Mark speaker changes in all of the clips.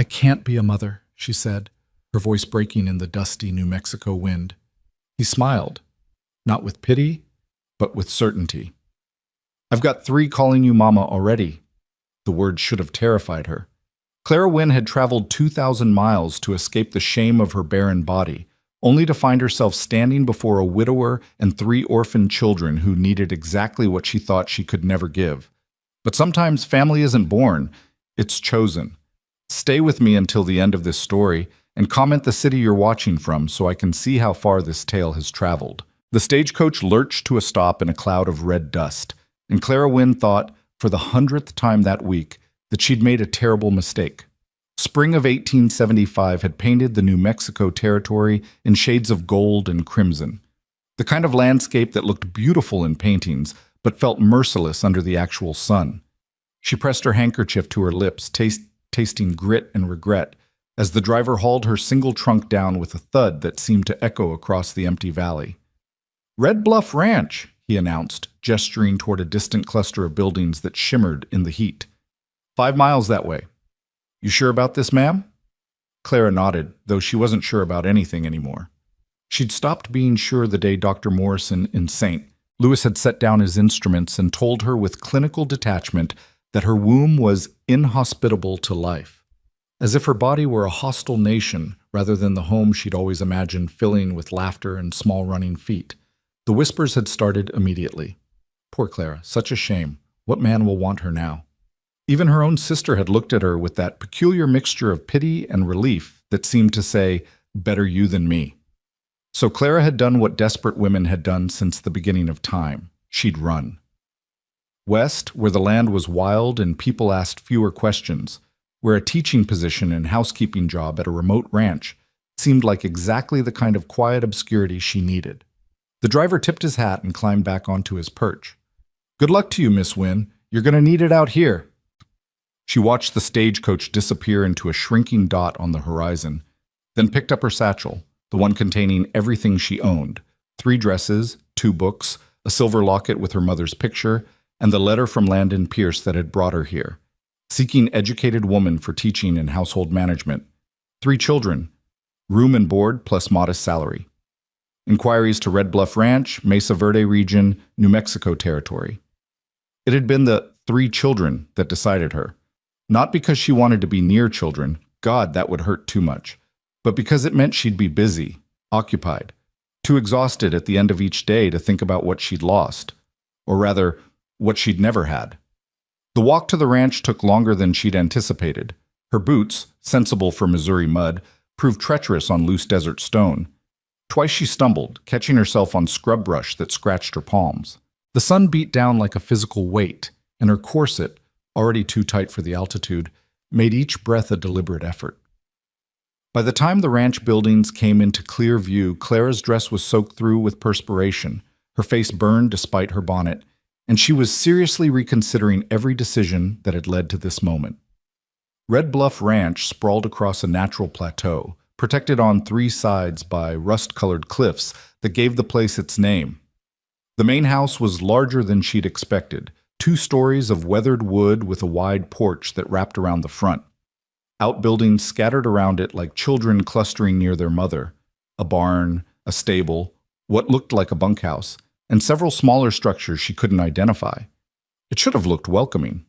Speaker 1: I can't be a mother, she said, her voice breaking in the dusty New Mexico wind. He smiled, not with pity, but with certainty. I've got 3 calling you mama already. The word should have terrified her. Clara Wynne had traveled 2,000 miles to escape the shame of her barren body, only to find herself standing before a widower and 3 orphaned children who needed exactly what she thought she could never give. But sometimes family isn't born, it's chosen. Stay with me until the end of this story and comment the city you're watching from so I can see how far this tale has traveled. The stagecoach lurched to a stop in a cloud of red dust, and Clara Wynne thought, for the 100th time that week, that she'd made a terrible mistake. Spring of 1875 had painted the New Mexico territory in shades of gold and crimson, the kind of landscape that looked beautiful in paintings but felt merciless under the actual sun. She pressed her handkerchief to her lips, tasting grit and regret, as the driver hauled her single trunk down with a thud that seemed to echo across the empty valley. "Red Bluff Ranch," he announced, gesturing toward a distant cluster of buildings that shimmered in the heat. 5 miles that way. You sure about this, ma'am? Clara nodded, though she wasn't sure about anything anymore. She'd stopped being sure the day Dr. Morrison in St. Louis had set down his instruments and told her with clinical detachment that her womb was inhospitable to life, as if her body were a hostile nation rather than the home she'd always imagined filling with laughter and small running feet. The whispers had started immediately. Poor Clara, such a shame. What man will want her now? Even her own sister had looked at her with that peculiar mixture of pity and relief that seemed to say, "Better you than me." So Clara had done what desperate women had done since the beginning of time. She'd run. West, where the land was wild and people asked fewer questions, where a teaching position and housekeeping job at a remote ranch seemed like exactly the kind of quiet obscurity she needed. The driver tipped his hat and climbed back onto his perch. "Good luck to you, Miss Wynne. You're going to need it out here." She watched the stagecoach disappear into a shrinking dot on the horizon, then picked up her satchel, the one containing everything she owned: 3 dresses, 2 books, a silver locket with her mother's picture, and the letter from Landon Pierce that had brought her here, seeking educated woman for teaching and household management, 3 children, room and board plus modest salary. Inquiries to Red Bluff Ranch, Mesa Verde region, New Mexico territory. It had been the 3 children that decided her. Not because she wanted to be near children, God, that would hurt too much, but because it meant she'd be busy, occupied, too exhausted at the end of each day to think about what she'd lost, or rather, what she'd never had. The walk to the ranch took longer than she'd anticipated. Her boots, sensible for Missouri mud, proved treacherous on loose desert stone. Twice she stumbled, catching herself on scrub brush that scratched her palms. The sun beat down like a physical weight, and her corset, already too tight for the altitude, made each breath a deliberate effort. By the time the ranch buildings came into clear view, Clara's dress was soaked through with perspiration, her face burned despite her bonnet, and she was seriously reconsidering every decision that had led to this moment. Red Bluff Ranch sprawled across a natural plateau, protected on 3 sides by rust-colored cliffs that gave the place its name. The main house was larger than she'd expected, 2 stories of weathered wood with a wide porch that wrapped around the front. Outbuildings scattered around it like children clustering near their mother. A barn, a stable, what looked like a bunkhouse, and several smaller structures she couldn't identify. It should have looked welcoming.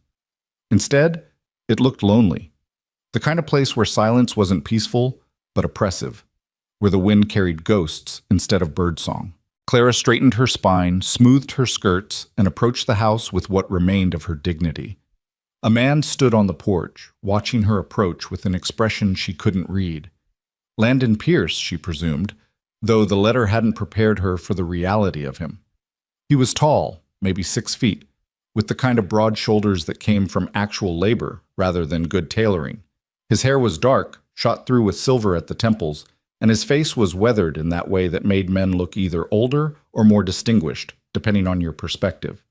Speaker 1: Instead, it looked lonely. The kind of place where silence wasn't peaceful, but oppressive, where the wind carried ghosts instead of birdsong. Clara straightened her spine, smoothed her skirts, and approached the house with what remained of her dignity. A man stood on the porch, watching her approach with an expression she couldn't read. Landon Pierce, she presumed, though the letter hadn't prepared her for the reality of him. He was tall, maybe 6 feet, with the kind of broad shoulders that came from actual labor rather than good tailoring. His hair was dark, shot through with silver at the temples, and his face was weathered in that way that made men look either older or more distinguished, depending on your perspective.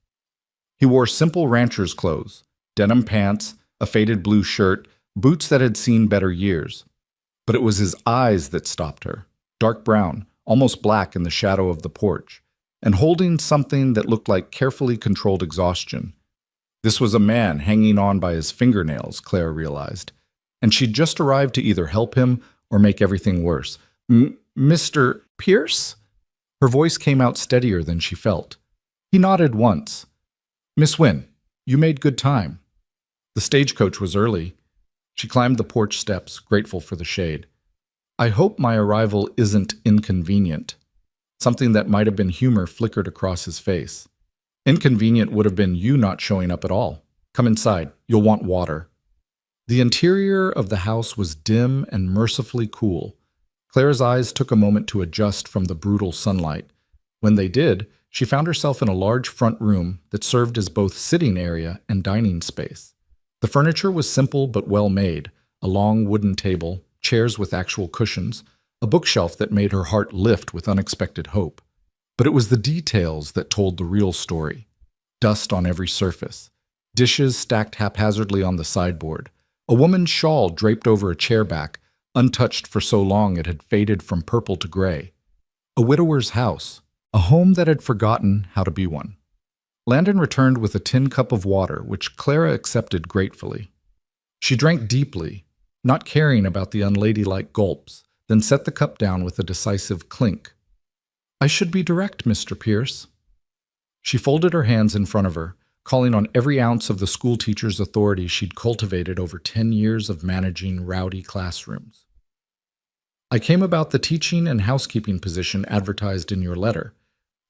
Speaker 1: He wore simple rancher's clothes, denim pants, a faded blue shirt, boots that had seen better years. But it was his eyes that stopped her, dark brown, almost black in the shadow of the porch, and holding something that looked like carefully controlled exhaustion. This was a man hanging on by his fingernails, Clara realized, and she'd just arrived to either help him or make everything worse. Mr. Pierce? Her voice came out steadier than she felt. He nodded once. Miss Wynne, you made good time. The stagecoach was early. She climbed the porch steps, grateful for the shade. I hope my arrival isn't inconvenient. Something that might have been humor flickered across his face. Inconvenient would have been you not showing up at all. Come inside. You'll want water. The interior of the house was dim and mercifully cool. Clara's eyes took a moment to adjust from the brutal sunlight. When they did, she found herself in a large front room that served as both sitting area and dining space. The furniture was simple but well made, a long wooden table, chairs with actual cushions, a bookshelf that made her heart lift with unexpected hope. But it was the details that told the real story. Dust on every surface, dishes stacked haphazardly on the sideboard, a woman's shawl draped over a chair back, untouched for so long it had faded from purple to gray. A widower's house, a home that had forgotten how to be one. Landon returned with a tin cup of water, which Clara accepted gratefully. She drank deeply, not caring about the unladylike gulps, then set the cup down with a decisive clink. I should be direct, Mr. Pierce. She folded her hands in front of her, calling on every ounce of the schoolteacher's authority she'd cultivated over 10 years of managing rowdy classrooms. I came about the teaching and housekeeping position advertised in your letter,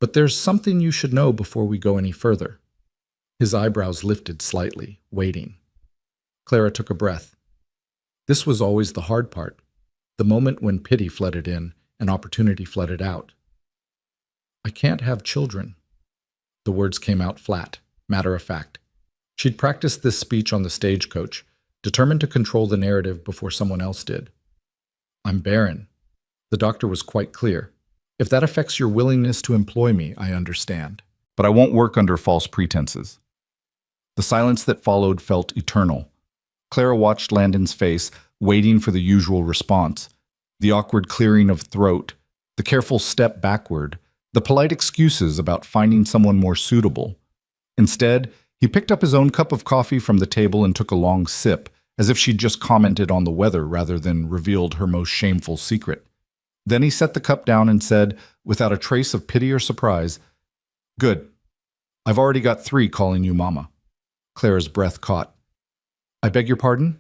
Speaker 1: but there's something you should know before we go any further. His eyebrows lifted slightly, waiting. Clara took a breath. This was always the hard part, the moment when pity flooded in and opportunity flooded out. I can't have children. The words came out flat, matter of fact. She'd practiced this speech on the stagecoach, determined to control the narrative before someone else did. I'm barren. The doctor was quite clear. If that affects your willingness to employ me, I understand. But I won't work under false pretenses. The silence that followed felt eternal. Clara watched Landon's face, waiting for the usual response. The awkward clearing of throat, the careful step backward, the polite excuses about finding someone more suitable. Instead, he picked up his own cup of coffee from the table and took a long sip, as if she'd just commented on the weather rather than revealed her most shameful secret. Then he set the cup down and said, without a trace of pity or surprise, Good. I've already got 3 calling you Mama. Clara's breath caught. I beg your pardon?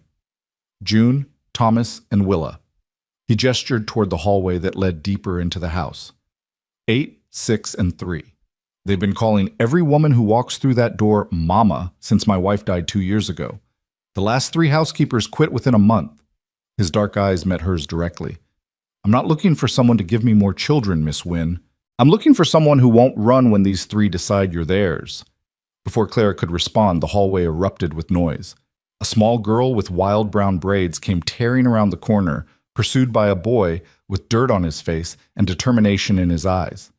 Speaker 1: June, Thomas, and Willa. He gestured toward the hallway that led deeper into the house. 8, 6, and 3. They've been calling every woman who walks through that door Mama since my wife died 2 years ago. The last 3 housekeepers quit within a month. His dark eyes met hers directly. I'm not looking for someone to give me more children, Miss Wynne. I'm looking for someone who won't run when these 3 decide you're theirs. Before Clara could respond, the hallway erupted with noise. A small girl with wild brown braids came tearing around the corner, pursued by a boy with dirt on his face and determination in his eyes.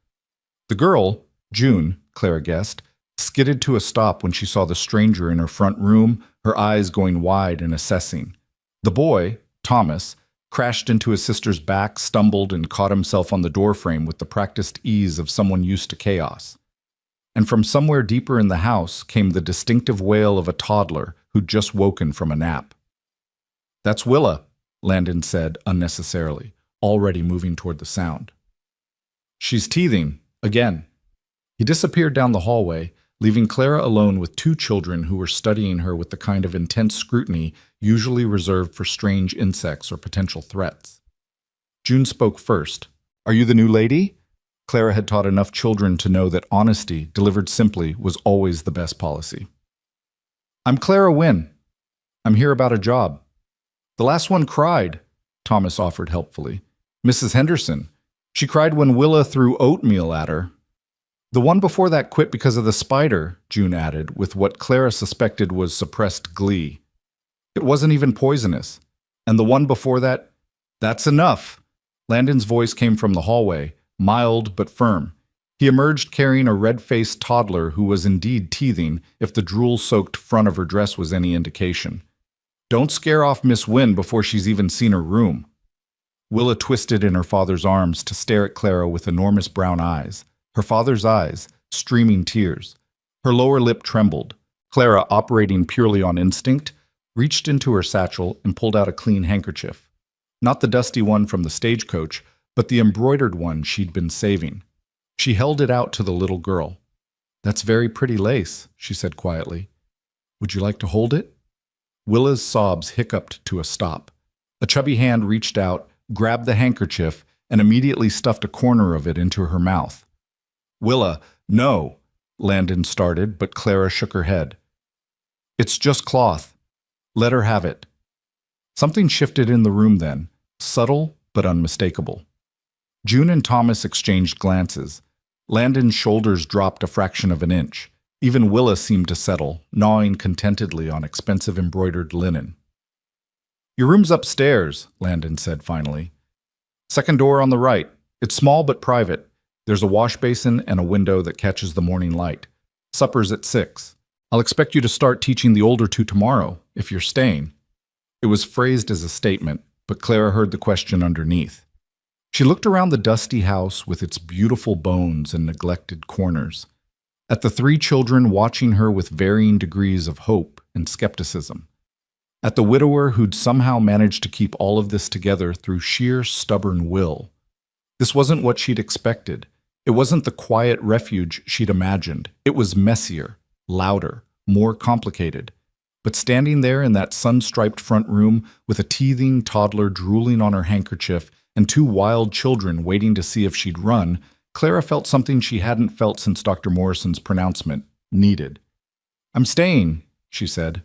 Speaker 1: The girl, June, Clara guessed, skidded to a stop when she saw the stranger in her front room, her eyes going wide and assessing. The boy, Thomas, crashed into his sister's back, stumbled, and caught himself on the doorframe with the practiced ease of someone used to chaos. And from somewhere deeper in the house came the distinctive wail of a toddler who'd just woken from a nap. That's Willa, Landon said unnecessarily, already moving toward the sound. She's teething, again. He disappeared down the hallway, leaving Clara alone with 2 children who were studying her with the kind of intense scrutiny usually reserved for strange insects or potential threats. June spoke first. Are you the new lady? Clara had taught enough children to know that honesty, delivered simply, was always the best policy. I'm Clara Wynne. I'm here about a job. The last one cried, Thomas offered helpfully. Mrs. Henderson. She cried when Willa threw oatmeal at her. The one before that quit because of the spider, June added, with what Clara suspected was suppressed glee. It wasn't even poisonous. And the one before that, that's enough. Landon's voice came from the hallway, mild but firm. He emerged carrying a red-faced toddler who was indeed teething, if the drool-soaked front of her dress was any indication. Don't scare off Miss Wynne before she's even seen her room. Willa twisted in her father's arms to stare at Clara with enormous brown eyes. Her father's eyes, streaming tears. Her lower lip trembled. Clara, operating purely on instinct, reached into her satchel and pulled out a clean handkerchief. Not the dusty one from the stagecoach, but the embroidered one she'd been saving. She held it out to the little girl. "That's very pretty lace," she said quietly. "Would you like to hold it?" Willa's sobs hiccuped to a stop. A chubby hand reached out, grabbed the handkerchief, and immediately stuffed a corner of it into her mouth. "Willa, no," Landon started, but Clara shook her head. "It's just cloth. Let her have it." Something shifted in the room then, subtle but unmistakable. June and Thomas exchanged glances. Landon's shoulders dropped a fraction of an inch. Even Willa seemed to settle, gnawing contentedly on expensive embroidered linen. "Your room's upstairs," Landon said finally. "Second door on the right. It's small but private. There's a wash basin and a window that catches the morning light. Supper's at 6. I'll expect you to start teaching the older two tomorrow, if you're staying." It was phrased as a statement, but Clara heard the question underneath. She looked around the dusty house with its beautiful bones and neglected corners, at the three children watching her with varying degrees of hope and skepticism, at the widower who'd somehow managed to keep all of this together through sheer stubborn will. This wasn't what she'd expected. It wasn't the quiet refuge she'd imagined. It was messier, louder, more complicated. But standing there in that sun-striped front room with a teething toddler drooling on her handkerchief and two wild children waiting to see if she'd run, Clara felt something she hadn't felt since Dr. Morrison's pronouncement, needed. "I'm staying," she said.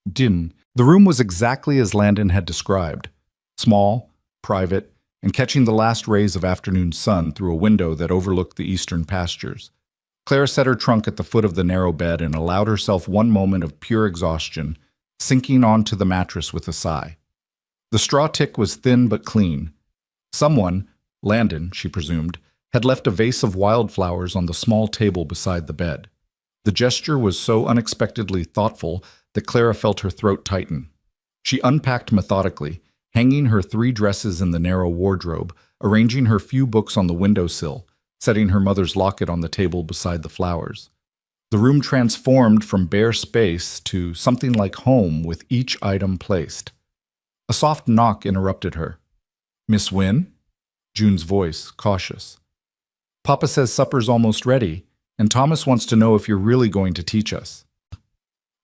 Speaker 1: The room was exactly as Landon had described. Small, private, and catching the last rays of afternoon sun through a window that overlooked the eastern pastures. Clara set her trunk at the foot of the narrow bed and allowed herself one moment of pure exhaustion, sinking onto the mattress with a sigh. The straw tick was thin but clean. Someone, Landon, she presumed, had left a vase of wildflowers on the small table beside the bed. The gesture was so unexpectedly thoughtful that Clara felt her throat tighten. She unpacked methodically, hanging her 3 dresses in the narrow wardrobe, arranging her few books on the windowsill, setting her mother's locket on the table beside the flowers. The room transformed from bare space to something like home with each item placed. A soft knock interrupted her. "Miss Wynne?" June's voice, cautious. "Papa says supper's almost ready, and Thomas wants to know if you're really going to teach us."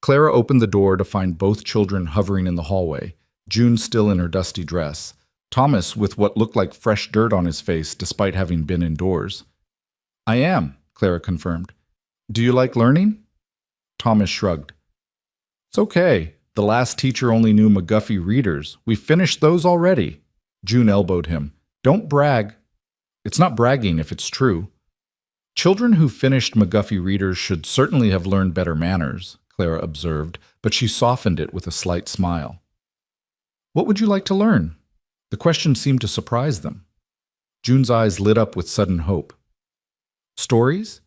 Speaker 1: Clara opened the door to find both children hovering in the hallway, June still in her dusty dress, Thomas with what looked like fresh dirt on his face despite having been indoors. "I am," Clara confirmed. "Do you like learning?" Thomas shrugged. "It's okay. The last teacher only knew McGuffey readers. We've finished those already." June elbowed him. "Don't brag." "It's not bragging if it's true." "Children who finished McGuffey readers should certainly have learned better manners," Clara observed, but she softened it with a slight smile. "What would you like to learn?" The question seemed to surprise them. June's eyes lit up with sudden hope. "Stories?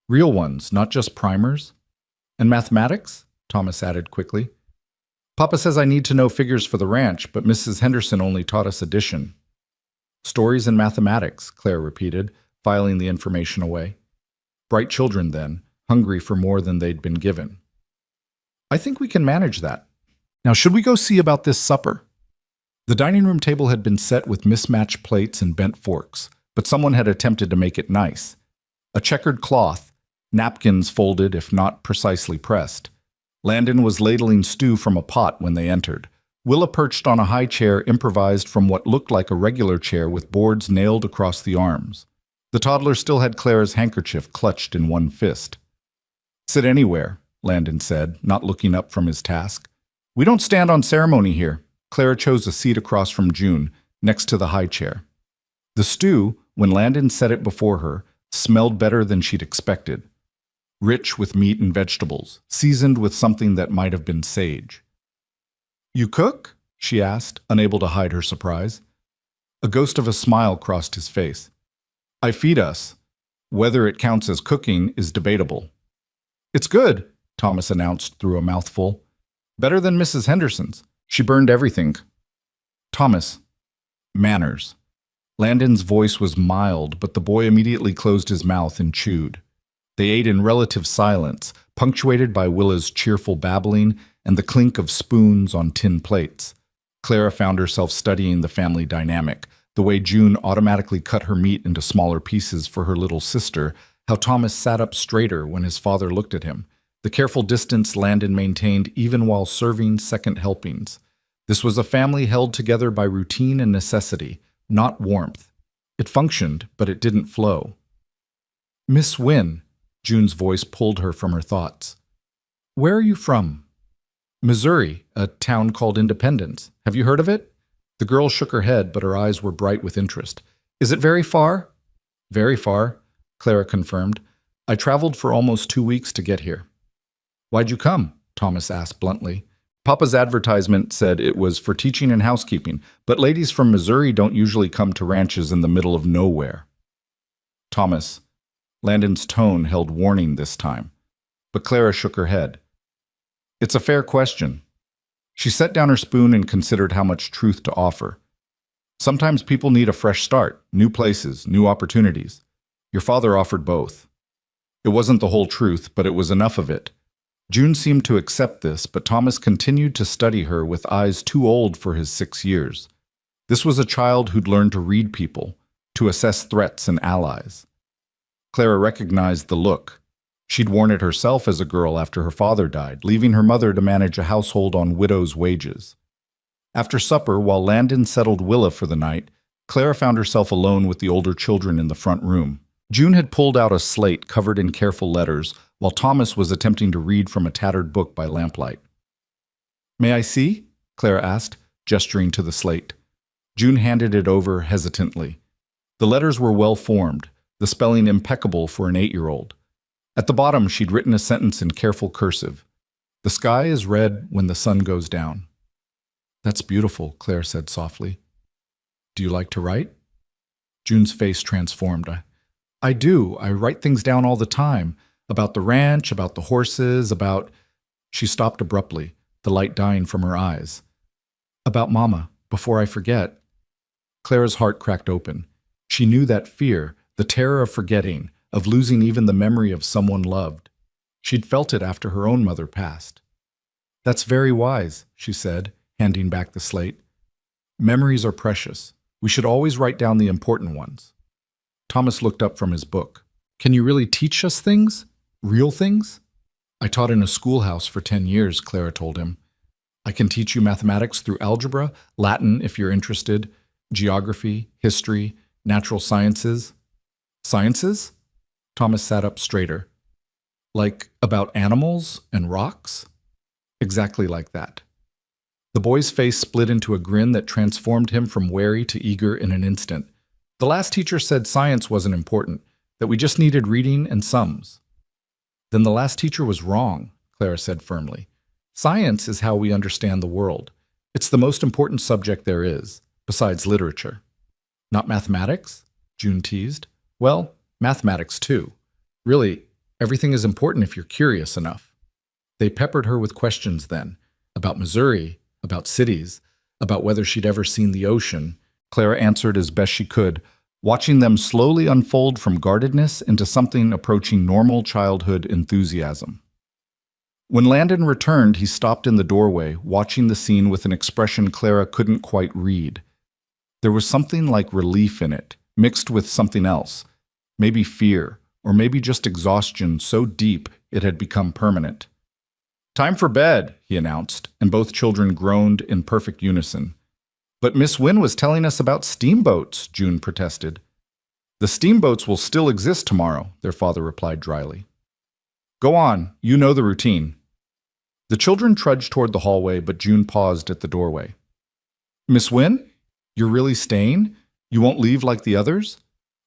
Speaker 1: Real ones, not just primers? And mathematics?" Thomas added quickly. "Papa says I need to know figures for the ranch, but Mrs. Henderson only taught us addition." "Stories and mathematics," Claire repeated, filing the information away. Bright children, then, hungry for more than they'd been given. "I think we can manage that. Now, should we go see about this supper?" The dining room table had been set with mismatched plates and bent forks, but someone had attempted to make it nice. A checkered cloth, napkins folded if not precisely pressed. Landon was ladling stew from a pot when they entered. Willa perched on a high chair improvised from what looked like a regular chair with boards nailed across the arms. The toddler still had Clara's handkerchief clutched in one fist. "Sit anywhere," Landon said, not looking up from his task. "We don't stand on ceremony here." Clara chose a seat across from June, next to the high chair. The stew, when Landon set it before her, smelled better than she'd expected. Rich with meat and vegetables, seasoned with something that might have been sage. "You cook?" she asked, unable to hide her surprise. A ghost of a smile crossed his face. "I feed us. Whether it counts as cooking is debatable." "It's good," Thomas announced through a mouthful. "Better than Mrs. Henderson's. She burned everything." "Thomas." "Manners." Landon's voice was mild, but the boy immediately closed his mouth and chewed. They ate in relative silence, punctuated by Willa's cheerful babbling and the clink of spoons on tin plates. Clara found herself studying the family dynamic, the way June automatically cut her meat into smaller pieces for her little sister, how Thomas sat up straighter when his father looked at him, the careful distance Landon maintained even while serving second helpings. This was a family held together by routine and necessity, not warmth. It functioned, but it didn't flow. "Miss Wynne," June's voice pulled her from her thoughts. "Where are you from?" "Missouri, a town called Independence. Have you heard of it?" The girl shook her head, but her eyes were bright with interest. "Is it very far?" "Very far," Clara confirmed. "I traveled for almost 2 weeks to get here." "Why'd you come?" Thomas asked bluntly. "Papa's advertisement said it was for teaching and housekeeping, but ladies from Missouri don't usually come to ranches in the middle of nowhere." "Thomas." Landon's tone held warning this time, but Clara shook her head. "It's a fair question." She set down her spoon and considered how much truth to offer. "Sometimes people need a fresh start, new places, new opportunities. Your father offered both." It wasn't the whole truth, but it was enough of it. June seemed to accept this, but Thomas continued to study her with eyes too old for his 6 years. This was a child who'd learned to read people, to assess threats and allies. Clara recognized the look. She'd worn it herself as a girl after her father died, leaving her mother to manage a household on widow's wages. After supper, while Landon settled Willa for the night, Clara found herself alone with the older children in the front room. June had pulled out a slate covered in careful letters, while Thomas was attempting to read from a tattered book by lamplight. "May I see?" Clara asked, gesturing to the slate. June handed it over hesitantly. The letters were well formed, the spelling impeccable for an 8-year-old. At the bottom, she'd written a sentence in careful cursive. "The sky is red when the sun goes down." "That's beautiful," Claire said softly. "Do you like to write?" June's face transformed. I do. I write things down all the time. About the ranch, about the horses, about..." She stopped abruptly, the light dying from her eyes. "About Mama, before I forget." Clara's heart cracked open. She knew that fear, the terror of forgetting, of losing even the memory of someone loved. She'd felt it after her own mother passed. "That's very wise," she said, handing back the slate. "Memories are precious. We should always write down the important ones." Thomas looked up from his book. "Can you really teach us things? Real things?" "I taught in a schoolhouse for 10 years, Clara told him. "I can teach you mathematics through algebra, Latin if you're interested, geography, history, natural sciences." "Sciences?" Thomas sat up straighter. "Like about animals and rocks?" "Exactly like that." The boy's face split into a grin that transformed him from wary to eager in an instant. "The last teacher said science wasn't important, that we just needed reading and sums." "Then the last teacher was wrong," Clara said firmly. "Science is how we understand the world. It's the most important subject there is, besides literature." "Not mathematics?" June teased. "Well, mathematics too. Really, everything is important if you're curious enough." They peppered her with questions then, about Missouri, about cities, about whether she'd ever seen the ocean. Clara answered as best she could, watching them slowly unfold from guardedness into something approaching normal childhood enthusiasm. When Landon returned, he stopped in the doorway, watching the scene with an expression Clara couldn't quite read. There was something like relief in it, mixed with something else, maybe fear, or maybe just exhaustion so deep it had become permanent. "Time for bed," he announced, and both children groaned in perfect unison. "But Miss Wynne was telling us about steamboats," June protested. "The steamboats will still exist tomorrow," their father replied dryly. "Go on, you know the routine." The children trudged toward the hallway, but June paused at the doorway. "Miss Wynne, you're really staying? You won't leave like the others?"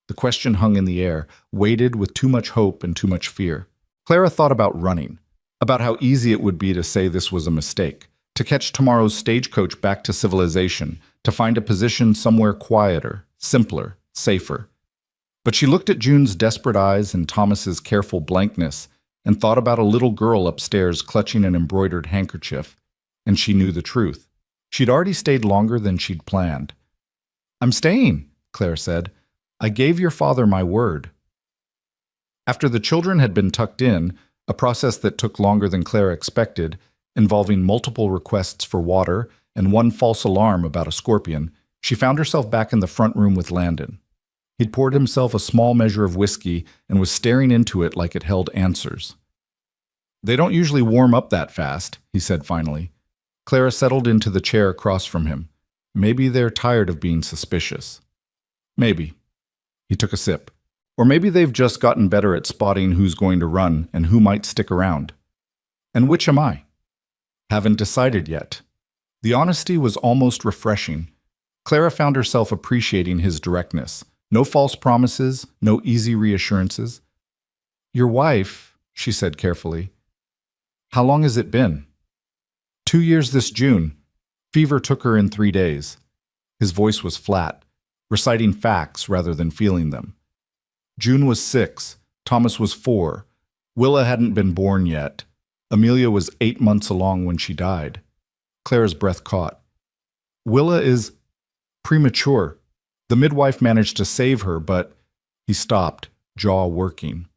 Speaker 1: The question hung in the air, weighted with too much hope and too much fear. Clara thought about running, about how easy it would be to say this was a mistake, to catch tomorrow's stagecoach back to civilization, to find a position somewhere quieter, simpler, safer. But she looked at June's desperate eyes and Thomas's careful blankness and thought about a little girl upstairs clutching an embroidered handkerchief, and she knew the truth. She'd already stayed longer than she'd planned. "I'm staying," Claire said. "I gave your father my word." After the children had been tucked in, a process that took longer than Claire expected, involving multiple requests for water and one false alarm about a scorpion, she found herself back in the front room with Landon. He'd poured himself a small measure of whiskey and was staring into it like it held answers. "They don't usually warm up that fast," he said finally. Clara settled into the chair across from him. "Maybe they're tired of being suspicious." "Maybe." He took a sip. "Or maybe they've just gotten better at spotting who's going to run and who might stick around." "And which am I?" "Haven't decided yet." The honesty was almost refreshing. Clara found herself appreciating his directness. No false promises, no easy reassurances. "Your wife," she said carefully. "How long has it been?" 2 years this June. Fever took her in 3 days. His voice was flat, reciting facts rather than feeling them. June was 6, Thomas was 4, Willa hadn't been born yet. Amelia was 8 months along when she died. Clara's breath caught. "Willa is premature. The midwife managed to save her, but..." He stopped, jaw working.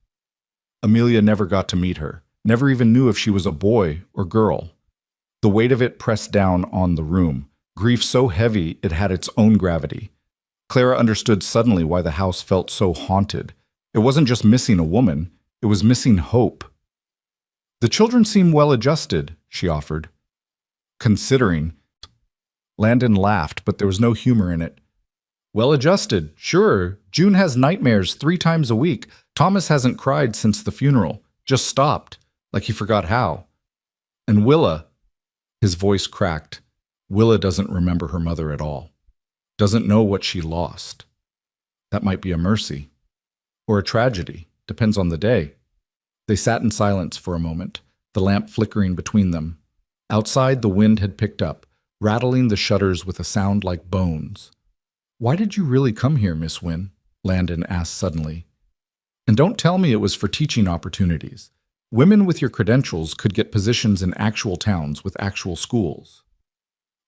Speaker 1: Amelia never got to meet her, never even knew if she was a boy or girl. The weight of it pressed down on the room, grief so heavy it had its own gravity. Clara understood suddenly why the house felt so haunted. It wasn't just missing a woman, it was missing hope. "The children seem well adjusted," she offered. "Considering." Landon laughed, but there was no humor in it. "Well adjusted, sure. June has nightmares 3 times a week. Thomas hasn't cried since the funeral. Just stopped, like he forgot how. And Willa..." His voice cracked. "Willa doesn't remember her mother at all. Doesn't know what she lost. That might be a mercy. Or a tragedy. Depends on the day." They sat in silence for a moment, the lamp flickering between them. Outside, the wind had picked up, rattling the shutters with a sound like bones. "Why did you really come here, Miss Wynne?" Landon asked suddenly. "And don't tell me it was for teaching opportunities. Women with your credentials could get positions in actual towns with actual schools."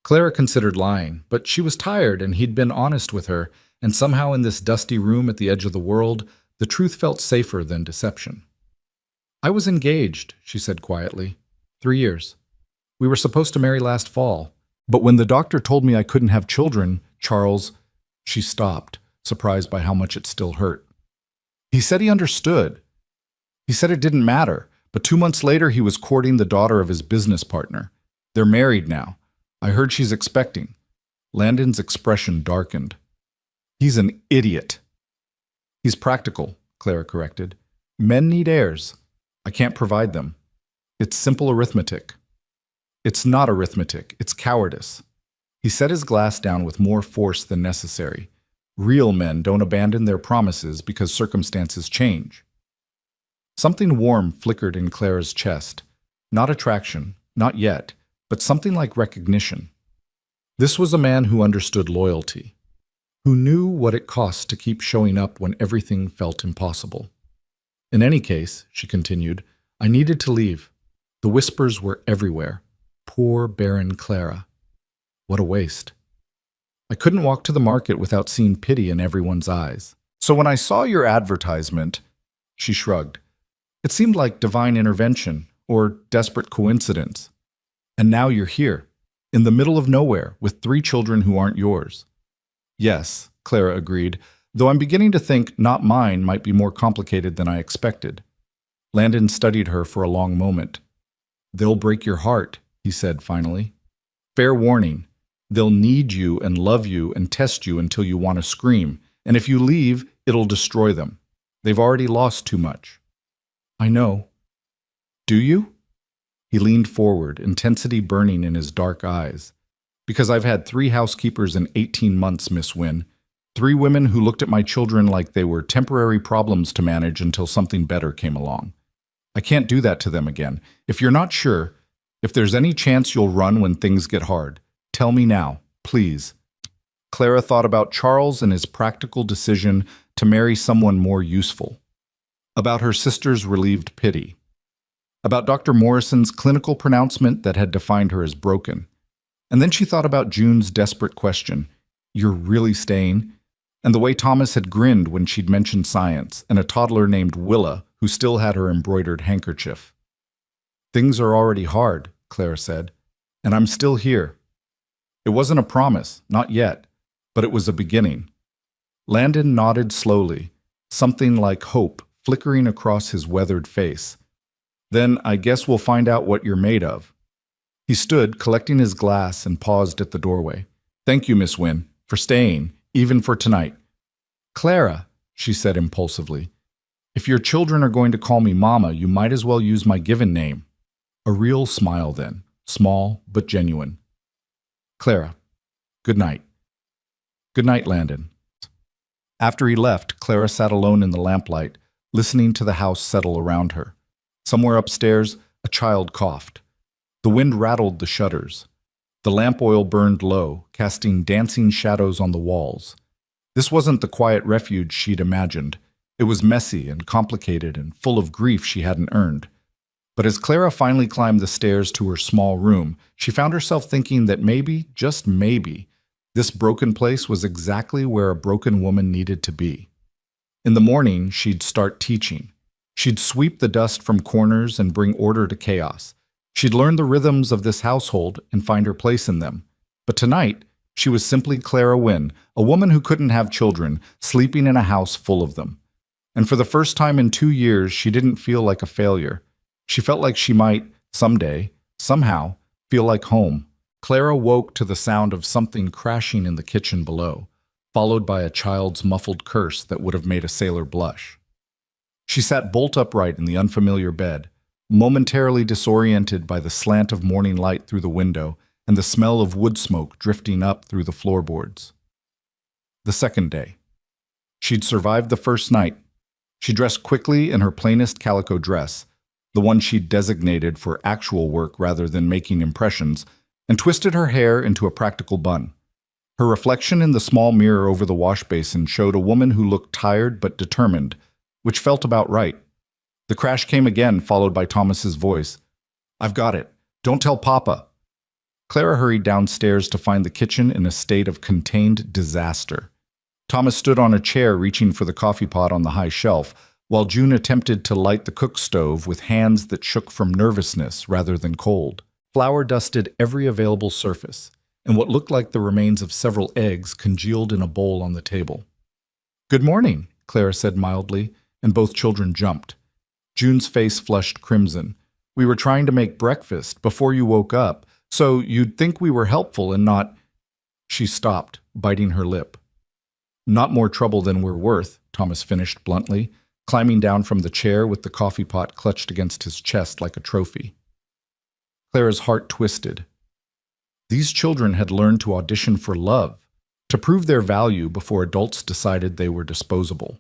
Speaker 1: Clara considered lying, but she was tired and he'd been honest with her, and somehow in this dusty room at the edge of the world, the truth felt safer than deception. "I was engaged," she said quietly. 3 years. We were supposed to marry last fall, but when the doctor told me I couldn't have children, Charles..." She stopped, surprised by how much it still hurt. "He said he understood. He said it didn't matter, but 2 months later he was courting the daughter of his business partner. They're married now. I heard she's expecting." Landon's expression darkened. "He's an idiot." "He's practical," Clara corrected. "Men need heirs. I can't provide them. It's simple arithmetic." "It's not arithmetic, it's cowardice." He set his glass down with more force than necessary. Real men don't abandon their promises because circumstances change. Something warm flickered in Clara's chest. Not attraction, not yet, but something like recognition. This was a man who understood loyalty, who knew what it cost to keep showing up when everything felt impossible. "In any case," she continued, "I needed to leave. The whispers were everywhere. Poor, barren Clara. What a waste. I couldn't walk to the market without seeing pity in everyone's eyes. So when I saw your advertisement..." She shrugged. "It seemed like divine intervention or desperate coincidence. And now you're here, in the middle of nowhere, with 3 children who aren't yours." "Yes," Clara agreed, "though I'm beginning to think not mine might be more complicated than I expected." Landon studied her for a long moment. "They'll break your heart," he said finally. "Fair warning. They'll need you and love you and test you until you want to scream, and if you leave, it'll destroy them. They've already lost too much." "I know." "Do you?" He leaned forward, intensity burning in his dark eyes. "Because I've had 3 housekeepers in 18 months, Miss Wynne. 3 women who looked at my children like they were temporary problems to manage until something better came along. I can't do that to them again. If you're not sure, if there's any chance you'll run when things get hard, tell me now, please." Clara thought about Charles and his practical decision to marry someone more useful. About her sister's relieved pity. About Dr. Morrison's clinical pronouncement that had defined her as broken. And then she thought about June's desperate question, "You're really staying?" And the way Thomas had grinned when she'd mentioned science, and a toddler named Willa who still had her embroidered handkerchief. "Things are already hard," Clara said, "and I'm still here." It wasn't a promise, not yet, but it was a beginning. Landon nodded slowly, something like hope flickering across his weathered face. "Then I guess we'll find out what you're made of." He stood, collecting his glass, and paused at the doorway. "Thank you, Miss Wynne, for staying, even for tonight." "Clara," she said impulsively, "if your children are going to call me Mama, you might as well use my given name." A real smile then, small but genuine. "Clara, good night." "Good night, Landon." After he left, Clara sat alone in the lamplight, listening to the house settle around her. Somewhere upstairs, a child coughed. The wind rattled the shutters. The lamp oil burned low, casting dancing shadows on the walls. This wasn't the quiet refuge she'd imagined. It was messy and complicated and full of grief she hadn't earned. But as Clara finally climbed the stairs to her small room, she found herself thinking that maybe, just maybe, this broken place was exactly where a broken woman needed to be. In the morning, she'd start teaching. She'd sweep the dust from corners and bring order to chaos. She'd learn the rhythms of this household and find her place in them. But tonight, she was simply Clara Wynne, a woman who couldn't have children, sleeping in a house full of them. And for the first time in 2 years, she didn't feel like a failure. She felt like she might, someday, somehow, feel like home. Clara woke to the sound of something crashing in the kitchen below, followed by a child's muffled curse that would have made a sailor blush. She sat bolt upright in the unfamiliar bed, momentarily disoriented by the slant of morning light through the window and the smell of wood smoke drifting up through the floorboards. The second day. She'd survived the first night. She dressed quickly in her plainest calico dress, the one she'd designated for actual work rather than making impressions, and twisted her hair into a practical bun. Her reflection in the small mirror over the wash basin showed a woman who looked tired but determined, which felt about right. The crash came again, followed by Thomas's voice. "I've got it. Don't tell Papa." Clara hurried downstairs to find the kitchen in a state of contained disaster. Thomas stood on a chair reaching for the coffee pot on the high shelf, while June attempted to light the cook stove with hands that shook from nervousness rather than cold. Flour dusted every available surface, and what looked like the remains of several eggs congealed in a bowl on the table. "Good morning," Clara said mildly, and both children jumped. June's face flushed crimson. "We were trying to make breakfast before you woke up, so you'd think we were helpful and not—" She stopped, biting her lip. "Not more trouble than we're worth," Thomas finished bluntly, climbing down from the chair with the coffee pot clutched against his chest like a trophy. Clara's heart twisted. These children had learned to audition for love, to prove their value before adults decided they were disposable.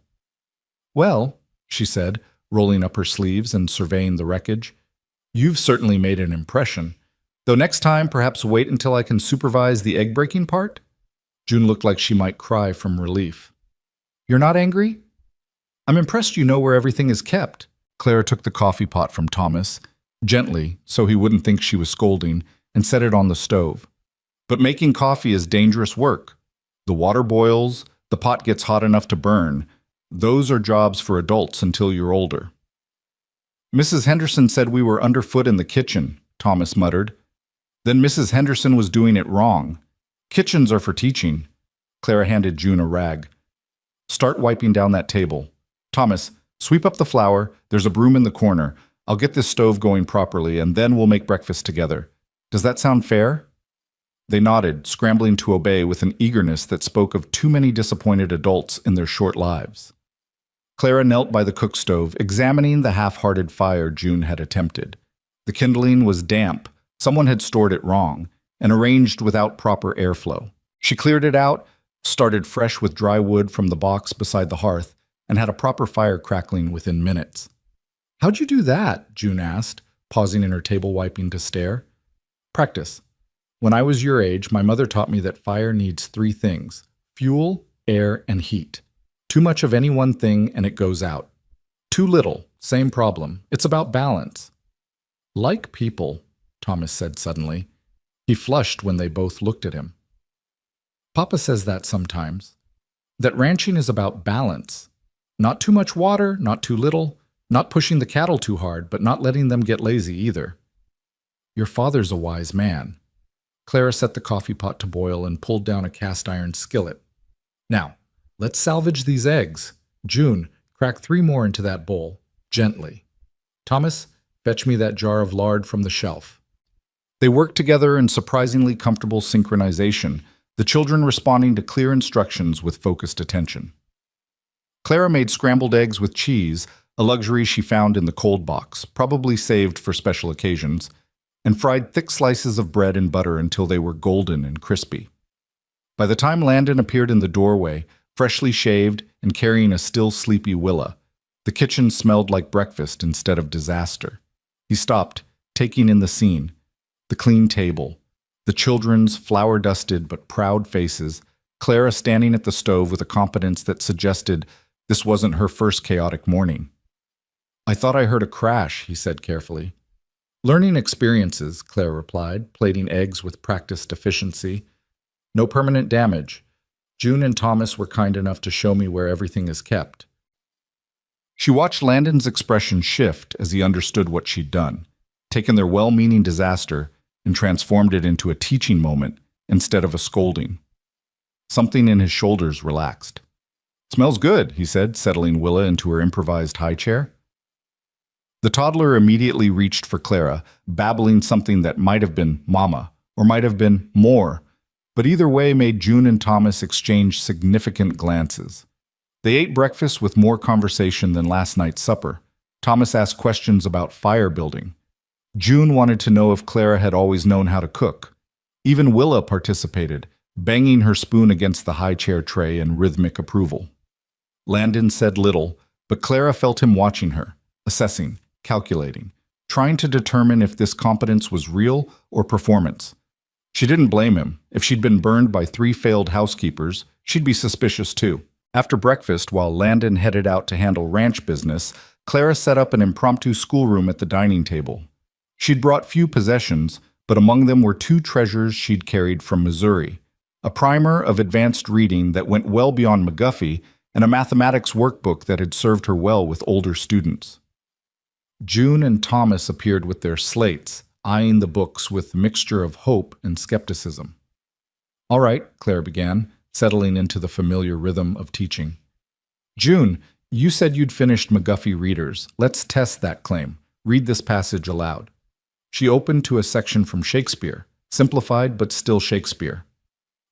Speaker 1: "Well," she said, rolling up her sleeves and surveying the wreckage, "you've certainly made an impression. Though next time, perhaps wait until I can supervise the egg-breaking part?" June looked like she might cry from relief. "You're not angry?" "I'm impressed you know where everything is kept." Clara took the coffee pot from Thomas, gently, so he wouldn't think she was scolding, and set it on the stove. "But making coffee is dangerous work. The water boils, the pot gets hot enough to burn. Those are jobs for adults until you're older." "Mrs. Henderson said we were underfoot in the kitchen," Thomas muttered. "Then Mrs. Henderson was doing it wrong. Kitchens are for teaching." Clara handed June a rag. "Start wiping down that table. Thomas, sweep up the flour. There's a broom in the corner. I'll get this stove going properly, and then we'll make breakfast together. Does that sound fair?" They nodded, scrambling to obey with an eagerness that spoke of too many disappointed adults in their short lives. Clara knelt by the cook stove, examining the half-hearted fire June had attempted. The kindling was damp. Someone had stored it wrong, and arranged without proper airflow. She cleared it out, started fresh with dry wood from the box beside the hearth, and had a proper fire crackling within minutes. "How'd you do that?" June asked, pausing in her table wiping to stare. "Practice. When I was your age, my mother taught me that fire needs 3 things: fuel, air, and heat. Too much of any one thing and it goes out. Too little, same problem. It's about balance." "Like people," Thomas said suddenly. He flushed when they both looked at him. "Papa says that sometimes. That ranching is about balance. Not too much water, not too little. Not pushing the cattle too hard, but not letting them get lazy either." Your father's a wise man. Clara set the coffee pot to boil and pulled down a cast iron skillet. Now, let's salvage these eggs. June, crack 3 more into that bowl, gently. Thomas, fetch me that jar of lard from the shelf. They worked together in surprisingly comfortable synchronization, the children responding to clear instructions with focused attention. Clara made scrambled eggs with cheese, a luxury she found in the cold box, probably saved for special occasions, and fried thick slices of bread in butter until they were golden and crispy. By the time Landon appeared in the doorway, freshly shaved and carrying a still sleepy Willa, the kitchen smelled like breakfast instead of disaster. He stopped, taking in the scene. The clean table, the children's flour-dusted but proud faces, Clara standing at the stove with a competence that suggested this wasn't her first chaotic morning. I thought I heard a crash, he said carefully. Learning experiences, Claire replied, plating eggs with practiced efficiency. No permanent damage. June and Thomas were kind enough to show me where everything is kept. She watched Landon's expression shift as he understood what she'd done, taken their well-meaning disaster and transformed it into a teaching moment instead of a scolding. Something in his shoulders relaxed. Smells good, he said, settling Willa into her improvised high chair. The toddler immediately reached for Clara, babbling something that might have been mama, or might have been more, but either way made June and Thomas exchange significant glances. They ate breakfast with more conversation than last night's supper. Thomas asked questions about fire building. June wanted to know if Clara had always known how to cook. Even Willa participated, banging her spoon against the high chair tray in rhythmic approval. Landon said little, but Clara felt him watching her, assessing, calculating, trying to determine if this competence was real or performance. She didn't blame him. If she'd been burned by 3 failed housekeepers, she'd be suspicious too. After breakfast, while Landon headed out to handle ranch business, Clara set up an impromptu schoolroom at the dining table. She'd brought few possessions, but among them were 2 treasures she'd carried from Missouri, a primer of advanced reading that went well beyond McGuffey, and a mathematics workbook that had served her well with older students. June and Thomas appeared with their slates, eyeing the books with a mixture of hope and skepticism. All right, Claire began, settling into the familiar rhythm of teaching. June, you said you'd finished McGuffey Readers. Let's test that claim. Read this passage aloud. She opened to a section from Shakespeare, simplified but still Shakespeare.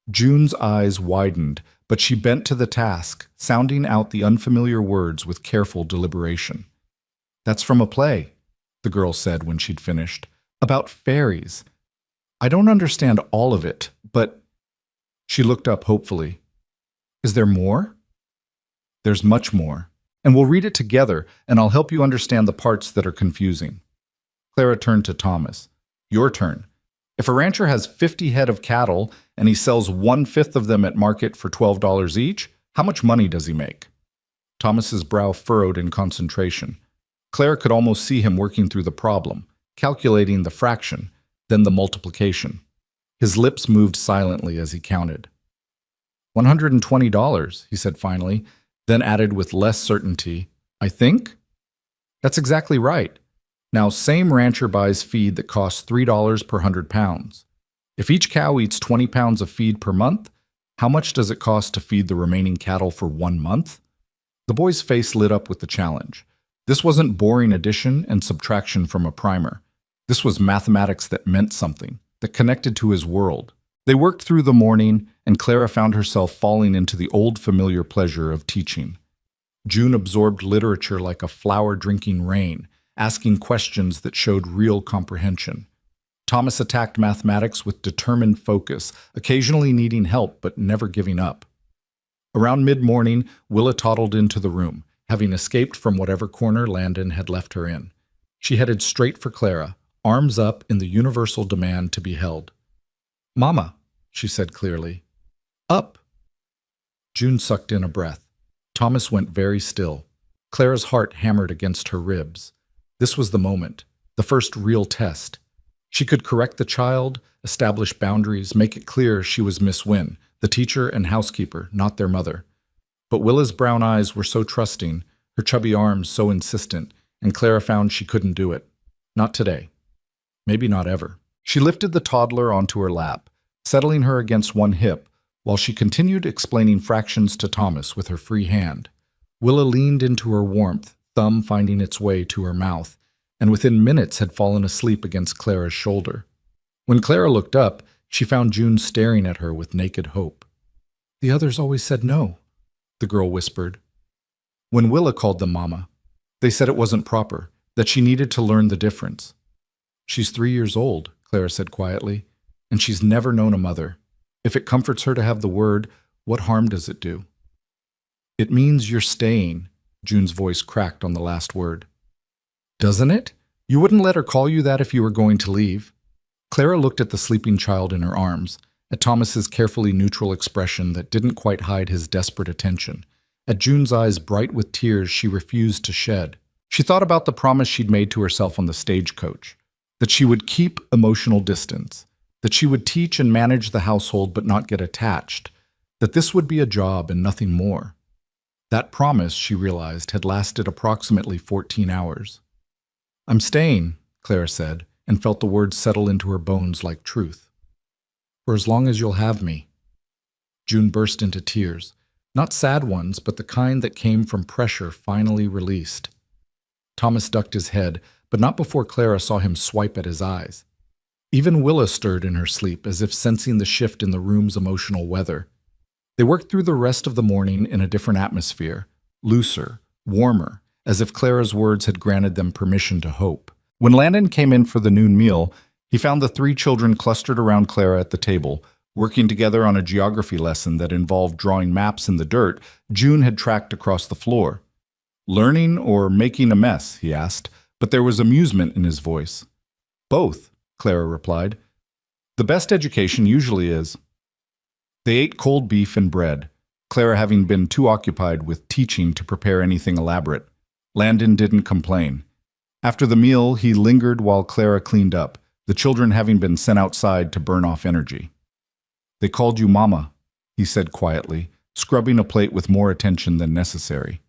Speaker 1: June's eyes widened, but she bent to the task, sounding out the unfamiliar words with careful deliberation. That's from a play, the girl said when she'd finished, about fairies. I don't understand all of it, but... She looked up hopefully. Is there more? There's much more, and we'll read it together, and I'll help you understand the parts that are confusing. Clara turned to Thomas. Your turn. If a rancher has 50 head of cattle and he sells 1/5 of them at market for $12 each, how much money does he make? Thomas's brow furrowed in concentration. Claire could almost see him working through the problem, calculating the fraction, then the multiplication. His lips moved silently as he counted. $120, he said finally, then added with less certainty, I think? That's exactly right. Now, same rancher buys feed that costs $3 per 100 pounds. If each cow eats 20 pounds of feed per month, how much does it cost to feed the remaining cattle for 1 month? The boy's face lit up with the challenge. This wasn't boring addition and subtraction from a primer. This was mathematics that meant something, that connected to his world. They worked through the morning, and Clara found herself falling into the old familiar pleasure of teaching. June absorbed literature like a flower drinking rain, asking questions that showed real comprehension. Thomas attacked mathematics with determined focus, occasionally needing help but never giving up. Around mid-morning, Willa toddled into the room, having escaped from whatever corner Landon had left her in. She headed straight for Clara, arms up in the universal demand to be held. Mama, she said clearly. Up. June sucked in a breath. Thomas went very still. Clara's heart hammered against her ribs. This was the moment, the first real test. She could correct the child, establish boundaries, make it clear she was Miss Wynne, the teacher and housekeeper, not their mother. But Willa's brown eyes were so trusting, her chubby arms so insistent, and Clara found she couldn't do it. Not today. Maybe not ever. She lifted the toddler onto her lap, settling her against one hip, while she continued explaining fractions to Thomas with her free hand. Willa leaned into her warmth, thumb finding its way to her mouth, and within minutes had fallen asleep against Clara's shoulder. When Clara looked up, she found June staring at her with naked hope. "The others always said no," the girl whispered. When Willa called them Mama, they said it wasn't proper, that she needed to learn the difference. "She's 3 years old," Clara said quietly, "and she's never known a mother. If it comforts her to have the word, what harm does it do?" "It means you're staying," June's voice cracked on the last word. "Doesn't it? You wouldn't let her call you that if you were going to leave." Clara looked at the sleeping child in her arms, at Thomas's carefully neutral expression that didn't quite hide his desperate attention, at June's eyes bright with tears she refused to shed. She thought about the promise she'd made to herself on the stagecoach, that she would keep emotional distance, that she would teach and manage the household but not get attached, that this would be a job and nothing more. That promise, she realized, had lasted approximately 14 hours. "I'm staying," Clara said, and felt the words settle into her bones like truth. "For as long as you'll have me." June burst into tears, not sad ones, but the kind that came from pressure finally released. Thomas ducked his head, but not before Clara saw him swipe at his eyes. Even Willa stirred in her sleep, as if sensing the shift in the room's emotional weather. They worked through the rest of the morning in a different atmosphere, looser, warmer, as if Clara's words had granted them permission to hope. When Landon came in for the noon meal, he found the 3 children clustered around Clara at the table, working together on a geography lesson that involved drawing maps in the dirt June had tracked across the floor. "Learning or making a mess?" he asked, but there was amusement in his voice. "Both," Clara replied. "The best education usually is." They ate cold beef and bread, Clara having been too occupied with teaching to prepare anything elaborate. Landon didn't complain. After the meal, he lingered while Clara cleaned up, the children having been sent outside to burn off energy. "They called you Mama," he said quietly, scrubbing a plate with more attention than necessary.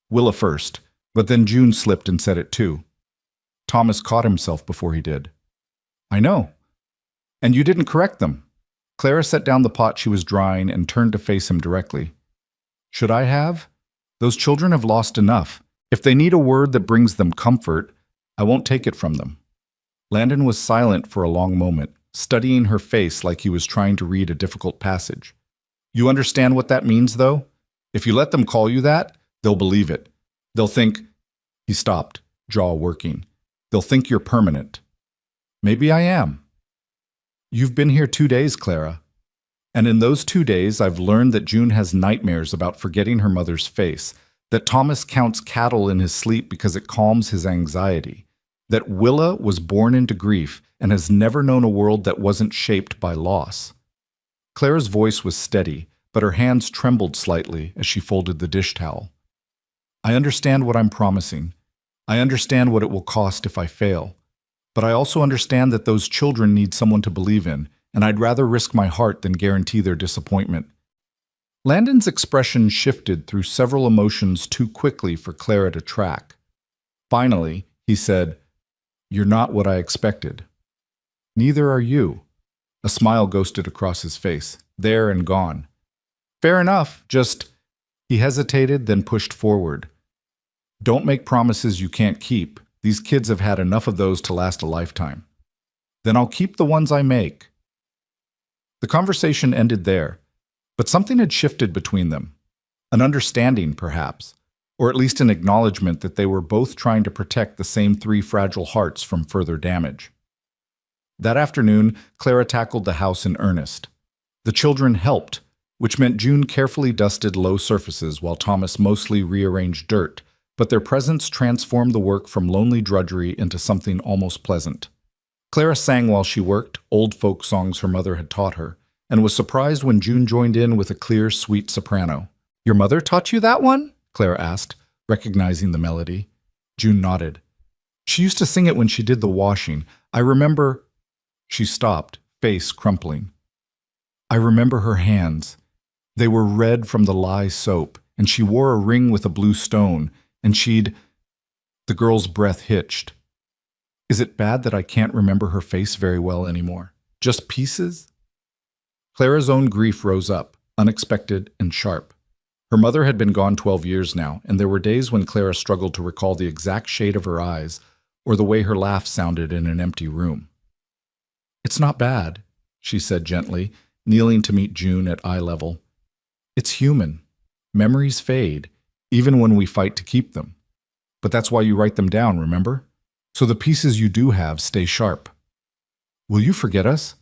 Speaker 1: Willa first, but then June slipped and said it too. Thomas caught himself before he did. "I know. And you didn't correct them." Clara set down the pot she was drying and turned to face him directly. "Should I have? Those children have lost enough. If they need a word that brings them comfort, I won't take it from them." Landon was silent for a long moment, studying her face like he was trying to read a difficult passage. "You understand what that means, though? If you let them call you that, they'll believe it. They'll think—" He stopped, jaw working. "They'll think you're permanent." "Maybe I am." "You've been here 2 days, Clara. And in those 2 days, I've learned that June has nightmares about forgetting her mother's face, that Thomas counts cattle in his sleep because it calms his anxiety, that Willa was born into grief and has never known a world that wasn't shaped by loss." Clara's voice was steady, but her hands trembled slightly as she folded the dish towel. "I understand what I'm promising. I understand what it will cost if I fail. But I also understand that those children need someone to believe in, and I'd rather risk my heart than guarantee their disappointment." Landon's expression shifted through several emotions too quickly for Clara to track. Finally, he said, "You're not what I expected." "Neither are you." A smile ghosted across his face, there and gone. "Fair enough, just—" He hesitated, then pushed forward. "Don't make promises you can't keep. These kids have had enough of those to last a lifetime." "Then I'll keep the ones I make." The conversation ended there, but something had shifted between them. An understanding, perhaps, or at least an acknowledgement that they were both trying to protect the same 3 fragile hearts from further damage. That afternoon, Clara tackled the house in earnest. The children helped, which meant June carefully dusted low surfaces while Thomas mostly rearranged dirt, but their presence transformed the work from lonely drudgery into something almost pleasant. Clara sang while she worked, old folk songs her mother had taught her, and was surprised when June joined in with a clear, sweet soprano. "Your mother taught you that one?" Clara asked, recognizing the melody. June nodded. "She used to sing it when she did the washing. I remember—" She stopped, face crumpling. "I remember her hands. They were red from the lye soap, and she wore a ring with a blue stone, and she'd—" The girl's breath hitched. Is it bad that I can't remember her face very well anymore? Just pieces? Clara's own grief rose up, unexpected and sharp. Her mother had been gone 12 years now, and there were days when Clara struggled to recall the exact shade of her eyes or the way her laugh sounded in an empty room. "It's not bad," she said gently, kneeling to meet June at eye level. "It's human. Memories fade, even when we fight to keep them. But that's why you write them down, remember? So the pieces you do have stay sharp." "Will you forget us?"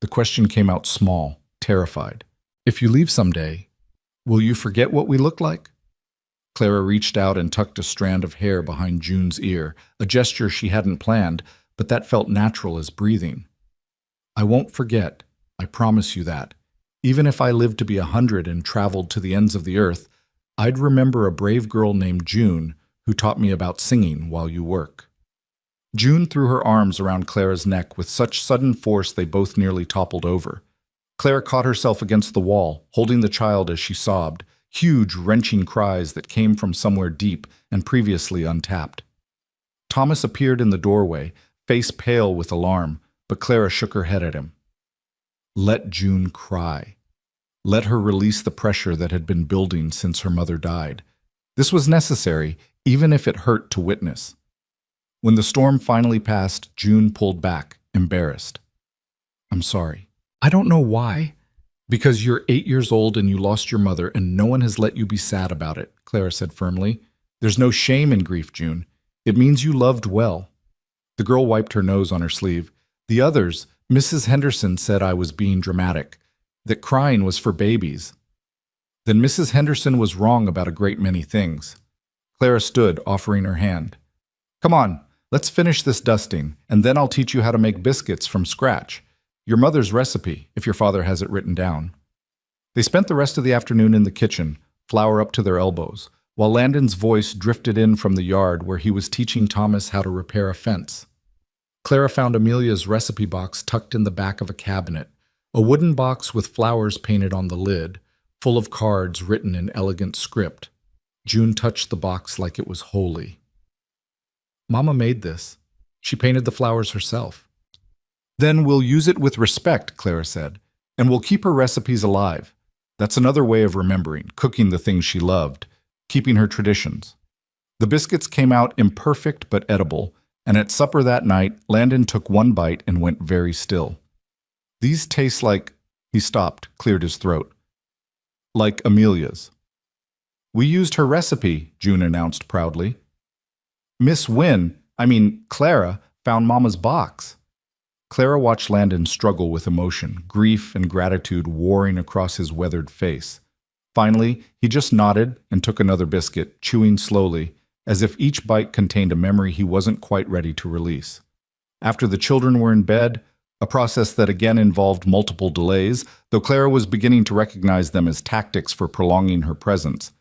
Speaker 1: The question came out small, terrified. "If you leave someday, will you forget what we look like?" Clara reached out and tucked a strand of hair behind June's ear, a gesture she hadn't planned, but that felt natural as breathing. "I won't forget, I promise you that. Even if I lived to be 100 and traveled to the ends of the earth, I'd remember a brave girl named June who taught me about singing while you work." June threw her arms around Clara's neck with such sudden force they both nearly toppled over. Clara caught herself against the wall, holding the child as she sobbed, huge, wrenching cries that came from somewhere deep and previously untapped. Thomas appeared in the doorway, face pale with alarm, but Clara shook her head at him. Let June cry. Let her release the pressure that had been building since her mother died. This was necessary, even if it hurt to witness. When the storm finally passed, June pulled back, embarrassed. "I'm sorry. I don't know why." "Because you're 8 years old and you lost your mother and no one has let you be sad about it," Clara said firmly. "There's no shame in grief, June. It means you loved well." The girl wiped her nose on her sleeve. "The others, Mrs. Henderson said I was being dramatic, that crying was for babies." "Then Mrs. Henderson was wrong about a great many things." Clara stood, offering her hand. "Come on, let's finish this dusting, and then I'll teach you how to make biscuits from scratch. Your mother's recipe, if your father has it written down." They spent the rest of the afternoon in the kitchen, flour up to their elbows, while Landon's voice drifted in from the yard where he was teaching Thomas how to repair a fence. Clara found Amelia's recipe box tucked in the back of a cabinet, a wooden box with flowers painted on the lid, full of cards written in elegant script. June touched the box like it was holy. "Mama made this. She painted the flowers herself." "Then we'll use it with respect," Clara said, "and we'll keep her recipes alive. That's another way of remembering, cooking the things she loved, keeping her traditions." The biscuits came out imperfect but edible, and at supper that night, Landon took one bite and went very still. "These taste like—" He stopped, cleared his throat. "Like Amelia's." "We used her recipe," June announced proudly. Clara, found Mama's box." Clara watched Landon struggle with emotion, grief and gratitude warring across his weathered face. Finally, he just nodded and took another biscuit, chewing slowly, as if each bite contained a memory he wasn't quite ready to release. After the children were in bed, a process that again involved multiple delays, though Clara was beginning to recognize them as tactics for prolonging her presence,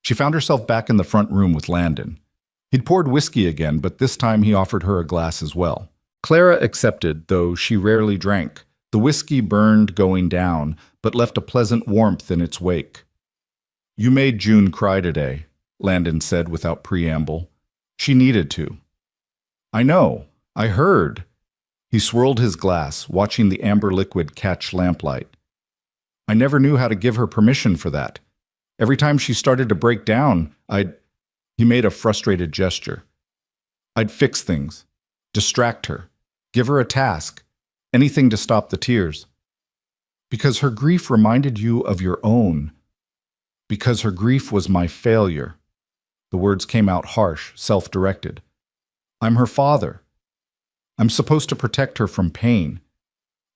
Speaker 1: she found herself back in the front room with Landon. He'd poured whiskey again, but this time he offered her a glass as well. Clara accepted, though she rarely drank. The whiskey burned going down, but left a pleasant warmth in its wake. "You made June cry today," Landon said without preamble. "She needed to." "I know. I heard." He swirled his glass, watching the amber liquid catch lamplight. "I never knew how to give her permission for that. Every time she started to break down, He made a frustrated gesture. "I'd fix things, distract her, give her a task, anything to stop the tears. Because her grief reminded you of your own. Because her grief was my failure." The words came out harsh, self-directed. "I'm her father. I'm supposed to protect her from pain.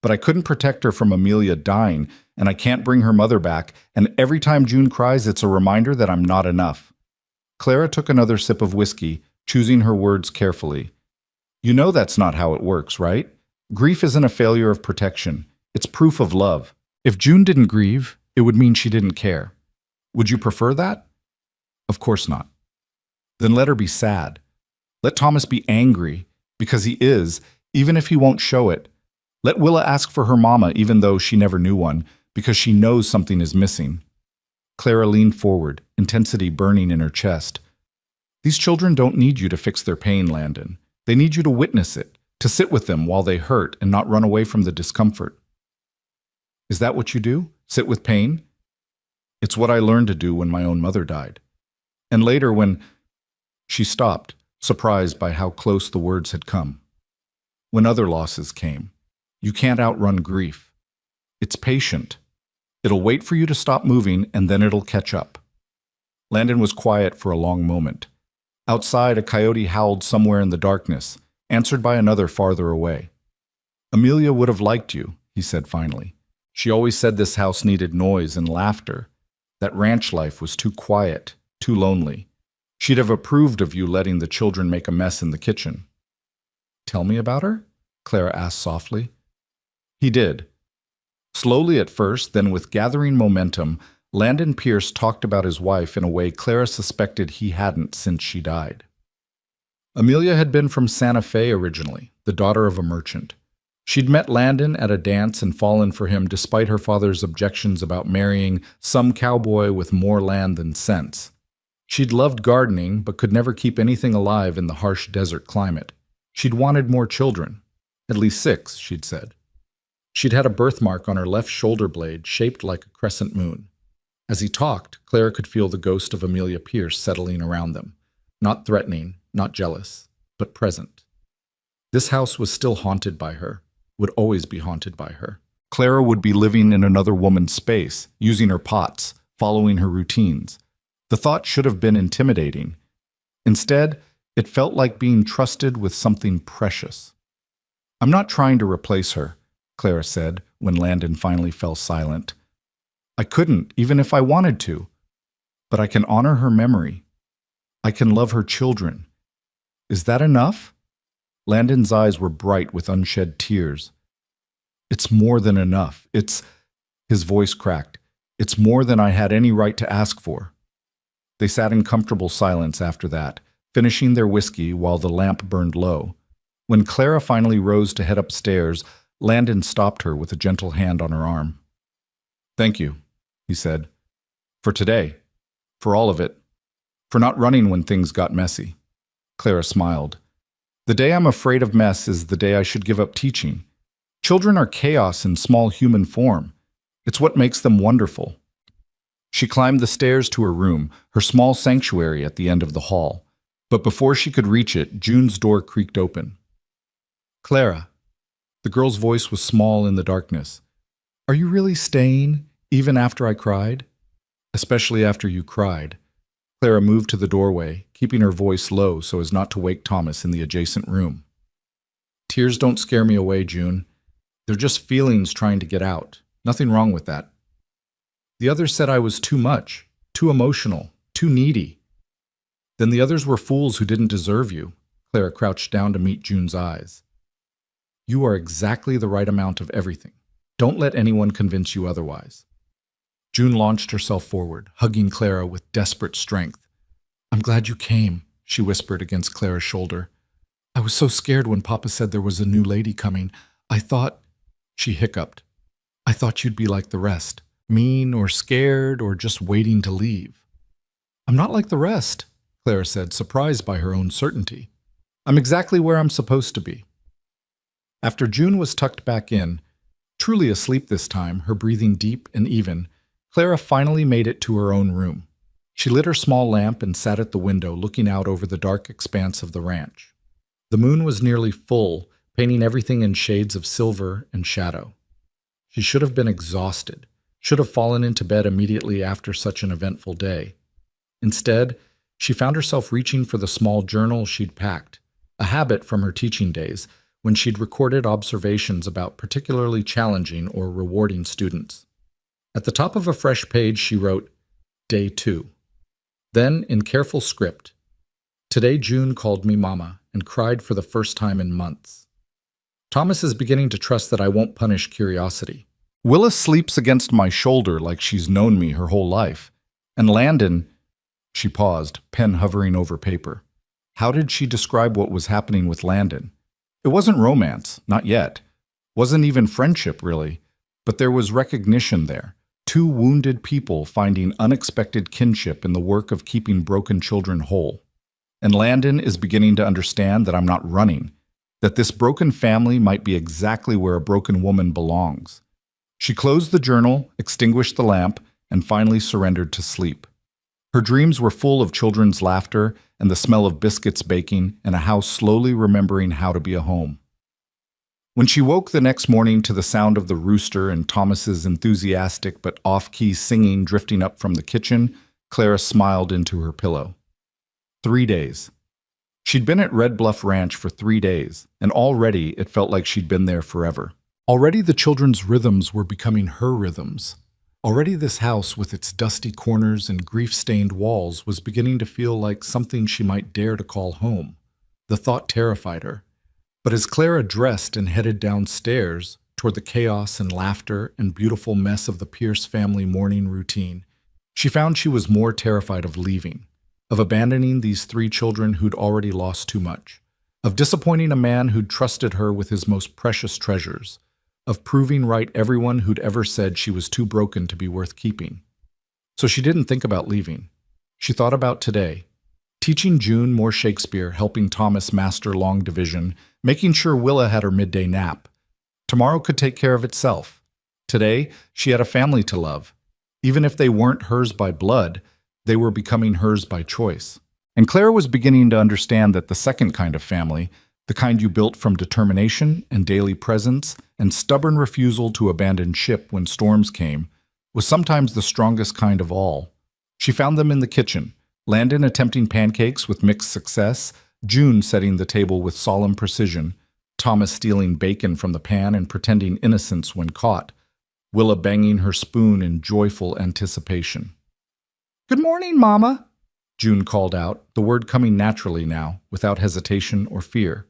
Speaker 1: But I couldn't protect her from Amelia dying, and I can't bring her mother back, and every time June cries, it's a reminder that I'm not enough." Clara took another sip of whiskey, choosing her words carefully. "You know that's not how it works, right? Grief isn't a failure of protection. It's proof of love. If June didn't grieve, it would mean she didn't care. Would you prefer that? Of course not. Then let her be sad. Let Thomas be angry, because he is, even if he won't show it. Let Willa ask for her mama, even though she never knew one, because she knows something is missing." Clara leaned forward, intensity burning in her chest. "These children don't need you to fix their pain, Landon. They need you to witness it. To sit with them while they hurt and not run away from the discomfort. Is that what you do? Sit with pain? It's what I learned to do when my own mother died. And later when she stopped, surprised by how close the words had come. When other losses came. You can't outrun grief. It's patient. It'll wait for you to stop moving and then it'll catch up. Landon was quiet for a long moment. Outside, a coyote howled somewhere in the darkness, answered by another farther away. Amelia would have liked you, he said finally. She always said this house needed noise and laughter, that ranch life was too quiet, too lonely. She'd have approved of you letting the children make a mess in the kitchen. Tell me about her? Clara asked softly. He did. Slowly at first, then with gathering momentum, Landon Pierce talked about his wife in a way Clara suspected he hadn't since she died. Amelia had been from Santa Fe originally, the daughter of a merchant. She'd met Landon at a dance and fallen for him despite her father's objections about marrying some cowboy with more land than sense. She'd loved gardening but could never keep anything alive in the harsh desert climate. She'd wanted more children. At least 6, she'd said. She'd had a birthmark on her left shoulder blade shaped like a crescent moon. As he talked, Clara could feel the ghost of Amelia Pierce settling around them. Not threatening, not jealous, but present. This house was still haunted by her, would always be haunted by her. Clara would be living in another woman's space, using her pots, following her routines. The thought should have been intimidating. Instead, it felt like being trusted with something precious. I'm not trying to replace her, Clara said when Landon finally fell silent. I couldn't, even if I wanted to. But I can honor her memory. I can love her children. Is that enough? Landon's eyes were bright with unshed tears. It's more than enough. His voice cracked. It's more than I had any right to ask for. They sat in comfortable silence after that, finishing their whiskey while the lamp burned low. When Clara finally rose to head upstairs, Landon stopped her with a gentle hand on her arm. Thank you, he said. For today. For all of it. For not running when things got messy. Clara smiled. The day I'm afraid of mess is the day I should give up teaching. Children are chaos in small human form. It's what makes them wonderful. She climbed the stairs to her room, her small sanctuary at the end of the hall. But before she could reach it, June's door creaked open. Clara. The girl's voice was small in the darkness. Are you really staying, even after I cried? Especially after you cried. Clara moved to the doorway, keeping her voice low so as not to wake Thomas in the adjacent room. Tears don't scare me away, June. They're just feelings trying to get out. Nothing wrong with that. The others said I was too much, too emotional, too needy. Then the others were fools who didn't deserve you. Clara crouched down to meet June's eyes. You are exactly the right amount of everything. Don't let anyone convince you otherwise. June launched herself forward, hugging Clara with desperate strength. I'm glad you came, she whispered against Clara's shoulder. I was so scared when Papa said there was a new lady coming. I thought, she hiccuped, I thought you'd be like the rest, mean or scared or just waiting to leave. I'm not like the rest, Clara said, surprised by her own certainty. I'm exactly where I'm supposed to be. After June was tucked back in, truly asleep this time, her breathing deep and even, Clara finally made it to her own room. She lit her small lamp and sat at the window looking out over the dark expanse of the ranch. The moon was nearly full, painting everything in shades of silver and shadow. She should have been exhausted, should have fallen into bed immediately after such an eventful day. Instead, she found herself reaching for the small journal she'd packed, a habit from her teaching days, when she'd recorded observations about particularly challenging or rewarding students. At the top of a fresh page, she wrote, Day 2. Then, in careful script, Today June called me Mama and cried for the first time in months. Thomas is beginning to trust that I won't punish curiosity. Willa sleeps against my shoulder like she's known me her whole life. And Landon, she paused, pen hovering over paper. How did she describe what was happening with Landon? It wasn't romance, not yet. Wasn't even friendship, really. But there was recognition there. 2 wounded people finding unexpected kinship in the work of keeping broken children whole. And Landon is beginning to understand that I'm not running. that this broken family might be exactly where a broken woman belongs. She closed the journal, extinguished the lamp, and finally surrendered to sleep. Her dreams were full of children's laughter and the smell of biscuits baking and a house slowly remembering how to be a home. When she woke the next morning to the sound of the rooster and Thomas's enthusiastic but off-key singing drifting up from the kitchen, Clara smiled into her pillow. 3 days. She'd been at Red Bluff Ranch for 3 days, and already it felt like she'd been there forever. Already the children's rhythms were becoming her rhythms. Already this house with its dusty corners and grief-stained walls was beginning to feel like something she might dare to call home. The thought terrified her. But as Clara dressed and headed downstairs toward the chaos and laughter and beautiful mess of the Pierce family morning routine, she found she was more terrified of leaving, of abandoning these 3 children who'd already lost too much, of disappointing a man who'd trusted her with his most precious treasures, of proving right everyone who'd ever said she was too broken to be worth keeping. So she didn't think about leaving. She thought about today, teaching June more Shakespeare, helping Thomas master long division, making sure Willa had her midday nap. Tomorrow could take care of itself. Today, she had a family to love. Even if they weren't hers by blood, they were becoming hers by choice. And Clara was beginning to understand that the second kind of family, the kind you built from determination and daily presence and stubborn refusal to abandon ship when storms came, was sometimes the strongest kind of all. She found them in the kitchen, Landon attempting pancakes with mixed success, June setting the table with solemn precision, Thomas stealing bacon from the pan and pretending innocence when caught, Willa banging her spoon in joyful anticipation. "Good morning, Mama," June called out, the word coming naturally now, without hesitation or fear.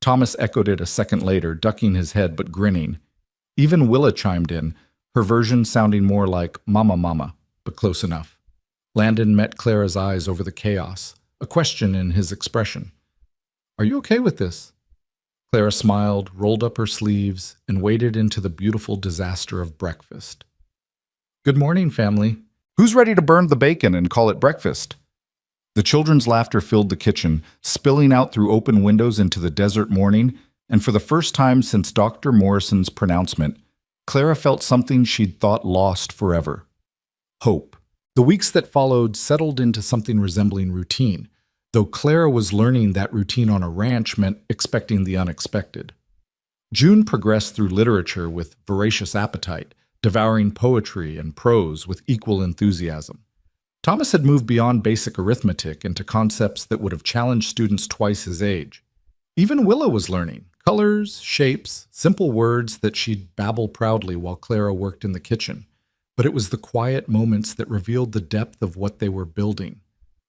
Speaker 1: Thomas echoed it a second later, ducking his head but grinning. Even Willa chimed in, her version sounding more like "Mama, Mama," but close enough. Landon met Clara's eyes over the chaos, a question in his expression. "Are you okay with this?" Clara smiled, rolled up her sleeves, and waded into the beautiful disaster of breakfast. "Good morning, family. Who's ready to burn the bacon and call it breakfast?" The children's laughter filled the kitchen, spilling out through open windows into the desert morning, and for the first time since Dr. Morrison's pronouncement, Clara felt something she'd thought lost forever. Hope. The weeks that followed settled into something resembling routine, though Clara was learning that routine on a ranch meant expecting the unexpected. June progressed through literature with voracious appetite, devouring poetry and prose with equal enthusiasm. Thomas had moved beyond basic arithmetic into concepts that would have challenged students twice his age. Even Willa was learning colors, shapes, simple words that she'd babble proudly while Clara worked in the kitchen. But it was the quiet moments that revealed the depth of what they were building.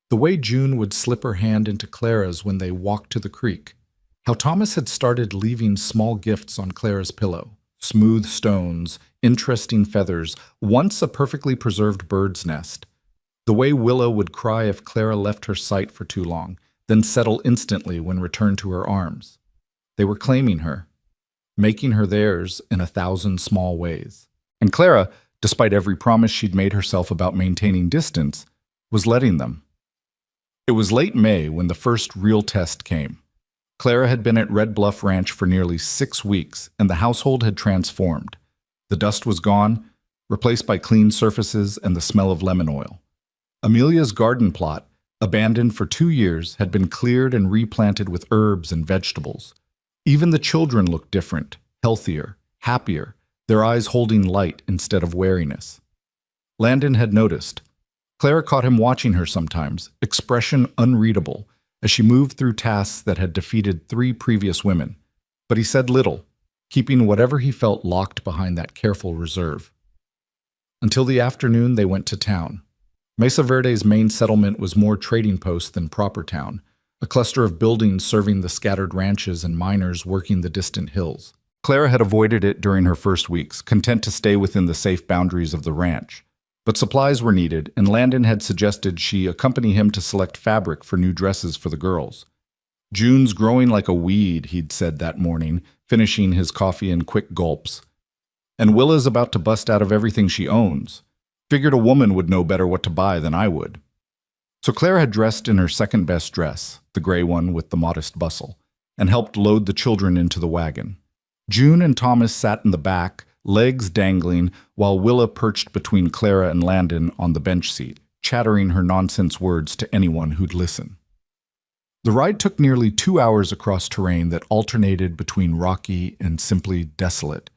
Speaker 1: The way June would slip her hand into Clara's when they walked to the creek. How Thomas had started leaving small gifts on Clara's pillow. Smooth stones, interesting feathers, once a perfectly preserved bird's nest. The way Willa would cry if Clara left her sight for too long, then settle instantly when returned to her arms. They were claiming her, making her theirs in 1,000 small ways. And Clara, despite every promise she'd made herself about maintaining distance, was letting them. It was late May when the first real test came. Clara had been at Red Bluff Ranch for nearly 6 weeks, and the household had transformed. The dust was gone, replaced by clean surfaces and the smell of lemon oil. Amelia's garden plot, abandoned for 2 years, had been cleared and replanted with herbs and vegetables. Even the children looked different, healthier, happier, their eyes holding light instead of wariness. Landon had noticed. Clara caught him watching her sometimes, expression unreadable, as she moved through tasks that had defeated 3 previous women. But he said little, keeping whatever he felt locked behind that careful reserve. Until the afternoon they went to town. Mesa Verde's main settlement was more trading post than proper town, a cluster of buildings serving the scattered ranches and miners working the distant hills. Clara had avoided it during her first weeks, content to stay within the safe boundaries of the ranch. But supplies were needed, and Landon had suggested she accompany him to select fabric for new dresses for the girls. "June's growing like a weed," he'd said that morning, finishing his coffee in quick gulps. "And Willa's about to bust out of everything she owns. Figured a woman would know better what to buy than I would." So Clara had dressed in her second-best dress, the gray one with the modest bustle, and helped load the children into the wagon. June and Thomas sat in the back, legs dangling, while Willa perched between Clara and Landon on the bench seat, chattering her nonsense words to anyone who'd listen. The ride took nearly 2 hours across terrain that alternated between rocky and simply desolate.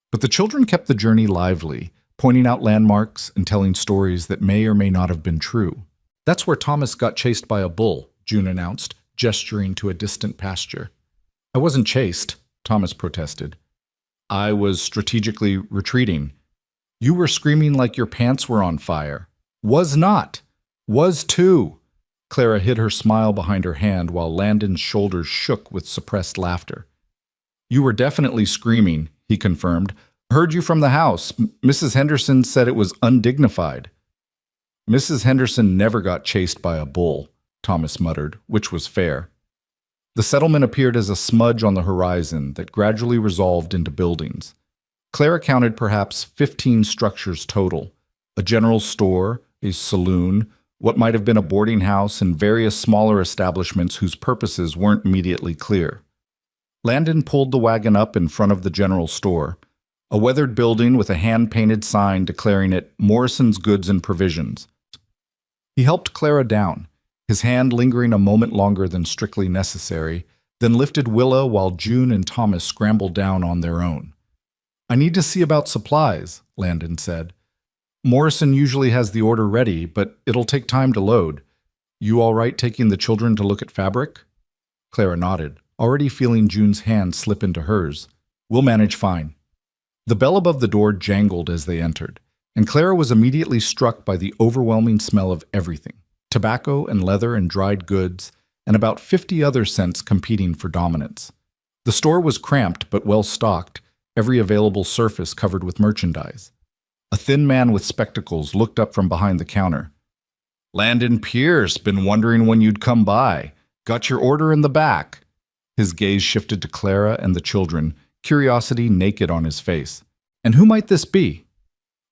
Speaker 1: But the children kept the journey lively, pointing out landmarks and telling stories that may or may not have been true. "That's where Thomas got chased by a bull," June announced, gesturing to a distant pasture. "I wasn't chased," Thomas protested. "I was strategically retreating. You were screaming like your pants were on fire." "Was not. Was too." Clara hid her smile behind her hand while Landon's shoulders shook with suppressed laughter. "You were definitely screaming," he confirmed. "Heard you from the house. Mrs. Henderson said it was undignified." "Mrs. Henderson never got chased by a bull," Thomas muttered, which was fair. The settlement appeared as a smudge on the horizon that gradually resolved into buildings. Clara counted perhaps 15 structures total: a general store, a saloon, what might have been a boarding house, and various smaller establishments whose purposes weren't immediately clear. Landon pulled the wagon up in front of the general store, a weathered building with a hand-painted sign declaring it Morrison's Goods and Provisions. He helped Clara down, his hand lingering a moment longer than strictly necessary, then lifted Willa while June and Thomas scrambled down on their own. "I need to see about supplies," Landon said. "Morrison usually has the order ready, but it'll take time to load. You all right taking the children to look at fabric?" Clara nodded, already feeling June's hand slip into hers. "We'll manage fine." The bell above the door jangled as they entered, and Clara was immediately struck by the overwhelming smell of everything: tobacco and leather and dried goods, and about 50 other scents competing for dominance. The store was cramped but well stocked, every available surface covered with merchandise. A thin man with spectacles looked up from behind the counter. "Landon Pierce, been wondering when you'd come by. Got your order in the back." His gaze shifted to Clara and the children, curiosity naked on his face. "And who might this be?"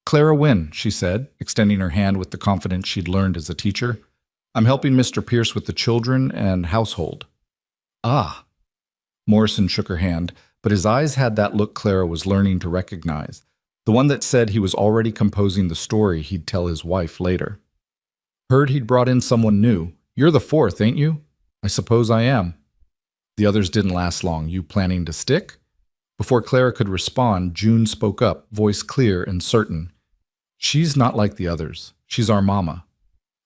Speaker 1: "Clara Wynne," she said, extending her hand with the confidence she'd learned as a teacher. "I'm helping Mr. Pierce with the children and household." "Ah." Morrison shook her hand, but his eyes had that look Clara was learning to recognize, the one that said he was already composing the story he'd tell his wife later. "Heard he'd brought in someone new. You're the fourth, ain't you?" "I suppose I am." "The others didn't last long. You planning to stick?" Before Clara could respond, June spoke up, voice clear and certain. "She's not like the others. She's our mama."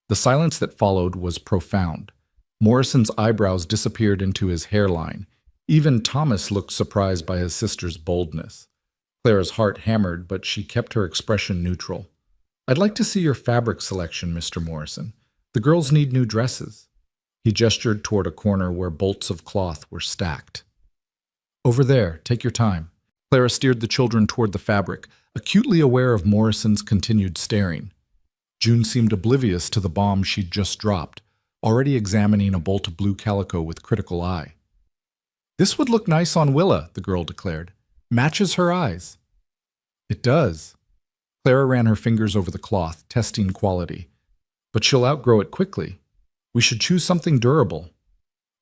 Speaker 1: The silence that followed was profound. Morrison's eyebrows disappeared into his hairline. Even Thomas looked surprised by his sister's boldness. Clara's heart hammered, but she kept her expression neutral. "I'd like to see your fabric selection, Mr. Morrison. The girls need new dresses." He gestured toward a corner where bolts of cloth were stacked. "Over there, take your time." Clara steered the children toward the fabric, acutely aware of Morrison's continued staring. June seemed oblivious to the bomb she'd just dropped, already examining a bolt of blue calico with critical eye. "This would look nice on Willa," the girl declared. "Matches her eyes." "It does." Clara ran her fingers over the cloth, testing quality. "But she'll outgrow it quickly. We should choose something durable."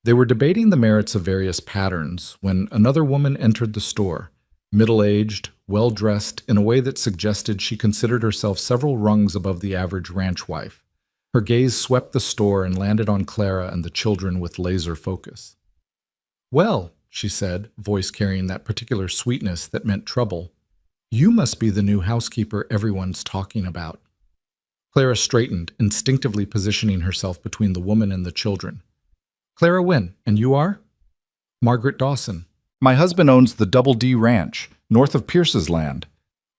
Speaker 1: They were debating the merits of various patterns when another woman entered the store, middle-aged, well-dressed in a way that suggested she considered herself several rungs above the average ranch wife. Her gaze swept the store and landed on Clara and the children with laser focus. "Well," she said, voice carrying that particular sweetness that meant trouble, "you must be the new housekeeper everyone's talking about." Clara straightened, instinctively positioning herself between the woman and the children. "Clara Wynne, and you are?" "Margaret Dawson. My husband owns the Double D Ranch, north of Pierce's land."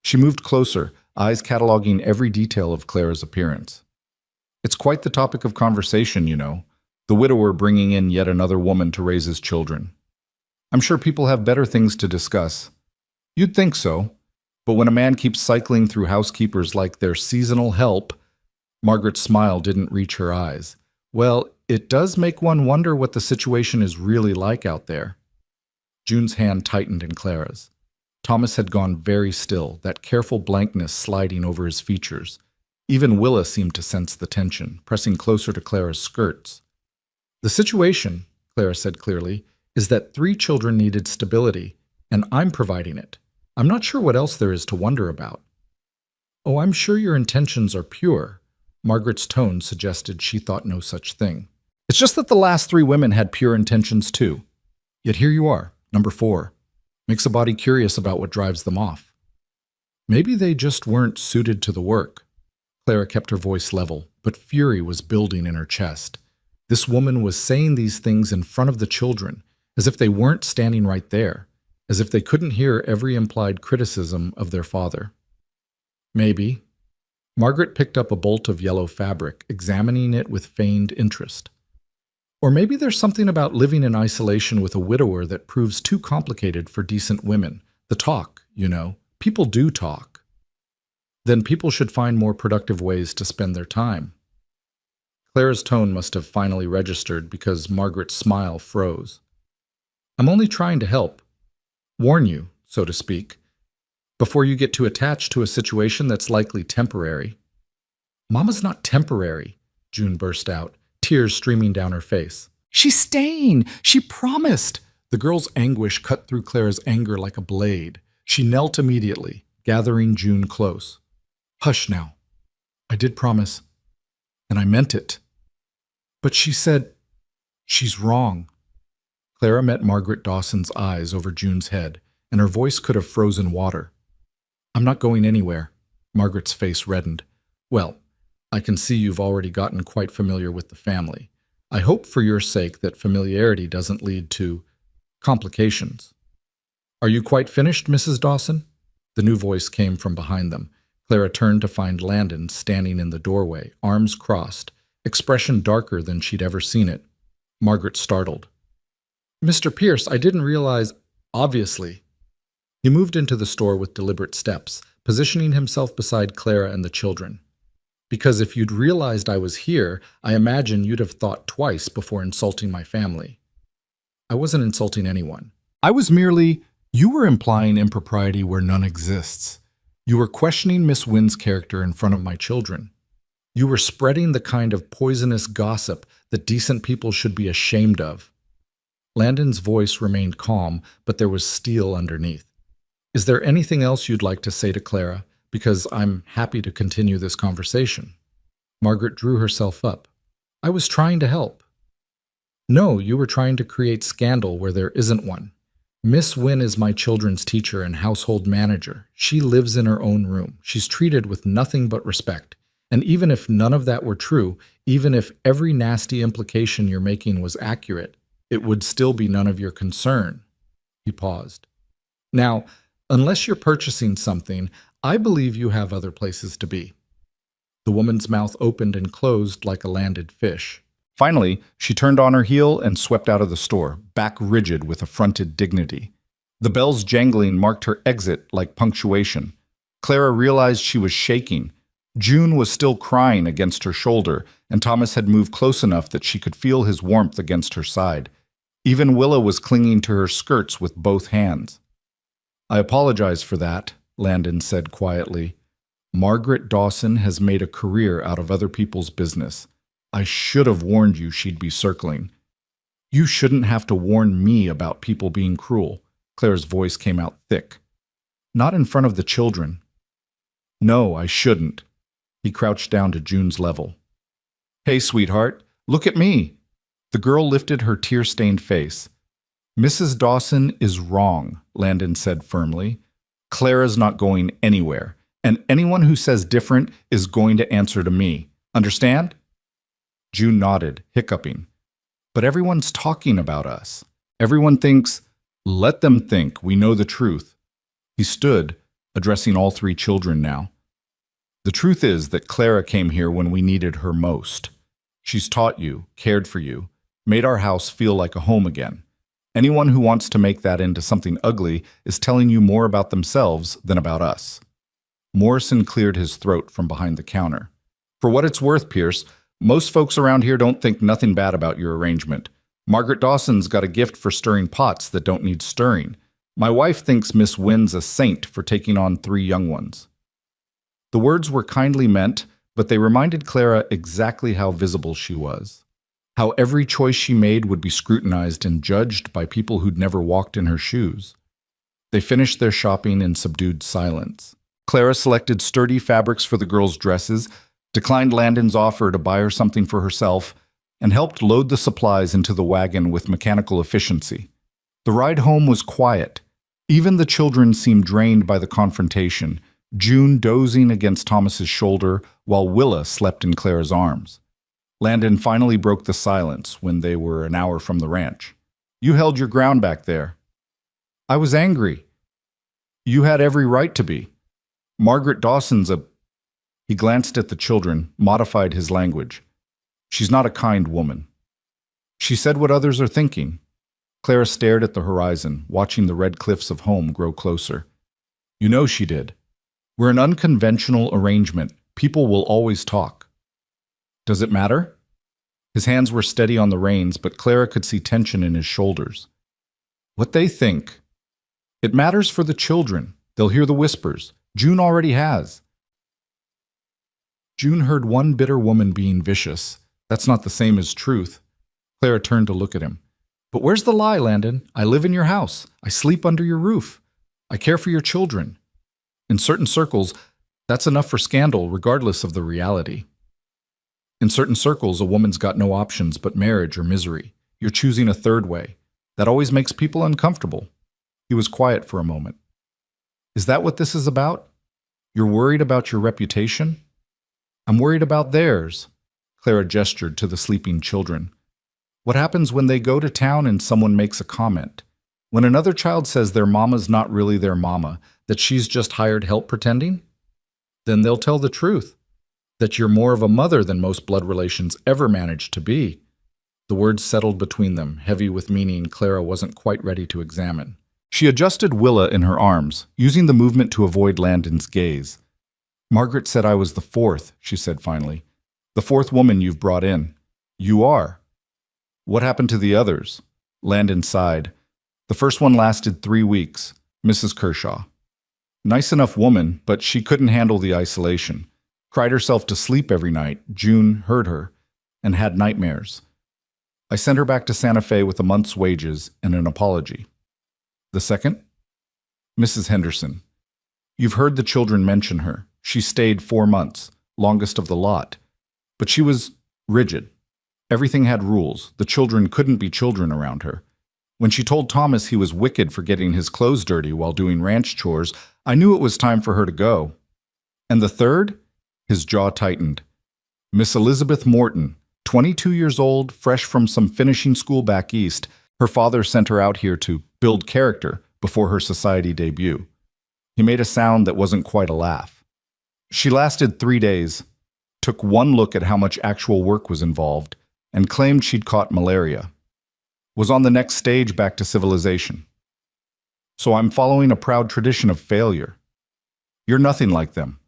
Speaker 1: She moved closer, eyes cataloging every detail of Clara's appearance. "It's quite the topic of conversation, you know, the widower bringing in yet another woman to raise his children. I'm sure people have better things to discuss." "You'd think so, but when a man keeps cycling through housekeepers like their seasonal help—" Margaret's smile didn't reach her eyes. "Well, it does make one wonder what the situation is really like out there." June's hand tightened in Clara's. Thomas had gone very still, that careful blankness sliding over his features. Even Willa seemed to sense the tension, pressing closer to Clara's skirts. "The situation," Clara said clearly, is that 3 children needed stability, and I'm providing it. I'm not sure what else there is to wonder about. Oh, I'm sure your intentions are pure. Margaret's tone suggested she thought no such thing. It's just that the last 3 women had pure intentions too. Yet here you are, number 4. Makes a body curious about what drives them off. Maybe they just weren't suited to the work. Clara kept her voice level, but fury was building in her chest. This woman was saying these things in front of the children, as if they weren't standing right there, as if they couldn't hear every implied criticism of their father. Maybe. Margaret picked up a bolt of yellow fabric, examining it with feigned interest. Or maybe there's something about living in isolation with a widower that proves too complicated for decent women. The talk, you know. People do talk. Then people should find more productive ways to spend their time. Clara's tone must have finally registered because Margaret's smile froze. I'm only trying to help. Warn you, so to speak, before you get too attached to a situation that's likely temporary. Mama's not temporary, June burst out, tears streaming down her face. She's staying! She promised! The girl's anguish cut through Clara's anger like a blade. She knelt immediately, gathering June close. Hush now. I did promise, and I meant it. But she said, she's wrong. Clara met Margaret Dawson's eyes over June's head, and her voice could have frozen water. I'm not going anywhere. Margaret's face reddened. Well, I can see you've already gotten quite familiar with the family. I hope for your sake that familiarity doesn't lead to complications. Are you quite finished, Mrs. Dawson? The new voice came from behind them. Clara turned to find Landon standing in the doorway, arms crossed, expression darker than she'd ever seen it. Margaret startled. Mr. Pierce, I didn't realize, obviously. He moved into the store with deliberate steps, positioning himself beside Clara and the children. Because if you'd realized I was here, I imagine you'd have thought twice before insulting my family. I wasn't insulting anyone. I was merely, you were implying impropriety where none exists. You were questioning Miss Wynn's character in front of my children. You were spreading the kind of poisonous gossip that decent people should be ashamed of. Landon's voice remained calm, but there was steel underneath. Is there anything else you'd like to say to Clara? Because I'm happy to continue this conversation. Margaret drew herself up. I was trying to help. No, you were trying to create scandal where there isn't one. Miss Wynn is my children's teacher and household manager. She lives in her own room. She's treated with nothing but respect. And even if none of that were true, even if every nasty implication you're making was accurate, it would still be none of your concern. He paused. Now, unless you're purchasing something, I believe you have other places to be. The woman's mouth opened and closed like a landed fish. Finally, she turned on her heel and swept out of the store, back rigid with affronted dignity. The bells jangling marked her exit like punctuation. Clara realized she was shaking. June was still crying against her shoulder, and Thomas had moved close enough that she could feel his warmth against her side. Even Willa was clinging to her skirts with both hands. I apologize for that, Landon said quietly. Margaret Dawson has made a career out of other people's business. I should have warned you she'd be circling. You shouldn't have to warn me about people being cruel. Claire's voice came out thick. Not in front of the children. No, I shouldn't. He crouched down to June's level. Hey, sweetheart, look at me. The girl lifted her tear-stained face. Mrs. Dawson is wrong, Landon said firmly. Clara's not going anywhere, and anyone who says different is going to answer to me. Understand? June nodded, hiccuping. But everyone's talking about us. Everyone thinks, let them think, we know the truth. He stood, addressing all 3 children now. The truth is that Clara came here when we needed her most. She's taught you, cared for you, made our house feel like a home again. Anyone who wants to make that into something ugly is telling you more about themselves than about us. Morrison cleared his throat from behind the counter. For what it's worth, Pierce, most folks around here don't think nothing bad about your arrangement. Margaret Dawson's got a gift for stirring pots that don't need stirring. My wife thinks Miss Wynn's a saint for taking on 3 young ones. The words were kindly meant, but they reminded Clara exactly how visible she was. how every choice she made would be scrutinized and judged by people who'd never walked in her shoes. They finished their shopping in subdued silence. Clara selected sturdy fabrics for the girls' dresses, declined Landon's offer to buy her something for herself, and helped load the supplies into the wagon with mechanical efficiency. The ride home was quiet. Even the children seemed drained by the confrontation, June dozing against Thomas's shoulder while Willa slept in Clara's arms. Landon finally broke the silence when they were an hour from the ranch. "You held your ground back there." "I was angry." "You had every right to be. Margaret Dawson's a—" He glanced at the children, modified his language. "She's not a kind woman. She said what others are thinking." Clara stared at the horizon, watching the red cliffs of home grow closer. "You know she did. We're an unconventional arrangement. People will always talk." "Does it matter?" His hands were steady on the reins, but Clara could see tension in his shoulders. "What they think. It matters for the children. They'll hear the whispers. June already has." June heard one bitter woman being vicious. That's not the same as truth. Clara turned to look at him. "But where's the lie, Landon? I live in your house. I sleep under your roof. I care for your children. In certain circles, that's enough for scandal, regardless of the reality. In certain circles, a woman's got no options but marriage or misery. You're choosing a third way. That always makes people uncomfortable." He was quiet for a moment. "Is that what this is about? You're worried about your reputation?" "I'm worried about theirs." Clara gestured to the sleeping children. "What happens when they go to town and someone makes a comment? When another child says their mama's not really their mama, that she's just hired help pretending? Then they'll tell the truth, that you're more of a mother than most blood relations ever managed to be." The words settled between them, heavy with meaning Clara wasn't quite ready to examine. She adjusted Willa in her arms, using the movement to avoid Landon's gaze. "Margaret said I was the fourth," she said finally. "The fourth woman you've brought in. You are." "What happened to the others?" Landon sighed. "The first one lasted 3 weeks, Mrs. Kershaw. Nice enough woman, but she couldn't handle the isolation. Cried herself to sleep every night. June heard her, and had nightmares. I sent her back to Santa Fe with a month's wages and an apology." "The second?" "Mrs. Henderson. You've heard the children mention her. She stayed 4 months, longest of the lot. But she was rigid. Everything had rules. The children couldn't be children around her. When she told Thomas he was wicked for getting his clothes dirty while doing ranch chores, I knew it was time for her to go." "And the third?" His jaw tightened. "Miss Elizabeth Morton, 22 years old, fresh from some finishing school back east. Her father sent her out here to build character before her society debut." He made a sound that wasn't quite a laugh. "She lasted 3 days, took one look at how much actual work was involved, and claimed she'd caught malaria. Was on the next stage back to civilization. So I'm following a proud tradition of failure. You're nothing like them."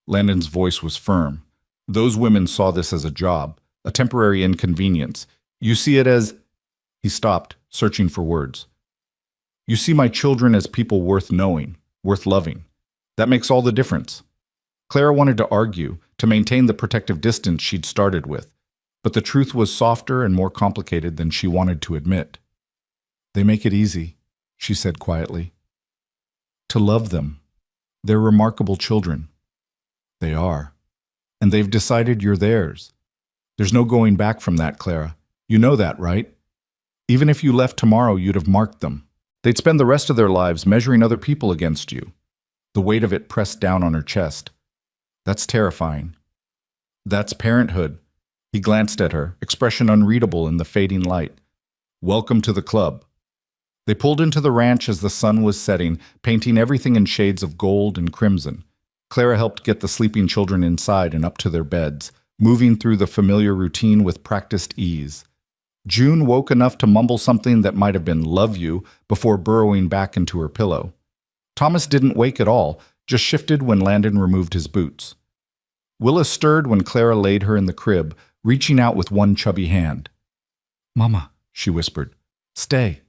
Speaker 1: Landon's voice was firm. "Those women saw this as a job, a temporary inconvenience. You see it as—" He stopped, searching for words. "You see my children as people worth knowing, worth loving. That makes all the difference." Clara wanted to argue, to maintain the protective distance she'd started with, but the truth was softer and more complicated than she wanted to admit. "They make it easy," she said quietly. "To love them. They're remarkable children." "They are. And they've decided you're theirs. There's no going back from that, Clara. You know that, right? Even if you left tomorrow, you'd have marked them. They'd spend the rest of their lives measuring other people against you." The weight of it pressed down on her chest. "That's terrifying." "That's parenthood." He glanced at her, expression unreadable in the fading light. "Welcome to the club." They pulled into the ranch as the sun was setting, painting everything in shades of gold and crimson. Clara helped get the sleeping children inside and up to their beds, moving through the familiar routine with practiced ease. June woke enough to mumble something that might have been "love you" before burrowing back into her pillow. Thomas didn't wake at all, just shifted when Landon removed his boots. Willa stirred when Clara laid her in the crib, reaching out with one chubby hand. "Mama," she whispered, "stay."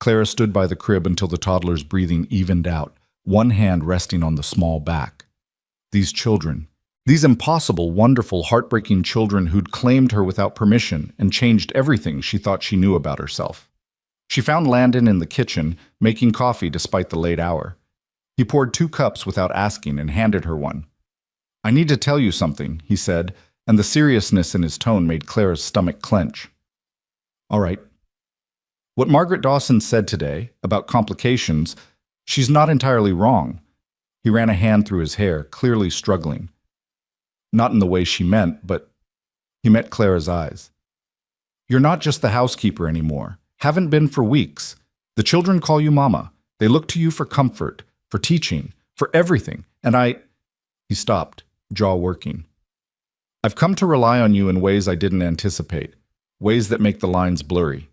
Speaker 1: Clara stood by the crib until the toddler's breathing evened out, one hand resting on the small back. These children, These impossible, wonderful, heartbreaking children who'd claimed her without permission and changed everything she thought she knew about herself. She found Landon in the kitchen, making coffee despite the late hour. He poured 2 cups without asking and handed her one. "I need to tell you something," he said, and the seriousness in his tone made Clara's stomach clench. "All right." "What Margaret Dawson said today, about complications, she's not entirely wrong." He ran a hand through his hair, clearly struggling. Not in the way she meant, but he met Clara's eyes. "You're not just the housekeeper anymore. Haven't been for weeks. The children call you Mama. They look to you for comfort, for teaching, for everything. And He stopped, jaw working. "I've come to rely on you in ways I didn't anticipate, ways that make the lines blurry."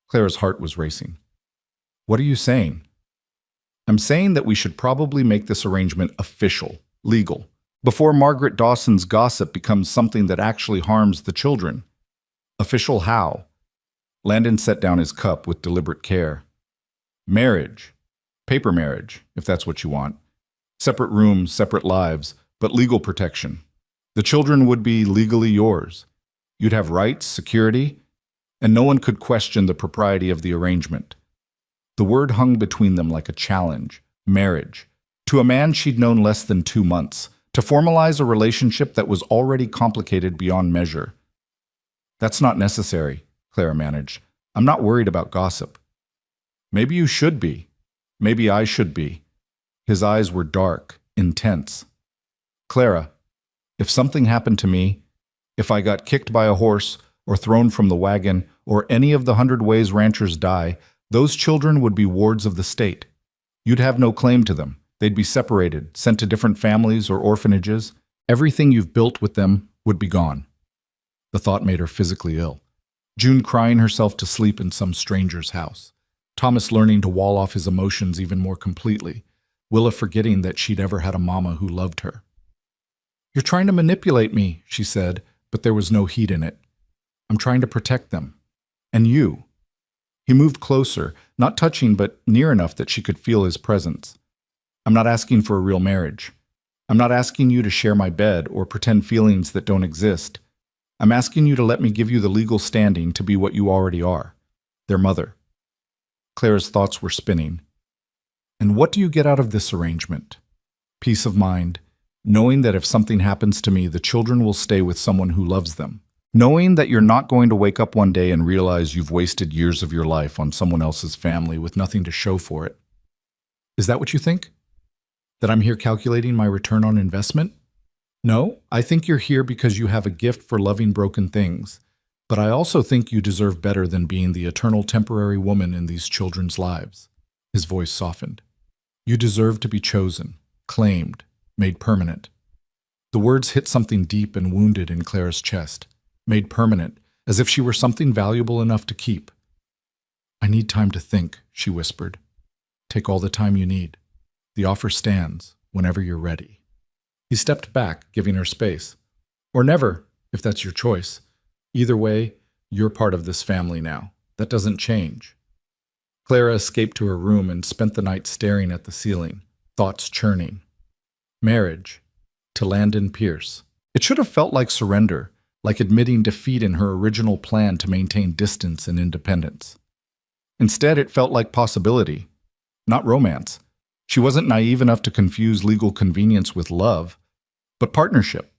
Speaker 1: Clara's heart was racing. "What are you saying?" "I'm saying that we should probably make this arrangement official, legal, before Margaret Dawson's gossip becomes something that actually harms the children." "Official how?" Landon set down his cup with deliberate care. "Marriage. Paper marriage, if that's what you want. Separate rooms, separate lives, but legal protection. The children would be legally yours. You'd have rights, security, and no one could question the propriety of the arrangement." The word hung between them like a challenge. Marriage. To a man she'd known less than 2 months. To formalize a relationship that was already complicated beyond measure. "That's not necessary," Clara managed. "I'm not worried about gossip." "Maybe you should be. Maybe I should be." His eyes were dark, intense. "Clara, if something happened to me, if I got kicked by a horse or thrown from the wagon or any of the 100 ways ranchers die, those children would be wards of the state. You'd have no claim to them. They'd be separated, sent to different families or orphanages. Everything you've built with them would be gone." The thought made her physically ill. June crying herself to sleep in some stranger's house. Thomas learning to wall off his emotions even more completely. Willa forgetting that she'd ever had a mama who loved her. "You're trying to manipulate me," she said, but there was no heat in it. "I'm trying to protect them. And you." He moved closer, not touching but near enough that she could feel his presence. "I'm not asking for a real marriage. I'm not asking you to share my bed or pretend feelings that don't exist. I'm asking you to let me give you the legal standing to be what you already are, their mother." Clara's thoughts were spinning. "And what do you get out of this arrangement?" "Peace of mind, knowing that if something happens to me, the children will stay with someone who loves them. Knowing that you're not going to wake up one day and realize you've wasted years of your life on someone else's family with nothing to show for it." "Is that what you think? That I'm here calculating my return on investment?" "No, I think you're here because you have a gift for loving broken things. But I also think you deserve better than being the eternal temporary woman in these children's lives." His voice softened. "You deserve to be chosen, claimed, made permanent." The words hit something deep and wounded in Clara's chest. Made permanent, as if she were something valuable enough to keep. "I need time to think," she whispered. "Take all the time you need. The offer stands, whenever you're ready." He stepped back, giving her space. "Or never, if that's your choice. Either way, you're part of this family now. That doesn't change." Clara escaped to her room and spent the night staring at the ceiling, thoughts churning. Marriage. To Landon Pierce. It should have felt like surrender, like admitting defeat in her original plan to maintain distance and independence. Instead, it felt like possibility, not romance. She wasn't naive enough to confuse legal convenience with love, but partnership.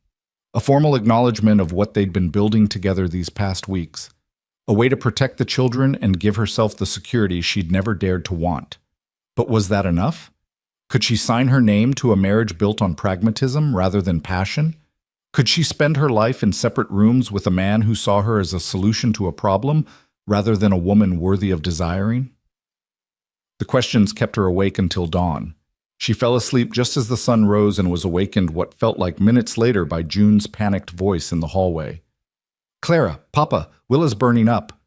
Speaker 1: A formal acknowledgement of what they'd been building together these past weeks. A way to protect the children and give herself the security she'd never dared to want. But was that enough? Could she sign her name to a marriage built on pragmatism rather than passion? Could she spend her life in separate rooms with a man who saw her as a solution to a problem rather than a woman worthy of desiring? The questions kept her awake until dawn. She fell asleep just as the sun rose and was awakened what felt like minutes later by June's panicked voice in the hallway. "Clara, Papa, Willa's burning up."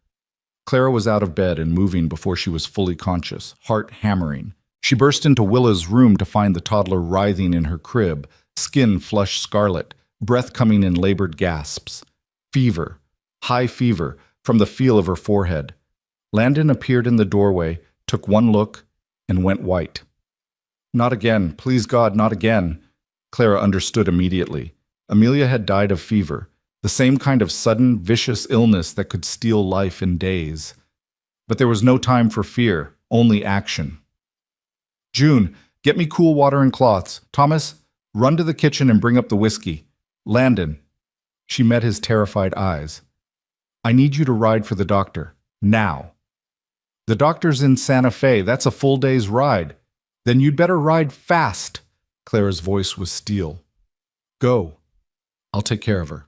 Speaker 1: Clara was out of bed and moving before she was fully conscious, heart hammering. She burst into Willa's room to find the toddler writhing in her crib, skin flushed scarlet, breath coming in labored gasps. Fever, high fever, from the feel of her forehead. Landon appeared in the doorway, took one look, and went white. "Not again, please God, not again." Clara understood immediately. Amelia had died of fever, the same kind of sudden, vicious illness that could steal life in days. But there was no time for fear, only action. June, get me cool water and cloths. Thomas, run to the kitchen and bring up the whiskey. Landon. She met his terrified eyes. I need you to ride for the doctor. Now. The doctor's in Santa Fe. That's a full day's ride. Then you'd better ride fast. Clara's voice was steel. Go. I'll take care of her.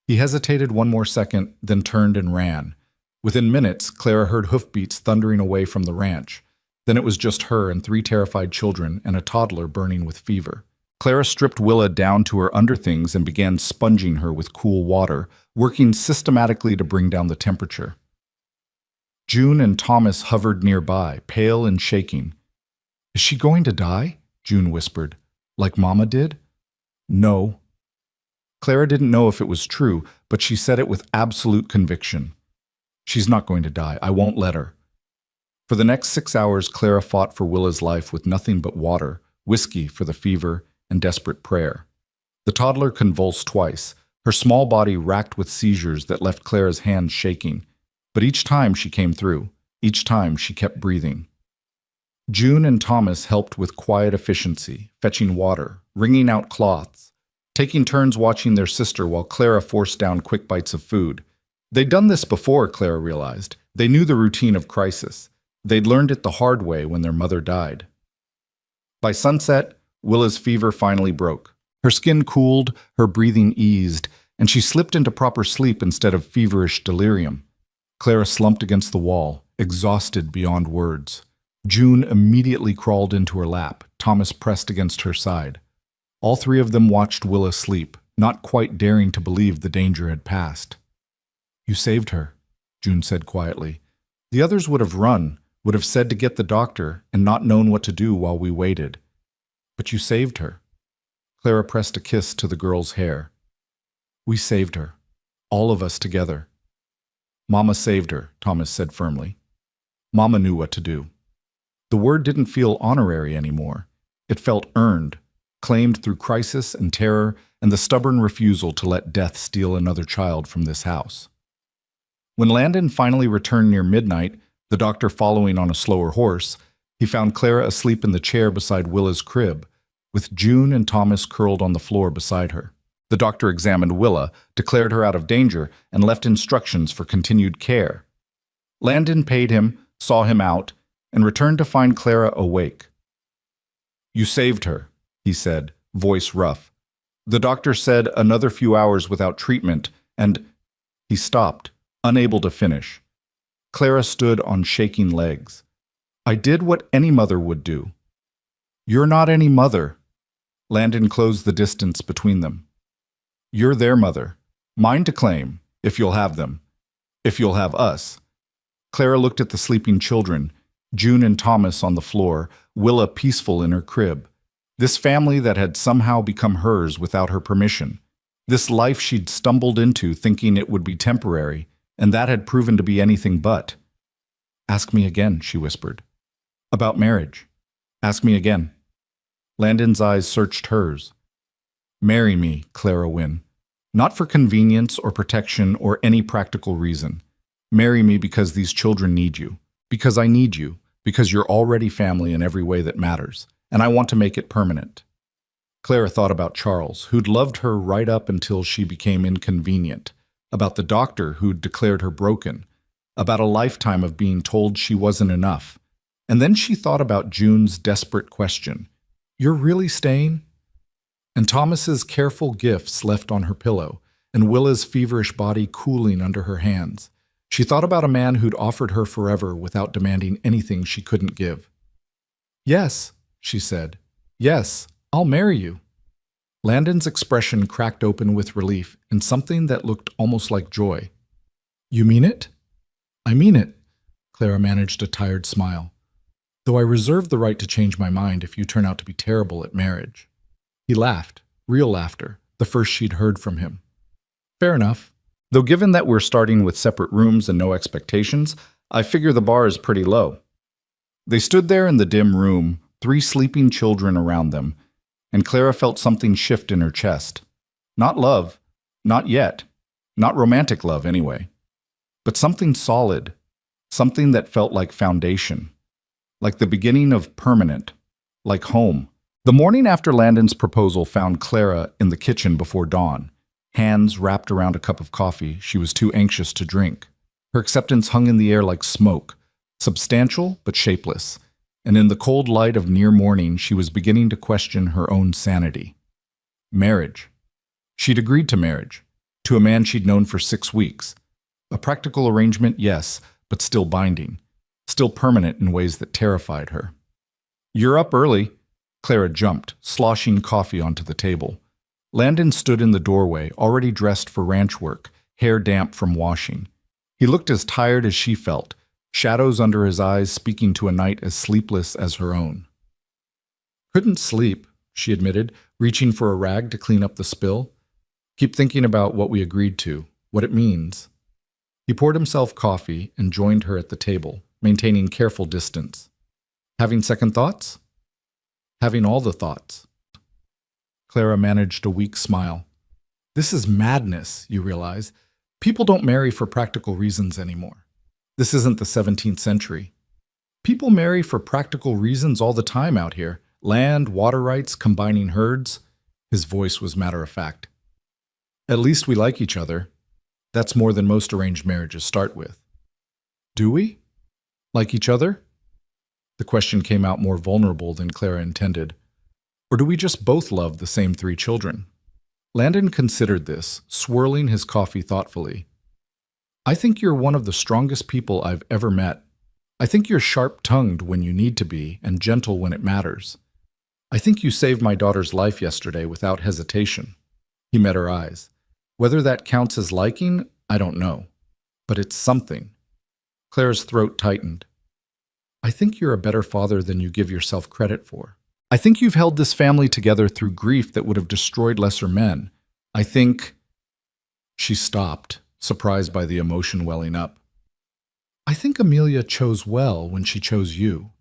Speaker 1: He hesitated one more second, then turned and ran. Within minutes, Clara heard hoofbeats thundering away from the ranch. Then it was just her and 3 terrified children and a toddler burning with fever. Clara stripped Willa down to her underthings and began sponging her with cool water, working systematically to bring down the temperature. June and Thomas hovered nearby, pale and shaking. Is she going to die? June whispered. Like Mama did? No. Clara didn't know if it was true, but she said it with absolute conviction. She's not going to die. I won't let her. For the next 6 hours, Clara fought for Willa's life with nothing but water, whiskey for the fever, and desperate prayer. The toddler convulsed twice, her small body racked with seizures that left Clara's hands shaking. But each time she came through, each time she kept breathing. June and Thomas helped with quiet efficiency, fetching water, wringing out cloths, taking turns watching their sister while Clara forced down quick bites of food. They'd done this before, Clara realized. They knew the routine of crisis. They'd learned it the hard way when their mother died. By sunset, Willa's fever finally broke. Her skin cooled, her breathing eased, and she slipped into proper sleep instead of feverish delirium. Clara slumped against the wall, exhausted beyond words. June immediately crawled into her lap, Thomas pressed against her side. All 3 of them watched Willa sleep, not quite daring to believe the danger had passed. You saved her, June said quietly. The others would have run, would have said to get the doctor, and not known what to do while we waited. But you saved her. Clara pressed a kiss to the girl's hair. We saved her, all of us together. Mama saved her, Thomas said firmly. Mama knew what to do. The word didn't feel honorary anymore. It felt earned, claimed through crisis and terror and the stubborn refusal to let death steal another child from this house. When Landon finally returned near midnight, the doctor following on a slower horse, he found Clara asleep in the chair beside Willa's crib, with June and Thomas curled on the floor beside her. The doctor examined Willa, declared her out of danger, and left instructions for continued care. Landon paid him, saw him out, and returned to find Clara awake. You saved her, he said, voice rough. The doctor said another few hours without treatment, and he stopped, unable to finish. Clara stood on shaking legs. I did what any mother would do. You're not any mother. Landon closed the distance between them. You're their mother. Mine to claim, if you'll have them. If you'll have us. Clara looked at the sleeping children, June and Thomas on the floor, Willa peaceful in her crib. This family that had somehow become hers without her permission. This life she'd stumbled into thinking it would be temporary, and that had proven to be anything but. Ask me again, she whispered. About marriage. Ask me again. Landon's eyes searched hers. Marry me, Clara Wynne. Not for convenience or protection or any practical reason. Marry me because these children need you. Because I need you. Because you're already family in every way that matters. And I want to make it permanent. Clara thought about Charles, who'd loved her right up until she became inconvenient. About the doctor who'd declared her broken. About a lifetime of being told she wasn't enough. And then she thought about June's desperate question. You're really staying? And Thomas's careful gifts left on her pillow, and Willa's feverish body cooling under her hands. She thought about a man who'd offered her forever without demanding anything she couldn't give. Yes, she said. Yes, I'll marry you. Landon's expression cracked open with relief and something that looked almost like joy. You mean it? I mean it, Clara managed a tired smile. Though I reserve the right to change my mind if you turn out to be terrible at marriage. He laughed, real laughter, the first she'd heard from him. Fair enough. Though given that we're starting with separate rooms and no expectations, I figure the bar is pretty low. They stood there in the dim room, 3 sleeping children around them, and Clara felt something shift in her chest. Not love. Not yet. Not romantic love, anyway. But something solid. Something that felt like foundation. Like the beginning of permanent. Like home. The morning after Landon's proposal found Clara in the kitchen before dawn. Hands wrapped around a cup of coffee she was too anxious to drink. Her acceptance hung in the air like smoke. Substantial but shapeless. And in the cold light of near morning, she was beginning to question her own sanity. Marriage. She'd agreed to marriage. To a man she'd known for 6 weeks. A practical arrangement, yes, but still binding. Still permanent in ways that terrified her. "You're up early." Clara jumped, sloshing coffee onto the table. Landon stood in the doorway, already dressed for ranch work, hair damp from washing. He looked as tired as she felt, shadows under his eyes speaking to a night as sleepless as her own. "Couldn't sleep," she admitted, reaching for a rag to clean up the spill. "Keep thinking about what we agreed to, what it means." He poured himself coffee and joined her at the table, maintaining careful distance. "Having second thoughts?" "Having all the thoughts." Clara managed a weak smile. "This is madness, you realize. People don't marry for practical reasons anymore. This isn't the 17th century. People marry for practical reasons all the time out here. Land, water rights, combining herds." His voice was matter-of-fact. "At least we like each other. That's more than most arranged marriages start with." "Do we? Like each other?" The question came out more vulnerable than Clara intended. "Or do we just both love the same 3 children?" Landon considered this, swirling his coffee thoughtfully. "I think you're one of the strongest people I've ever met. I think you're sharp-tongued when you need to be and gentle when it matters. I think you saved my daughter's life yesterday without hesitation." He met her eyes. "Whether that counts as liking, I don't know. But it's something." Clara's throat tightened. "I think you're a better father than you give yourself credit for. I think you've held this family together through grief that would have destroyed lesser men. I think—" She stopped, surprised by the emotion welling up. "I think Amelia chose well when she chose you."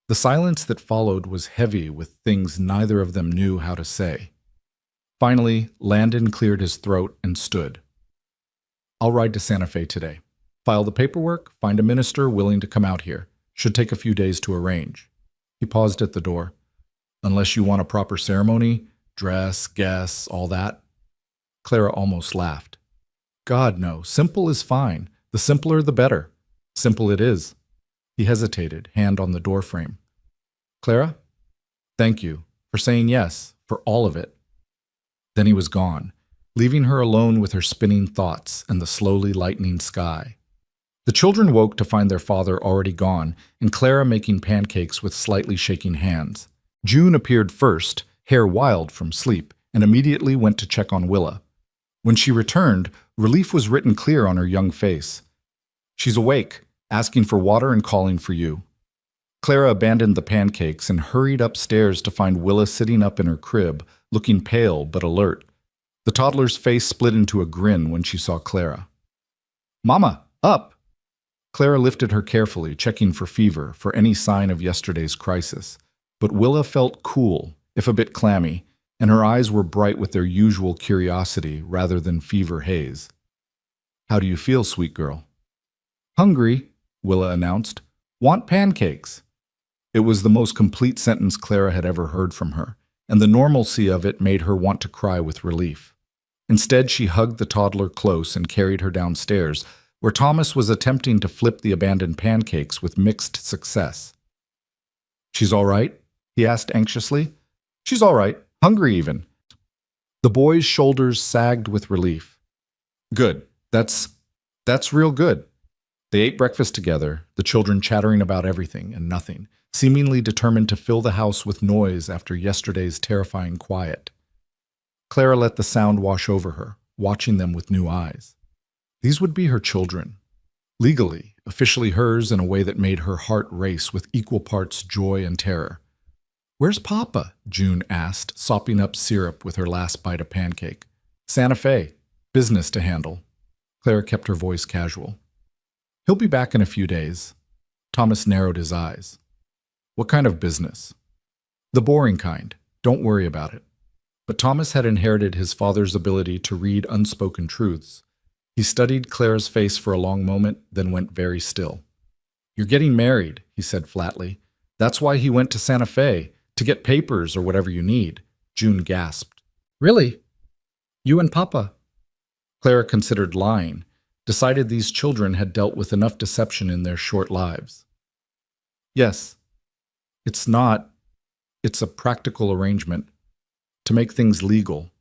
Speaker 1: The silence that followed was heavy with things neither of them knew how to say. Finally, Landon cleared his throat and stood. "I'll ride to Santa Fe today. File the paperwork, find a minister willing to come out here. Should take a few days to arrange." He paused at the door. "Unless you want a proper ceremony, dress, guests, all that?" Clara almost laughed. "God, no. Simple is fine. The simpler, the better. Simple it is." He hesitated, hand on the doorframe. "Clara, thank you for saying yes, for all of it." Then he was gone, leaving her alone with her spinning thoughts and the slowly lightening sky. The children woke to find their father already gone and Clara making pancakes with slightly shaking hands. June appeared first, hair wild from sleep, and immediately went to check on Willa. When she returned, relief was written clear on her young face. "She's awake, asking for water and calling for you." Clara abandoned the pancakes and hurried upstairs to find Willa sitting up in her crib, looking pale but alert. The toddler's face split into a grin when she saw Clara. "Mama, up!" Clara lifted her carefully, checking for fever, for any sign of yesterday's crisis. But Willa felt cool, if a bit clammy, and her eyes were bright with their usual curiosity rather than fever haze. "How do you feel, sweet girl?" "Hungry," Willa announced. "Want pancakes." It was the most complete sentence Clara had ever heard from her, and the normalcy of it made her want to cry with relief. Instead, she hugged the toddler close and carried her downstairs, where Thomas was attempting to flip the abandoned pancakes with mixed success. "She's all right?" he asked anxiously. "She's all right, hungry even." The boy's shoulders sagged with relief. "Good. That's real good." They ate breakfast together, the children chattering about everything and nothing, seemingly determined to fill the house with noise after yesterday's terrifying quiet. Clara let the sound wash over her, watching them with new eyes. These would be her children. Legally, officially hers in a way that made her heart race with equal parts joy and terror. "Where's Papa?" June asked, sopping up syrup with her last bite of pancake. "Santa Fe. Business to handle." Clara kept her voice casual. "He'll be back in a few days." Thomas narrowed his eyes. "What kind of business?" "The boring kind. Don't worry about it." But Thomas had inherited his father's ability to read unspoken truths. He studied Clara's face for a long moment, then went very still. "You're getting married," he said flatly. "That's why he went to Santa Fe, to get papers or whatever you need." June gasped. "Really? You and Papa?" Clara considered lying, decided these children had dealt with enough deception in their short lives. "Yes. It's not. It's a practical arrangement. To make things legal.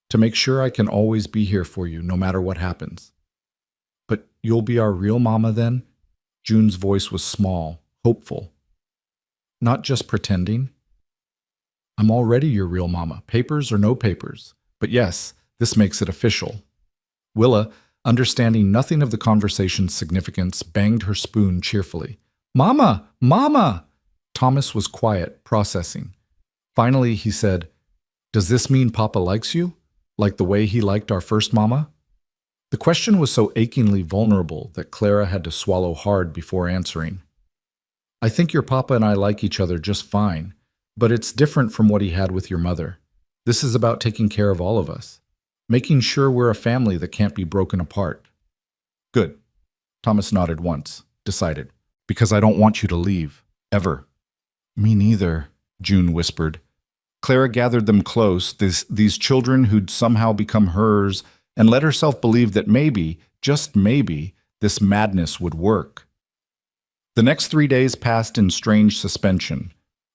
Speaker 1: To make sure I can always be here for you, no matter what happens." "But you'll be our real mama then?" June's voice was small, hopeful. "Not just pretending?" "I'm already your real mama, papers or no papers. But yes, this makes it official." Willa, understanding nothing of the conversation's significance, banged her spoon cheerfully. "Mama! Mama!" Thomas was quiet, processing. Finally, he said, "Does this mean Papa likes you? Like the way he liked our first mama?" The question was so achingly vulnerable that Clara had to swallow hard before answering. "I think your Papa and I like each other just fine, but it's different from what he had with your mother. This is about taking care of all of us, making sure we're a family that can't be broken apart." "Good." Thomas nodded once, decided. "Because I don't want you to leave. Ever." "Me neither," June whispered. Clara gathered them close, these children who'd somehow become hers, and let herself believe that maybe, just maybe, this madness would work. The next 3 days passed in strange suspension.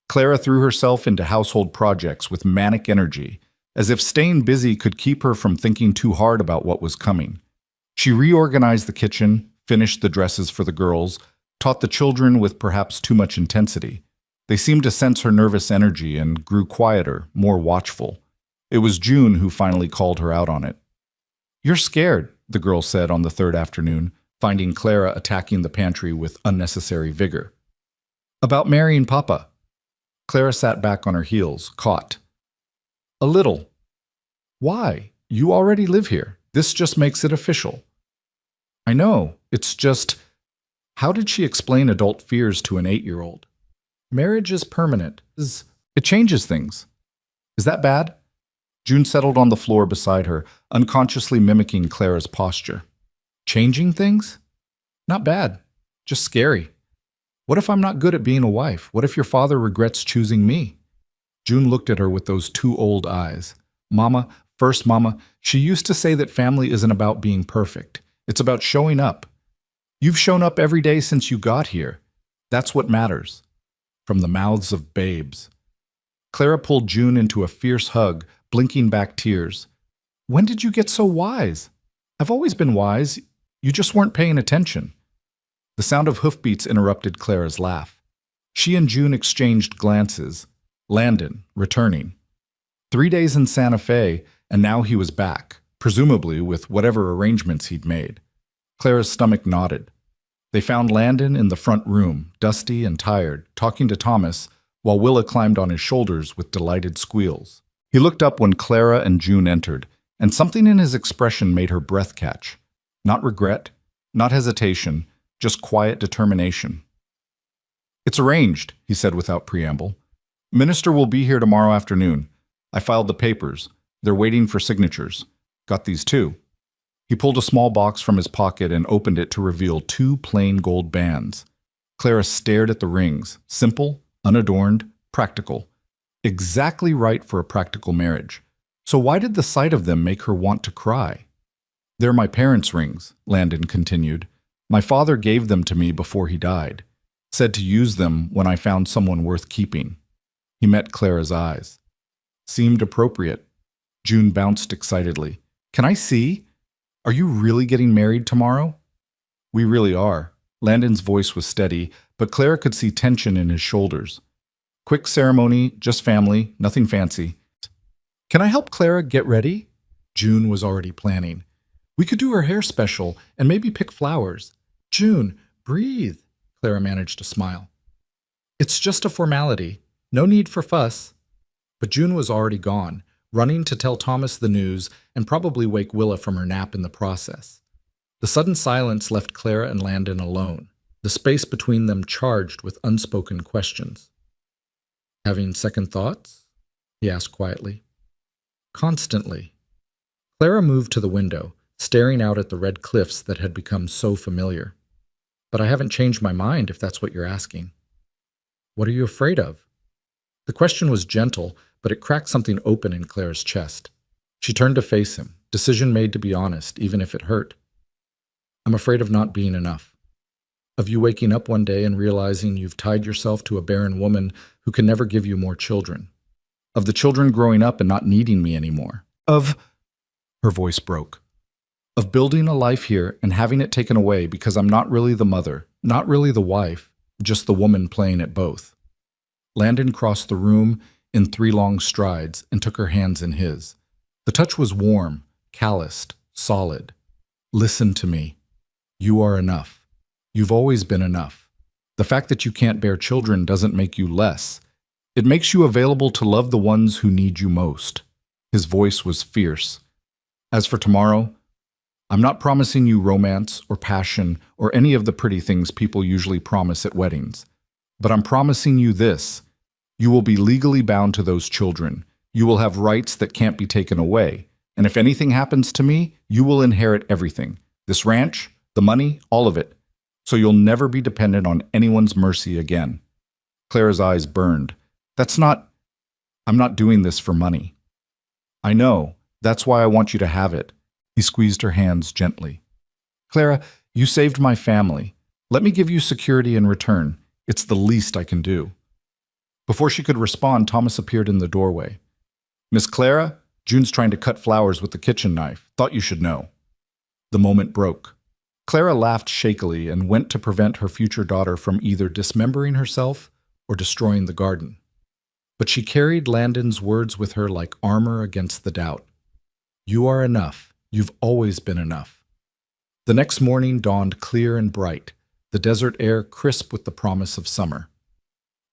Speaker 1: Clara threw herself into household projects with manic energy, as if staying busy could keep her from thinking too hard about what was coming. She reorganized the kitchen, finished the dresses for the girls, taught the children with perhaps too much intensity. They seemed to sense her nervous energy and grew quieter, more watchful. It was June who finally called her out on it. "You're scared," the girl said on the third afternoon, finding Clara attacking the pantry with unnecessary vigor. "About marrying Papa." Clara sat back on her heels, caught. "A little." "Why? You already live here. This just makes it official." "I know. It's just—" How did she explain adult fears to an 8-year-old? "Marriage is permanent. It changes things." "Is that bad?" June settled on the floor beside her, unconsciously mimicking Clara's posture. "Changing things? Not bad. Just scary. What if I'm not good at being a wife? What if your father regrets choosing me?" June looked at her with those 2 old eyes. "Mama, first Mama, she used to say that family isn't about being perfect. It's about showing up. You've shown up every day since you got here. That's what matters." From the mouths of babes. Clara pulled June into a fierce hug, blinking back tears. "When did you get so wise?" "I've always been wise. You just weren't paying attention." The sound of hoofbeats interrupted Clara's laugh. She and June exchanged glances. Landon, returning. 3 days in Santa Fe, and now he was back, presumably with whatever arrangements he'd made. Clara's stomach nodded. They found Landon in the front room, dusty and tired, talking to Thomas, while Willa climbed on his shoulders with delighted squeals. He looked up when Clara and June entered, and something in his expression made her breath catch. Not regret, not hesitation, just quiet determination. "It's arranged," he said without preamble. "Minister will be here tomorrow afternoon. I filed the papers. They're waiting for signatures. Got these too." He pulled a small box from his pocket and opened it to reveal 2 plain gold bands. Clara stared at the rings, simple, unadorned, practical. Exactly right for a practical marriage. So why did the sight of them make her want to cry? "They're my parents' rings," Landon continued. "My father gave them to me before he died. Said to use them when I found someone worth keeping." He met Clara's eyes. Seemed appropriate. June bounced excitedly. "Can I see? Are you really getting married tomorrow?" "We really are." Landon's voice was steady, but Clara could see tension in his shoulders. "Quick ceremony, just family, nothing fancy." "Can I help Clara get ready?" June was already planning. "We could do her hair special and maybe pick flowers." "June, breathe," Clara managed to smile. "It's just a formality. No need for fuss." But June was already gone, running to tell Thomas the news and probably wake Willa from her nap in the process. The sudden silence left Clara and Landon alone, the space between them charged with unspoken questions. "Having second thoughts?" he asked quietly. Constantly. Clara moved to the window, staring out at the red cliffs that had become so familiar. But I haven't changed my mind, if that's what you're asking. What are you afraid of? The question was gentle, but it cracked something open in Clara's chest. She turned to face him, decision made to be honest, even if it hurt. I'm afraid of not being enough. Of you waking up one day and realizing you've tied yourself to a barren woman who can never give you more children. Of the children growing up and not needing me anymore. Her voice broke. Of building a life here and having it taken away because I'm not really the mother, not really the wife, just the woman playing at both. Landon crossed the room in 3 long strides and took her hands in his. The touch was warm, calloused, solid. Listen to me. You are enough. You've always been enough. The fact that you can't bear children doesn't make you less. It makes you available to love the ones who need you most. His voice was fierce. As for tomorrow, I'm not promising you romance or passion or any of the pretty things people usually promise at weddings. But I'm promising you this. You will be legally bound to those children. You will have rights that can't be taken away. And if anything happens to me, you will inherit everything. This ranch, the money, all of it. So you'll never be dependent on anyone's mercy again. Clara's eyes burned. I'm not doing this for money. I know. That's why I want you to have it. He squeezed her hands gently. Clara, you saved my family. Let me give you security in return. It's the least I can do. Before she could respond, Thomas appeared in the doorway. Miss Clara, June's trying to cut flowers with the kitchen knife. Thought you should know. The moment broke. Clara laughed shakily and went to prevent her future daughter from either dismembering herself or destroying the garden. But she carried Landon's words with her like armor against the doubt. You are enough. You've always been enough. The next morning dawned clear and bright, the desert air crisp with the promise of summer.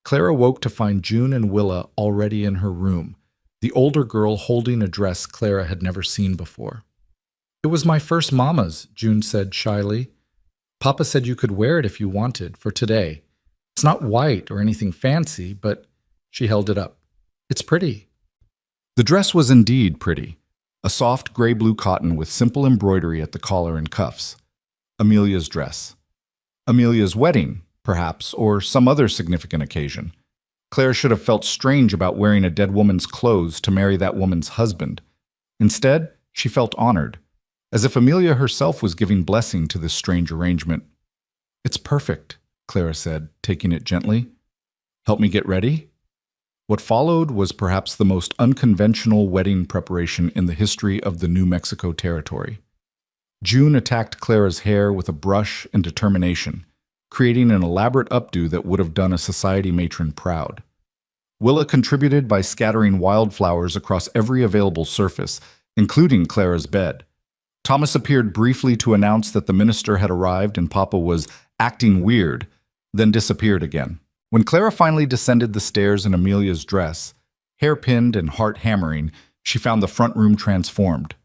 Speaker 1: Clara woke to find June and Willa already in her room, the older girl holding a dress Clara had never seen before. It was my first mama's, June said shyly. Papa said you could wear it if you wanted, for today. It's not white or anything fancy, but she held it up. It's pretty. The dress was indeed pretty. A soft gray-blue cotton with simple embroidery at the collar and cuffs. Amelia's dress. Amelia's wedding, perhaps, or some other significant occasion. Claire should have felt strange about wearing a dead woman's clothes to marry that woman's husband. Instead, she felt honored, as if Amelia herself was giving blessing to this strange arrangement. It's perfect, Clara said, taking it gently. Help me get ready? What followed was perhaps the most unconventional wedding preparation in the history of the New Mexico territory. June attacked Clara's hair with a brush and determination, creating an elaborate updo that would have done a society matron proud. Willa contributed by scattering wildflowers across every available surface, including Clara's bed. Thomas appeared briefly to announce that the minister had arrived and Papa was acting weird, then disappeared again. When Clara finally descended the stairs in Amelia's dress, hair-pinned and heart-hammering, she found the front room transformed.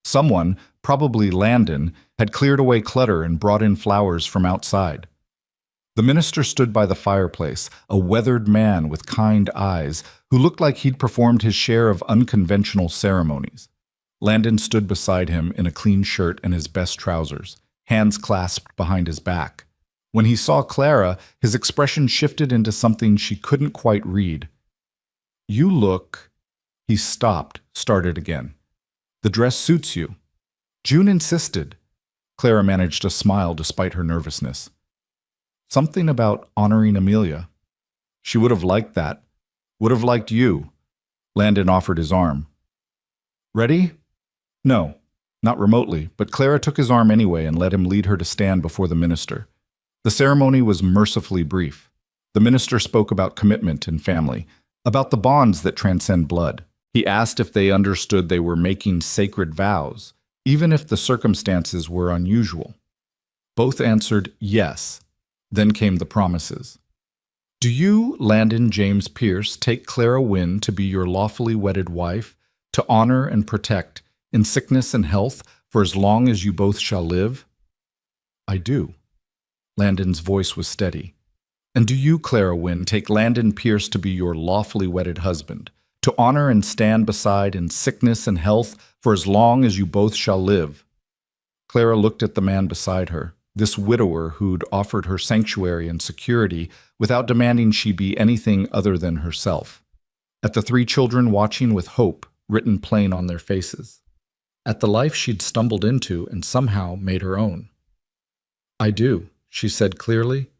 Speaker 1: Someone, probably Landon, had cleared away clutter and brought in flowers from outside. The minister stood by the fireplace, a weathered man with kind eyes, who looked like he'd performed his share of unconventional ceremonies. Landon stood beside him in a clean shirt and his best trousers, hands clasped behind his back. When he saw Clara, his expression shifted into something she couldn't quite read. You look... He stopped, started again. The dress suits you. June insisted. Clara managed a smile despite her nervousness. Something about honoring Amelia. She would have liked that. Would have liked you. Landon offered his arm. Ready? No, not remotely, but Clara took his arm anyway and let him lead her to stand before the minister. The ceremony was mercifully brief. The minister spoke about commitment and family, about the bonds that transcend blood. He asked if they understood they were making sacred vows, even if the circumstances were unusual. Both answered yes. Then came the promises. Do you, Landon James Pierce, take Clara Wynne to be your lawfully wedded wife, to honor and protect, in sickness and health, for as long as you both shall live? I do. Landon's voice was steady. And do you, Clara Wynne, take Landon Pierce to be your lawfully wedded husband, to honor and stand beside in sickness and health for as long as you both shall live." Clara looked at the man beside her, this widower who'd offered her sanctuary and security without demanding she be anything other than herself. At the three children watching with hope written plain on their faces. At the life she'd stumbled into and somehow made her own. "I do," she said clearly.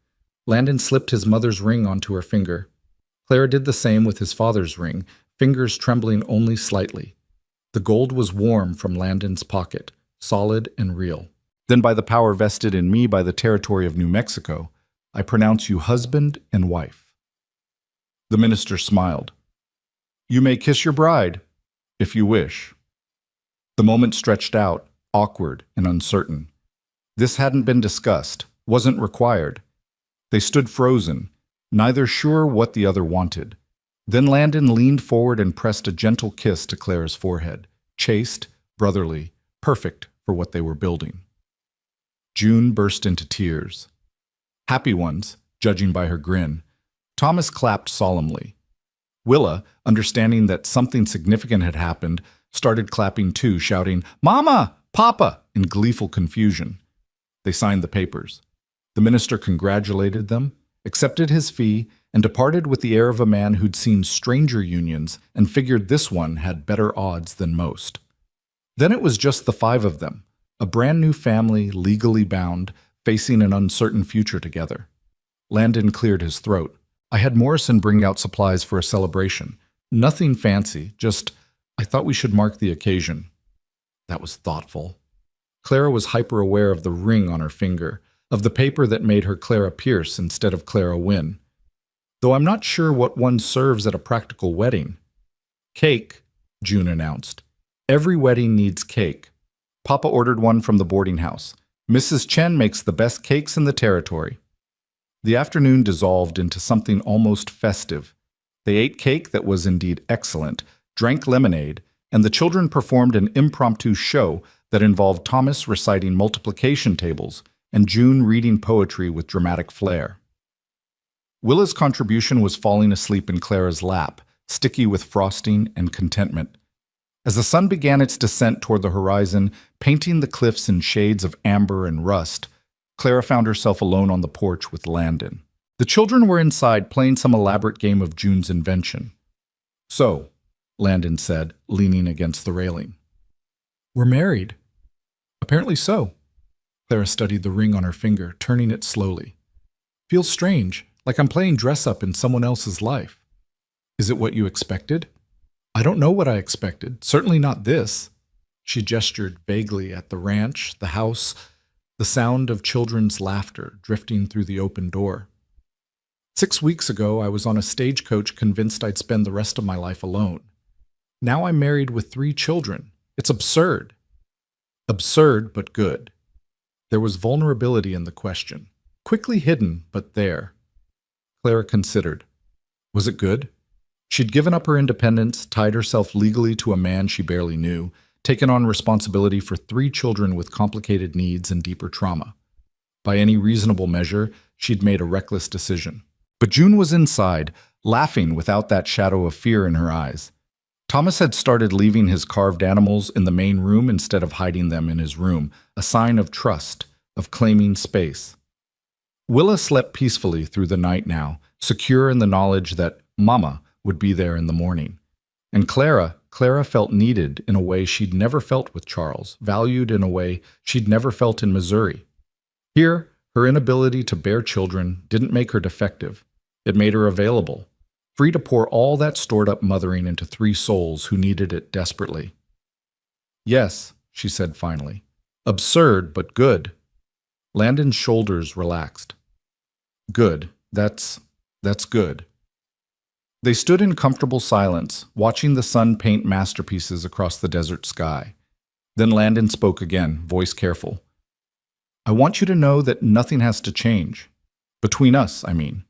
Speaker 1: Landon slipped his mother's ring onto her finger. Clara did the same with his father's ring, fingers trembling only slightly. The gold was warm from Landon's pocket, solid and real. "Then by the power vested in me by the territory of New Mexico, I pronounce you husband and wife." The minister smiled. "You may kiss your bride, if you wish." The moment stretched out, awkward and uncertain. This hadn't been discussed, wasn't required. They stood frozen, neither sure what the other wanted. Then Landon leaned forward and pressed a gentle kiss to Clara's forehead, chaste, brotherly, perfect for what they were building. June burst into tears. Happy ones, judging by her grin. Thomas clapped solemnly. Willa, understanding that something significant had happened, started clapping too, shouting, "Mama! Papa!" in gleeful confusion. They signed the papers. The minister congratulated them, accepted his fee, and departed with the air of a man who'd seen stranger unions and figured this one had better odds than most. Then it was just the five of them, a brand new family, legally bound, facing an uncertain future together. Landon cleared his throat. "I had Morrison bring out supplies for a celebration. Nothing fancy, just, I thought we should mark the occasion." That was thoughtful. Clara was hyper-aware of the ring on her finger, of the paper that made her Clara Pierce instead of Clara Wynne. "Though I'm not sure what one serves at a practical wedding." "Cake," June announced. "Every wedding needs cake. Papa ordered one from the boarding house. Mrs. Chen makes the best cakes in the territory." The afternoon dissolved into something almost festive. They ate cake that was indeed excellent, drank lemonade, and the children performed an impromptu show that involved Thomas reciting multiplication tables and June reading poetry with dramatic flair. Willa's contribution was falling asleep in Clara's lap, sticky with frosting and contentment. As the sun began its descent toward the horizon, painting the cliffs in shades of amber and rust, Clara found herself alone on the porch with Landon. The children were inside playing some elaborate game of June's invention. "So," Landon said, leaning against the railing. "We're married." "Apparently so." Clara studied the ring on her finger, turning it slowly. "Feels strange, like I'm playing dress-up in someone else's life." "Is it what you expected?" "I don't know what I expected. Certainly not this." She gestured vaguely at the ranch, the house, the sound of children's laughter drifting through the open door. 6 weeks ago, I was on a stagecoach convinced I'd spend the rest of my life alone. Now I'm married with 3 children. It's absurd." Absurd, but good. There was vulnerability in the question, quickly hidden, but there. Clara considered. Was it good? She'd given up her independence, tied herself legally to a man she barely knew, taken on responsibility for 3 children with complicated needs and deeper trauma. By any reasonable measure, she'd made a reckless decision. But June was inside, laughing without that shadow of fear in her eyes. Thomas had started leaving his carved animals in the main room instead of hiding them in his room, a sign of trust, of claiming space. Willa slept peacefully through the night now, secure in the knowledge that Mama would be there in the morning. And Clara felt needed in a way she'd never felt with Charles, valued in a way she'd never felt in Missouri. Here, her inability to bear children didn't make her defective. It made her available, free to pour all that stored-up mothering into 3 souls who needed it desperately. "Yes," she said finally. "Absurd, but good." Landon's shoulders relaxed. "Good. That's good." They stood in comfortable silence, watching the sun paint masterpieces across the desert sky. Then Landon spoke again, voice careful. "I want you to know that nothing has to change. Between us, I mean.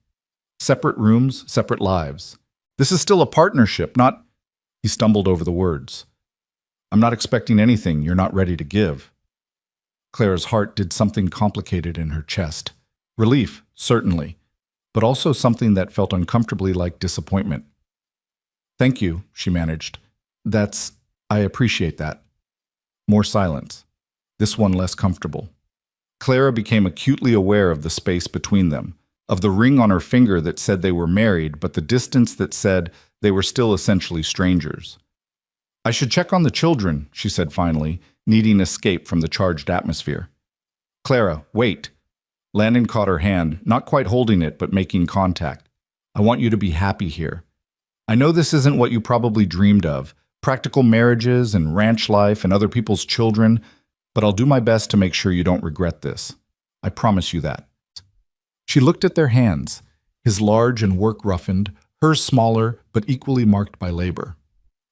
Speaker 1: Separate rooms, separate lives. This is still a partnership, not—" He stumbled over the words. "I'm not expecting anything you're not ready to give." Clara's heart did something complicated in her chest. Relief, certainly, but also something that felt uncomfortably like disappointment. Thank you, she managed. I appreciate that. More silence. This one less comfortable. Clara became acutely aware of the space between them, of the ring on her finger that said they were married, but the distance that said they were still essentially strangers. I should check on the children, she said finally, needing escape from the charged atmosphere. Clara, wait. Landon caught her hand, not quite holding it, but making contact. I want you to be happy here. I know this isn't what you probably dreamed of, practical marriages and ranch life and other people's children, but I'll do my best to make sure you don't regret this. I promise you that. She looked at their hands, his large and work-roughened, hers smaller but equally marked by labor.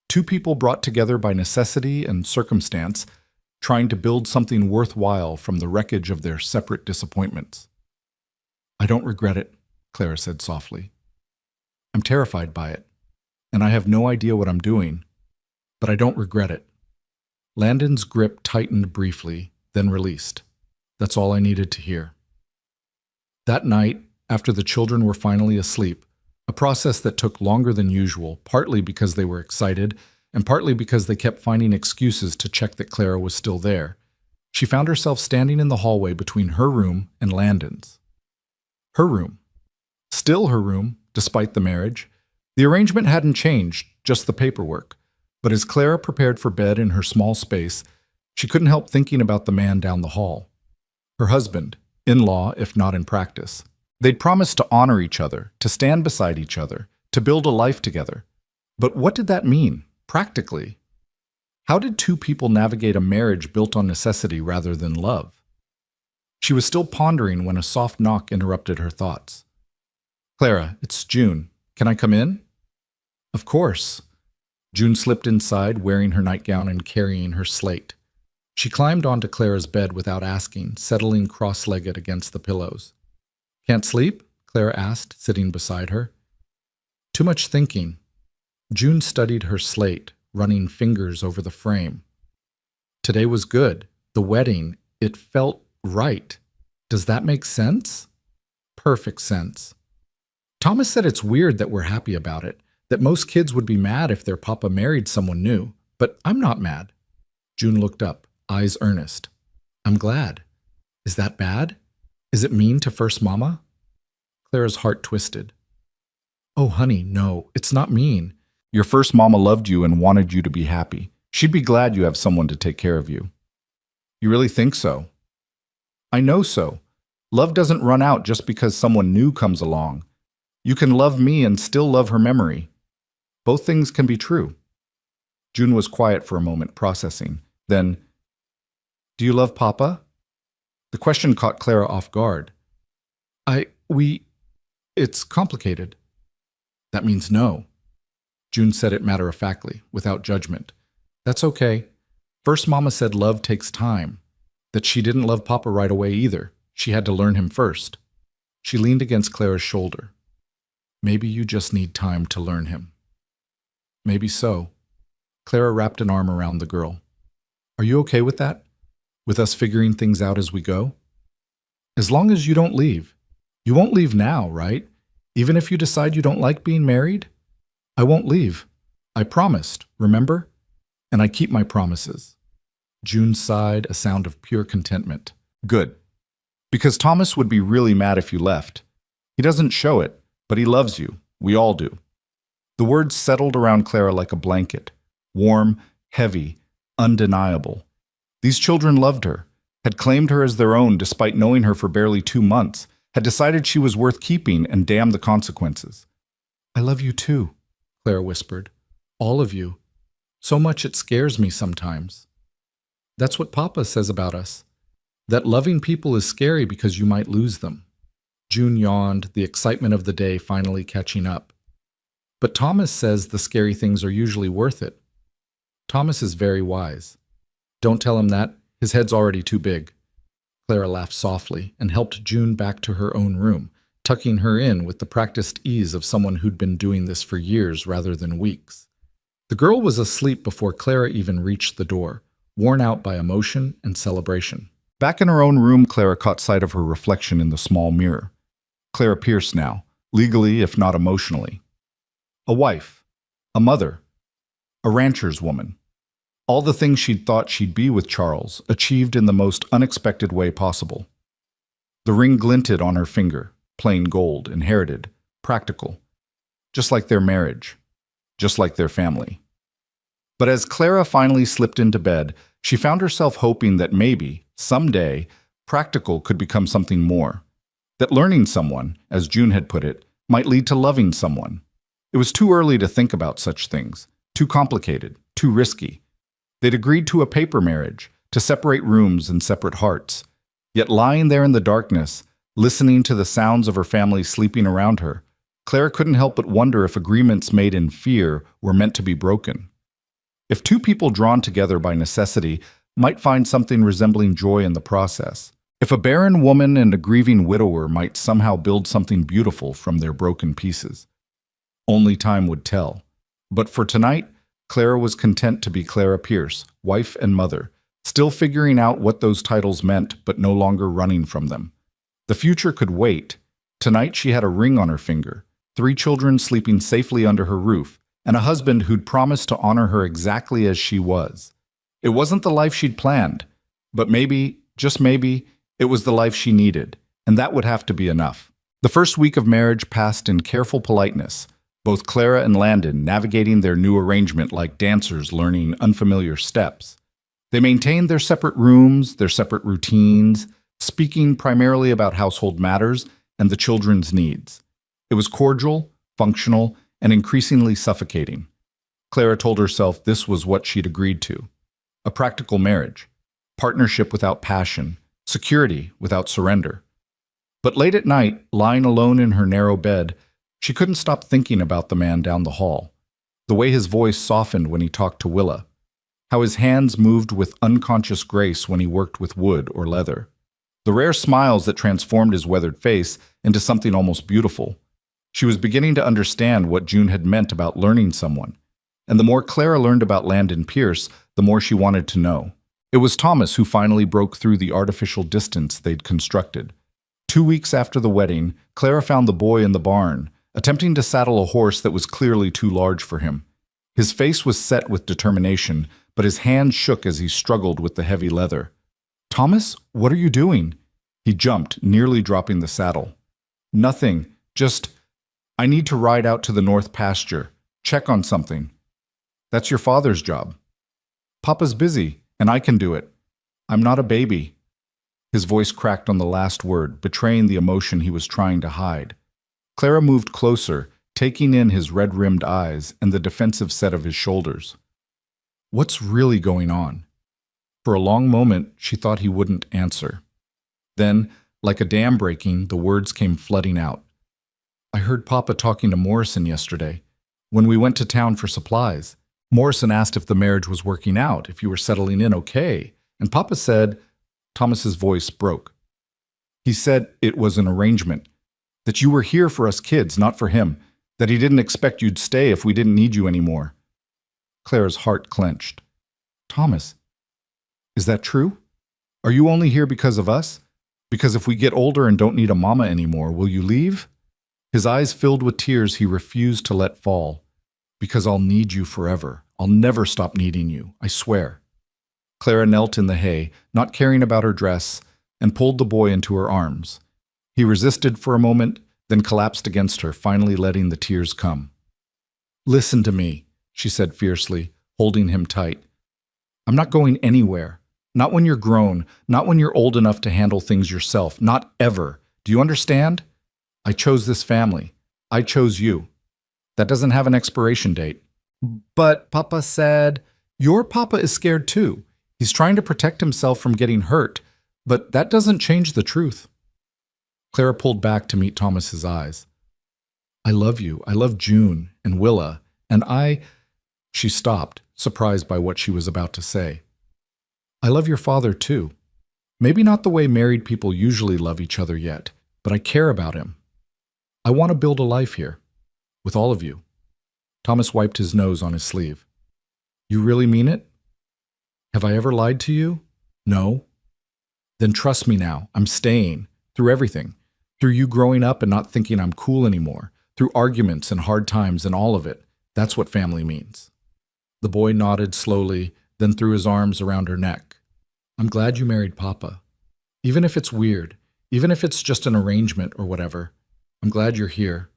Speaker 1: Two people brought together by necessity and circumstance, trying to build something worthwhile from the wreckage of their separate disappointments. I don't regret it, Clara said softly. I'm terrified by it, and I have no idea what I'm doing, but I don't regret it. Landon's grip tightened briefly, then released. That's all I needed to hear. That night, after the children were finally asleep, a process that took longer than usual, partly because they were excited, and partly because they kept finding excuses to check that Clara was still there, she found herself standing in the hallway between her room and Landon's. Her room. Still her room, despite the marriage. The arrangement hadn't changed, just the paperwork. But as Clara prepared for bed in her small space, she couldn't help thinking about the man down the hall. Her husband, in-law if not in practice. They'd promised to honor each other, to stand beside each other, to build a life together. But what did that mean, practically? How did two people navigate a marriage built on necessity rather than love? She was still pondering when a soft knock interrupted her thoughts. Clara, it's June. Can I come in? Of course. June slipped inside, wearing her nightgown and carrying her slate. She climbed onto Clara's bed without asking, settling cross-legged against the pillows. Can't sleep? Clara asked, sitting beside her. Too much thinking. June studied her slate, running fingers over the frame. Today was good. The wedding, it felt right. Does that make sense? Perfect sense. Thomas said it's weird that we're happy about it, that most kids would be mad if their papa married someone new, but I'm not mad. June looked up, eyes earnest. I'm glad. Is that bad? Is it mean to First Mama? Clara's heart twisted. Oh, honey, no, it's not mean. Your First Mama loved you and wanted you to be happy. She'd be glad you have someone to take care of you. You really think so? I know so. Love doesn't run out just because someone new comes along. You can love me and still love her memory. Both things can be true. June was quiet for a moment, processing. Then, do you love Papa? The question caught Clara off guard. It's complicated. That means no. June said it matter-of-factly, without judgment. That's okay. First Mama said love takes time. That she didn't love Papa right away either. She had to learn him first. She leaned against Clara's shoulder. Maybe you just need time to learn him. Maybe so. Clara wrapped an arm around the girl. Are you okay with that? With us figuring things out as we go? As long as you don't leave. You won't leave now, right? Even if you decide you don't like being married? I won't leave. I promised, remember? And I keep my promises. June sighed, a sound of pure contentment. Good. Because Thomas would be really mad if you left. He doesn't show it, but he loves you. We all do. The words settled around Clara like a blanket. Warm, heavy, undeniable. These children loved her, had claimed her as their own despite knowing her for barely 2 months, had decided she was worth keeping and damn the consequences. I love you too, Clara whispered. All of you. So much it scares me sometimes. That's what Papa says about us. That loving people is scary because you might lose them. June yawned, the excitement of the day finally catching up. But Thomas says the scary things are usually worth it. Thomas is very wise. Don't tell him that. His head's already too big. Clara laughed softly and helped June back to her own room, tucking her in with the practiced ease of someone who'd been doing this for years rather than weeks. The girl was asleep before Clara even reached the door, worn out by emotion and celebration. Back in her own room, Clara caught sight of her reflection in the small mirror. Clara Pierce now, legally if not emotionally. A wife. a mother, a rancher's woman. All the things she'd thought she'd be with Charles, achieved in the most unexpected way possible. The ring glinted on her finger, plain gold, inherited, practical. Just like their marriage, just like their family. But as Clara finally slipped into bed, she found herself hoping that maybe, someday, practical could become something more. That learning someone, as June had put it, might lead to loving someone. It was too early to think about such things, too complicated, too risky. They'd agreed to a paper marriage, to separate rooms and separate hearts. Yet lying there in the darkness, listening to the sounds of her family sleeping around her, Clara couldn't help but wonder if agreements made in fear were meant to be broken. If two people drawn together by necessity might find something resembling joy in the process. If a barren woman and a grieving widower might somehow build something beautiful from their broken pieces. Only time would tell. But for tonight, Clara was content to be Clara Pierce, wife and mother, still figuring out what those titles meant but no longer running from them. The future could wait. Tonight she had a ring on her finger, 3 children sleeping safely under her roof, and a husband who'd promised to honor her exactly as she was. It wasn't the life she'd planned, but maybe, just maybe, it was the life she needed, and that would have to be enough. The first week of marriage passed in careful politeness, both Clara and Landon navigating their new arrangement like dancers learning unfamiliar steps. They maintained their separate rooms, their separate routines, speaking primarily about household matters and the children's needs. It was cordial, functional, and increasingly suffocating. Clara told herself this was what she'd agreed to. A practical marriage, partnership without passion, security without surrender. But late at night, lying alone in her narrow bed, she couldn't stop thinking about the man down the hall. The way his voice softened when he talked to Willa. How his hands moved with unconscious grace when he worked with wood or leather. The rare smiles that transformed his weathered face into something almost beautiful. She was beginning to understand what June had meant about learning someone. And the more Clara learned about Landon Pierce, the more she wanted to know. It was Thomas who finally broke through the artificial distance they'd constructed. 2 weeks after the wedding, Clara found the boy in the barn, attempting to saddle a horse that was clearly too large for him. His face was set with determination, but his hands shook as he struggled with the heavy leather. "Thomas, what are you doing?" He jumped, nearly dropping the saddle. "Nothing, just, I need to ride out to the north pasture, check on something." "That's your father's job." "Papa's busy, and I can do it. I'm not a baby." His voice cracked on the last word, betraying the emotion he was trying to hide. Clara moved closer, taking in his red-rimmed eyes and the defensive set of his shoulders. What's really going on? For a long moment, she thought he wouldn't answer. Then, like a dam breaking, the words came flooding out. "I heard Papa talking to Morrison yesterday, when we went to town for supplies. Morrison asked if the marriage was working out, if you were settling in okay, and Papa said..." Thomas's voice broke. "He said it was an arrangement, that you were here for us kids, not for him, that he didn't expect you'd stay if we didn't need you anymore." Clara's heart clenched. "Thomas, is that true? Are you only here because of us? Because if we get older and don't need a mama anymore, will you leave?" His eyes filled with tears he refused to let fall. "Because I'll need you forever. I'll never stop needing you, I swear." Clara knelt in the hay, not caring about her dress, and pulled the boy into her arms. He resisted for a moment, then collapsed against her, finally letting the tears come. "Listen to me," she said fiercely, holding him tight. "I'm not going anywhere. Not when you're grown, not when you're old enough to handle things yourself, not ever. Do you understand? I chose this family. I chose you. That doesn't have an expiration date." "But Papa said..." "Your Papa is scared too. He's trying to protect himself from getting hurt, but that doesn't change the truth." Clara pulled back to meet Thomas's eyes. "I love you. I love June and Willa, and I..." She stopped, surprised by what she was about to say. "I love your father too. Maybe not the way married people usually love each other yet, but I care about him. I want to build a life here, with all of you." Thomas wiped his nose on his sleeve. "You really mean it? Have I ever lied to you? No? Then trust me now. I'm staying, through everything. Through you growing up and not thinking I'm cool anymore. Through arguments and hard times and all of it. That's what family means. The boy nodded slowly, then threw his arms around her neck. I'm glad you married Papa. Even if it's weird, even if it's just an arrangement or whatever, I'm glad you're here.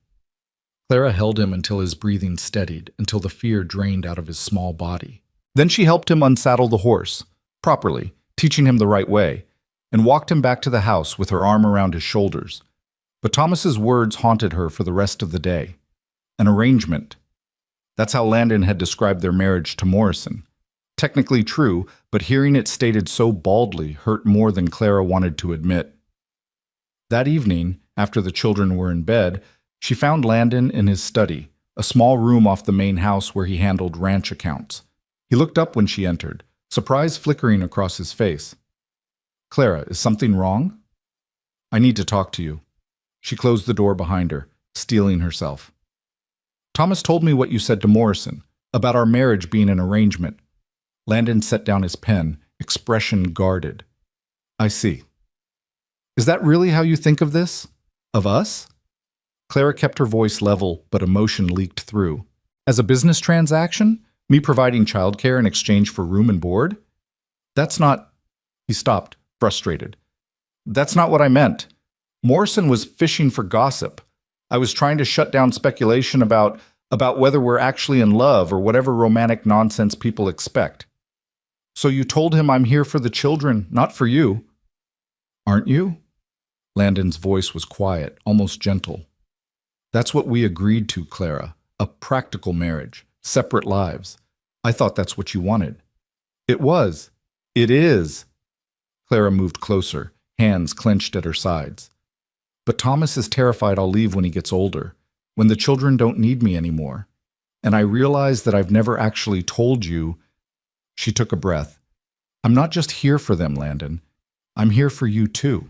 Speaker 1: Clara held him until his breathing steadied, until the fear drained out of his small body. Then she helped him unsaddle the horse, properly, teaching him the right way, and walked him back to the house with her arm around his shoulders. But Thomas's words haunted her for the rest of the day. An arrangement. That's how Landon had described their marriage to Morrison. Technically true, but hearing it stated so baldly hurt more than Clara wanted to admit. That evening, after the children were in bed, she found Landon in his study, a small room off the main house where he handled ranch accounts. He looked up when she entered, surprise flickering across his face. Clara, is something wrong? I need to talk to you. She closed the door behind her, steeling herself. Thomas told me what you said to Morrison, about our marriage being an arrangement. Landon set down his pen, expression guarded. I see. Is that really how you think of this? Of us? Clara kept her voice level, but emotion leaked through. As a business transaction? Me providing childcare in exchange for room and board? That's not... He stopped, frustrated. That's not what I meant. Morrison was fishing for gossip. I was trying to shut down speculation about whether we're actually in love or whatever romantic nonsense people expect. So you told him I'm here for the children, not for you. Aren't you? Landon's voice was quiet, almost gentle. That's what we agreed to, Clara. A practical marriage, separate lives. I thought that's what you wanted. It was. It is. Clara moved closer, hands clenched at her sides. But Thomas is terrified I'll leave when he gets older, when the children don't need me anymore. And I realize that I've never actually told you. She took a breath. I'm not just here for them, Landon. I'm here for you too.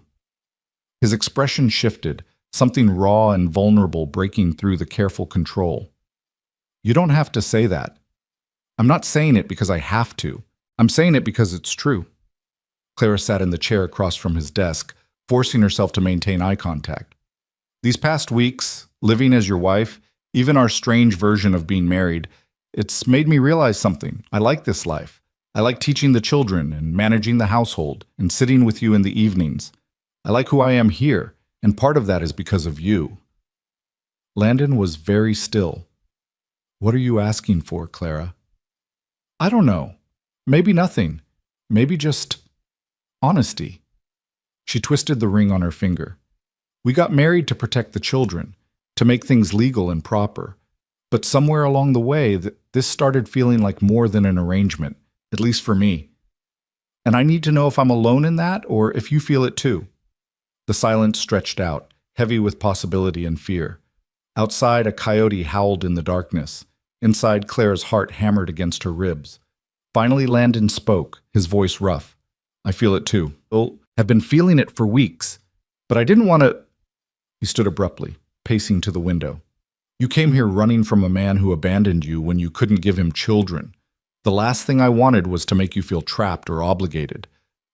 Speaker 1: His expression shifted, something raw and vulnerable breaking through the careful control. You don't have to say that. I'm not saying it because I have to. I'm saying it because it's true. Clara sat in the chair across from his desk, forcing herself to maintain eye contact. These past weeks, living as your wife, even our strange version of being married, it's made me realize something. I like this life. I like teaching the children and managing the household and sitting with you in the evenings. I like who I am here, and part of that is because of you. Landon was very still. What are you asking for, Clara? I don't know. Maybe nothing. Maybe just honesty. She twisted the ring on her finger. We got married to protect the children, to make things legal and proper. But somewhere along the way, this started feeling like more than an arrangement, at least for me. And I need to know if I'm alone in that or if you feel it too. The silence stretched out, heavy with possibility and fear. Outside, a coyote howled in the darkness. Inside, Clara's heart hammered against her ribs. Finally, Landon spoke, his voice rough. I feel it too. Have been feeling it for weeks, but I didn't want to... He stood abruptly, pacing to the window. You came here running from a man who abandoned you when you couldn't give him children. The last thing I wanted was to make you feel trapped or obligated.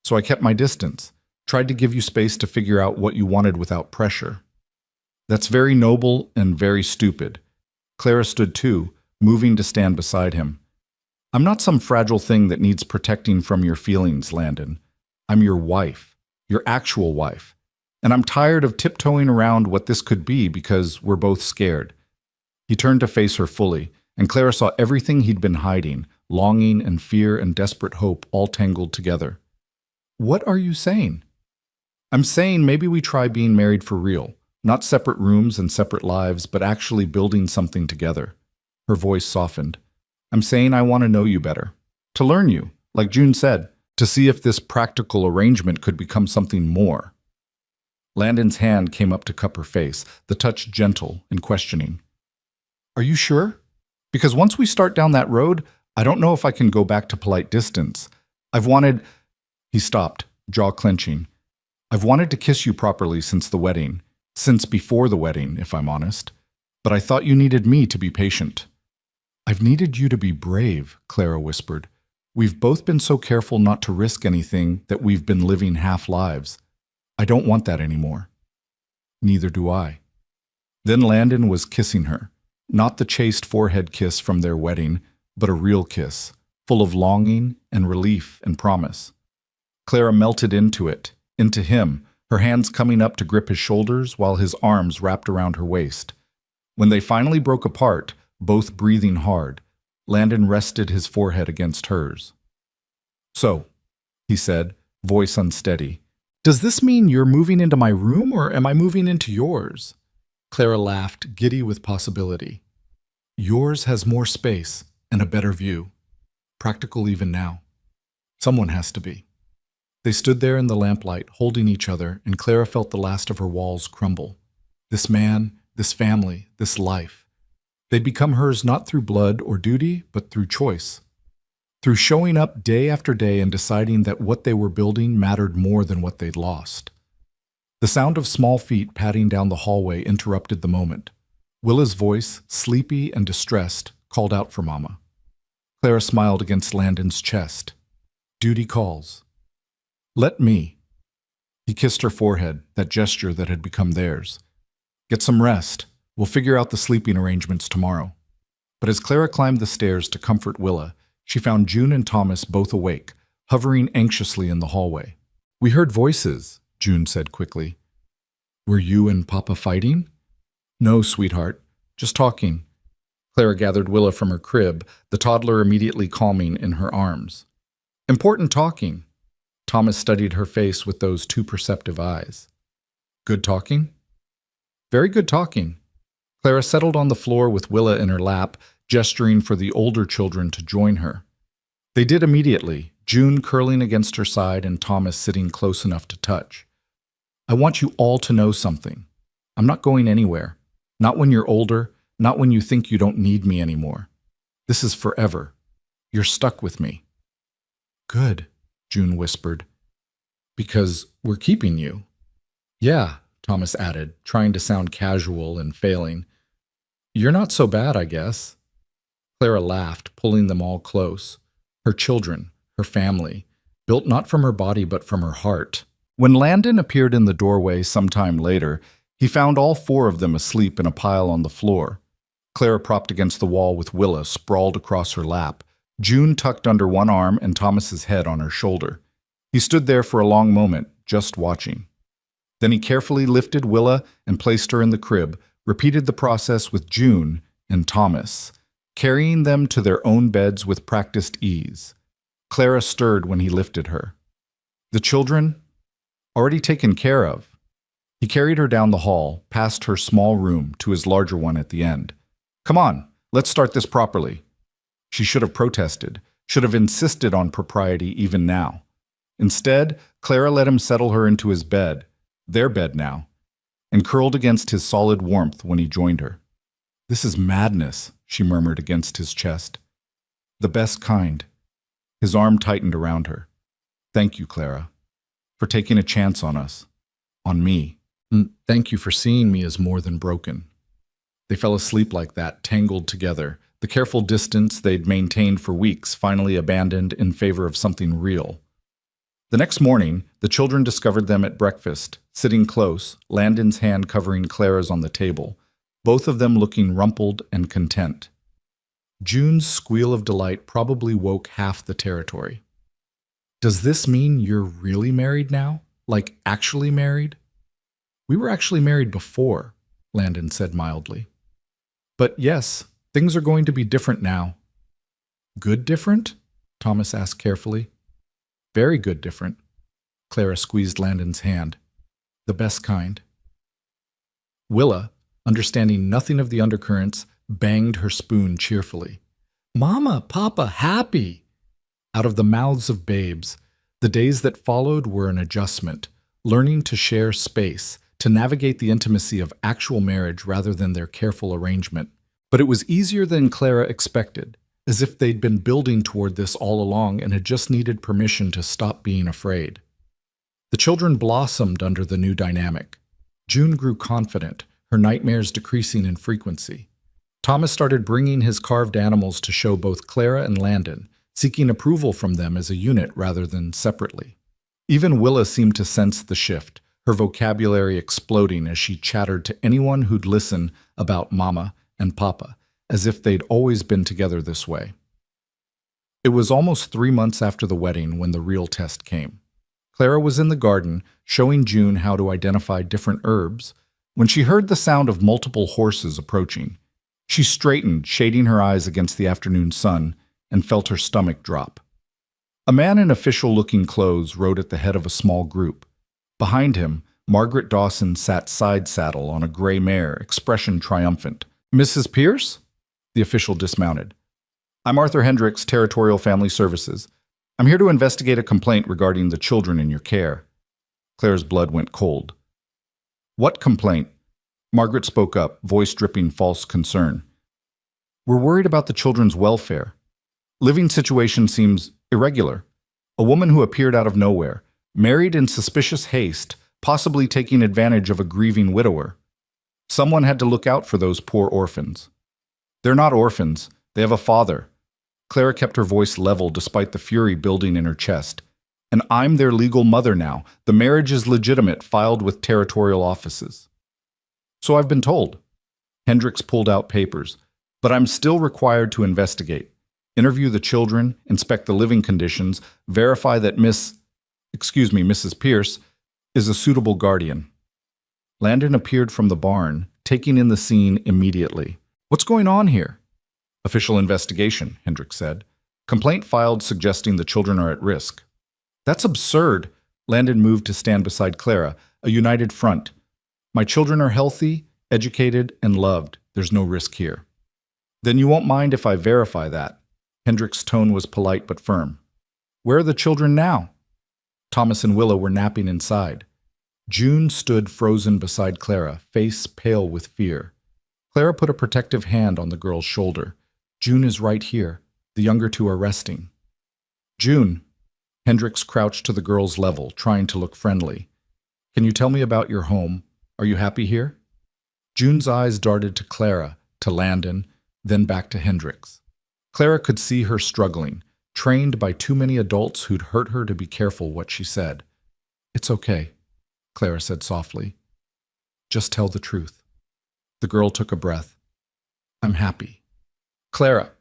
Speaker 1: So I kept my distance, tried to give you space to figure out what you wanted without pressure. That's very noble and very stupid. Clara stood too, moving to stand beside him. I'm not some fragile thing that needs protecting from your feelings, Landon. I'm your wife. Your actual wife. And I'm tired of tiptoeing around what this could be because we're both scared. He turned to face her fully, and Clara saw everything he'd been hiding, longing and fear and desperate hope all tangled together. What are you saying? I'm saying maybe we try being married for real, not separate rooms and separate lives, but actually building something together. Her voice softened. I'm saying I want to know you better, to learn you, like June said, to see if this practical arrangement could become something more. Landon's hand came up to cup her face, the touch gentle and questioning. Are you sure? Because once we start down that road, I don't know if I can go back to polite distance. I've wanted... He stopped, jaw clenching. I've wanted to kiss you properly since the wedding, since before the wedding, if I'm honest. But I thought you needed me to be patient. I've needed you to be brave, Clara whispered. We've both been so careful not to risk anything that we've been living half lives. I don't want that anymore. Neither do I. Then Landon was kissing her, Not the chaste forehead kiss from their wedding, but a real kiss, full of longing and relief and promise. Clara melted into it, into him, her hands coming up to grip his shoulders while his arms wrapped around her waist. When they finally broke apart, both breathing hard, Landon rested his forehead against hers. "So," he said, voice unsteady, "does this mean you're moving into my room or am I moving into yours?" Clara laughed, giddy with possibility. "Yours has more space and a better view. Practical even now. Someone has to be." They stood there in the lamplight, holding each other, and Clara felt the last of her walls crumble. This man, this family, this life. They'd become hers not through blood or duty, but through choice. Through showing up day after day and deciding that what they were building mattered more than what they'd lost. The sound of small feet padding down the hallway interrupted the moment. Willa's voice, sleepy and distressed, called out for Mama. Clara smiled against Landon's chest. "Duty calls." "Let me." He kissed her forehead, that gesture that had become theirs. "Get some rest. We'll figure out the sleeping arrangements tomorrow." But as Clara climbed the stairs to comfort Willa, she found June and Thomas both awake, hovering anxiously in the hallway. "We heard voices," June said quickly. "Were you and Papa fighting?" "No, sweetheart. Just talking." Clara gathered Willa from her crib, the toddler immediately calming in her arms. "Important talking." Thomas studied her face with those too perceptive eyes. "Good talking?" "Very good talking." Clara settled on the floor with Willa in her lap, gesturing for the older children to join her. They did immediately, June curling against her side and Thomas sitting close enough to touch. "I want you all to know something. I'm not going anywhere. Not when you're older, not when you think you don't need me anymore. This is forever. You're stuck with me." "Good," June whispered. "Because we're keeping you." "Yeah," Thomas added, trying to sound casual and failing. "You're not so bad, I guess." Clara laughed, pulling them all close. Her children, her family, built not from her body but from her heart. When Landon appeared in the doorway sometime later, he found all four of them asleep in a pile on the floor. Clara propped against the wall with Willa sprawled across her lap, June tucked under one arm and Thomas's head on her shoulder. He stood there for a long moment, just watching. Then he carefully lifted Willa and placed her in the crib, repeated the process with June and Thomas, carrying them to their own beds with practiced ease. Clara stirred when he lifted her. The children? Already taken care of. He carried her down the hall, past her small room, to his larger one at the end. "Come on, let's start this properly." She should have protested, should have insisted on propriety even now. Instead, Clara let him settle her into his bed, their bed now, and curled against his solid warmth when he joined her. "This is madness," she murmured against his chest. "The best kind." His arm tightened around her. "Thank you, Clara, for taking a chance on us, on me. And thank you for seeing me as more than broken." They fell asleep like that, tangled together, the careful distance they'd maintained for weeks finally abandoned in favor of something real. The next morning, the children discovered them at breakfast, sitting close, Landon's hand covering Clara's on the table, both of them looking rumpled and content. June's squeal of delight probably woke half the territory. "Does this mean you're really married now? Like actually married?" "We were actually married before," Landon said mildly. "But yes, things are going to be different now." "Good different?" Thomas asked carefully. "Very good different." Clara squeezed Landon's hand. "The best kind." Willa, understanding nothing of the undercurrents, banged her spoon cheerfully. "Mama, Papa, happy!" Out of the mouths of babes, the days that followed were an adjustment, learning to share space, to navigate the intimacy of actual marriage rather than their careful arrangement. But it was easier than Clara expected, as if they'd been building toward this all along and had just needed permission to stop being afraid. The children blossomed under the new dynamic. June grew confident, her nightmares decreasing in frequency. Thomas started bringing his carved animals to show both Clara and Landon, seeking approval from them as a unit rather than separately. Even Willa seemed to sense the shift, her vocabulary exploding as she chattered to anyone who'd listen about Mama and Papa, as if they'd always been together this way. It was almost 3 months after the wedding when the real test came. Clara was in the garden, showing June how to identify different herbs, when she heard the sound of multiple horses approaching. She straightened, shading her eyes against the afternoon sun, and felt her stomach drop. A man in official-looking clothes rode at the head of a small group. Behind him, Margaret Dawson sat side-saddle on a gray mare, expression triumphant. "Mrs. Pierce?" The official dismounted. "I'm Arthur Hendricks, Territorial Family Services. I'm here to investigate a complaint regarding the children in your care." Claire's blood went cold. "What complaint?" Margaret spoke up, voice dripping false concern. "We're worried about the children's welfare. Living situation seems irregular. A woman who appeared out of nowhere, married in suspicious haste, possibly taking advantage of a grieving widower. Someone had to look out for those poor orphans." "They're not orphans. They have a father." Clara kept her voice level despite the fury building in her chest. "And I'm their legal mother now. The marriage is legitimate, filed with territorial offices." "So I've been told." Hendricks pulled out papers. "But I'm still required to investigate. Interview the children, inspect the living conditions, verify that Mrs. Pierce, is a suitable guardian." Landon appeared from the barn, taking in the scene immediately. "What's going on here?" "Official investigation," Hendricks said. "Complaint filed suggesting the children are at risk." "That's absurd." Landon moved to stand beside Clara, a united front. "My children are healthy, educated, and loved. There's no risk here." "Then you won't mind if I verify that." Hendricks' tone was polite but firm. "Where are the children now?" Thomas and Willa were napping inside. June stood frozen beside Clara, face pale with fear. Clara put a protective hand on the girl's shoulder. "June is right here. The younger two are resting." "June." Hendricks crouched to the girl's level, trying to look friendly. "Can you tell me about your home? Are you happy here?" June's eyes darted to Clara, to Landon, then back to Hendricks. Clara could see her struggling, trained by too many adults who'd hurt her to be careful what she said. "It's okay," Clara said softly. "Just tell the truth." The girl took a breath. "I'm happy. Clara,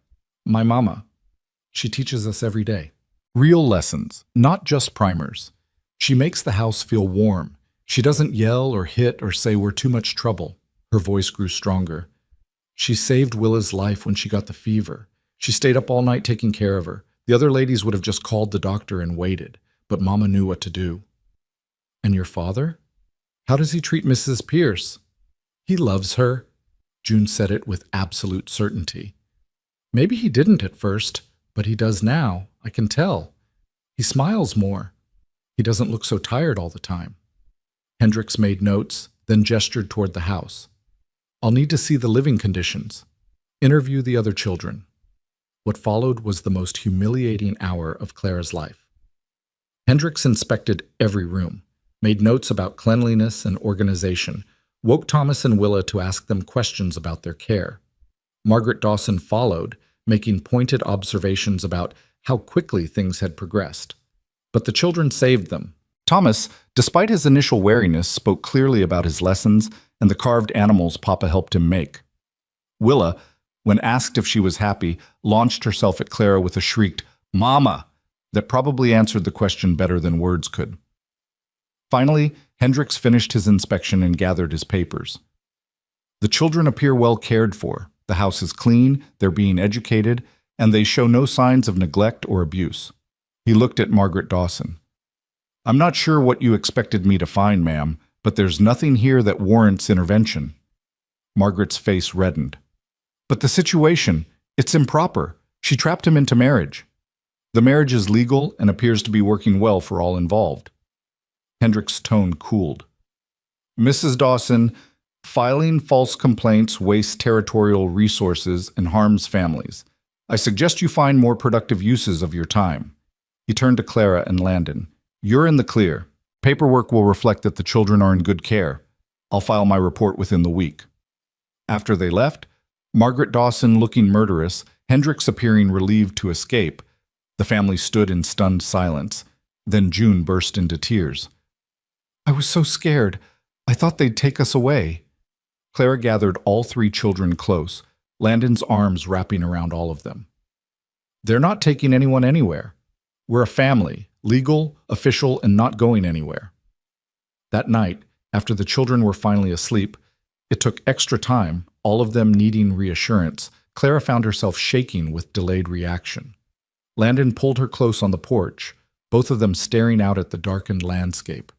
Speaker 1: my mama, she teaches us every day. Real lessons, not just primers. She makes the house feel warm. She doesn't yell or hit or say we're too much trouble." Her voice grew stronger. "She saved Willa's life when she got the fever. She stayed up all night taking care of her. The other ladies would have just called the doctor and waited, but Mama knew what to do." "And your father? How does he treat Mrs. Pierce?" "He loves her." June said it with absolute certainty. "Maybe he didn't at first, but he does now. I can tell. He smiles more. He doesn't look so tired all the time." Hendricks made notes, then gestured toward the house. "I'll need to see the living conditions. Interview the other children." What followed was the most humiliating hour of Clara's life. Hendricks inspected every room, made notes about cleanliness and organization, woke Thomas and Willa to ask them questions about their care. Margaret Dawson followed, making pointed observations about how quickly things had progressed. But the children saved them. Thomas, despite his initial wariness, spoke clearly about his lessons and the carved animals Papa helped him make. Willa, when asked if she was happy, launched herself at Clara with a shrieked, "Mama!" that probably answered the question better than words could. Finally, Hendricks finished his inspection and gathered his papers. "The children appear well cared for. The house is clean, they're being educated, and they show no signs of neglect or abuse." He looked at Margaret Dawson. "I'm not sure what you expected me to find, ma'am, but there's nothing here that warrants intervention." Margaret's face reddened. "But the situation, it's improper. She trapped him into marriage. The marriage is legal and appears to be working well for all involved." Hendricks' tone cooled. "Mrs. Dawson, filing false complaints wastes territorial resources and harms families. I suggest you find more productive uses of your time." He turned to Clara and Landon. "You're in the clear. Paperwork will reflect that the children are in good care. I'll file my report within the week." After they left, Margaret Dawson looking murderous, Hendricks appearing relieved to escape, the family stood in stunned silence. Then June burst into tears. "I was so scared. I thought they'd take us away." Clara gathered all three children close, Landon's arms wrapping around all of them. They're not taking anyone anywhere. We're a family, legal, official, and not going anywhere. That night, after the children were finally asleep, it took extra time, all of them needing reassurance. Clara found herself shaking with delayed reaction. Landon pulled her close on the porch, both of them staring out at the darkened landscape.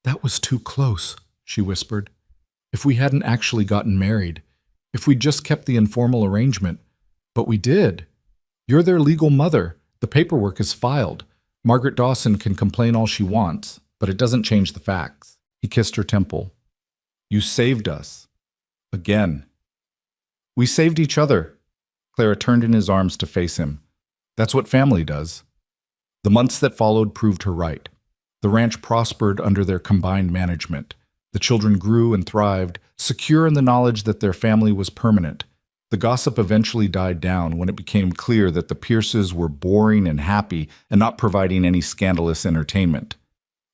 Speaker 1: "That was too close," she whispered. "If we hadn't actually gotten married, if we'd just kept the informal arrangement. But we did. You're their legal mother. The paperwork is filed. Margaret Dawson can complain all she wants, but it doesn't change the facts." He kissed her temple. "You saved us. Again." "We saved each other." Clara turned in his arms to face him. "That's what family does." The months that followed proved her right. The ranch prospered under their combined management. The children grew and thrived, secure in the knowledge that their family was permanent. The gossip eventually died down when it became clear that the Pierces were boring and happy and not providing any scandalous entertainment.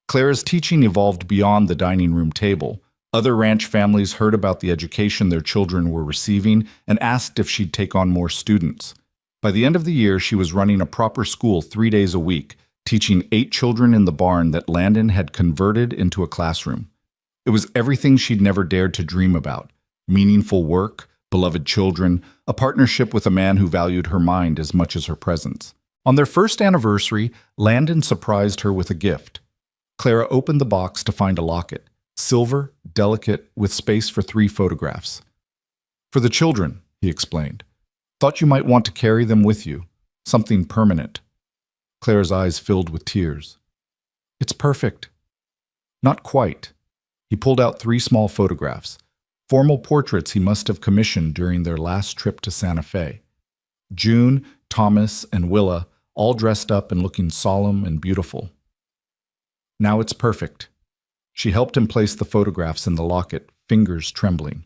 Speaker 1: Clara's teaching evolved beyond the dining room table. Other ranch families heard about the education their children were receiving and asked if she'd take on more students. By the end of the year, she was running a proper school 3 days a week, teaching 8 children in the barn that Landon had converted into a classroom. It was everything she'd never dared to dream about: meaningful work, beloved children, a partnership with a man who valued her mind as much as her presence. On their first anniversary, Landon surprised her with a gift. Clara opened the box to find a locket, silver, delicate, with space for 3 photographs. "For the children," he explained. "Thought you might want to carry them with you, something permanent." Clara's eyes filled with tears. "It's perfect." "Not quite." He pulled out 3 small photographs, formal portraits he must have commissioned during their last trip to Santa Fe. June, Thomas, and Willa, all dressed up and looking solemn and beautiful. "Now it's perfect." She helped him place the photographs in the locket, fingers trembling.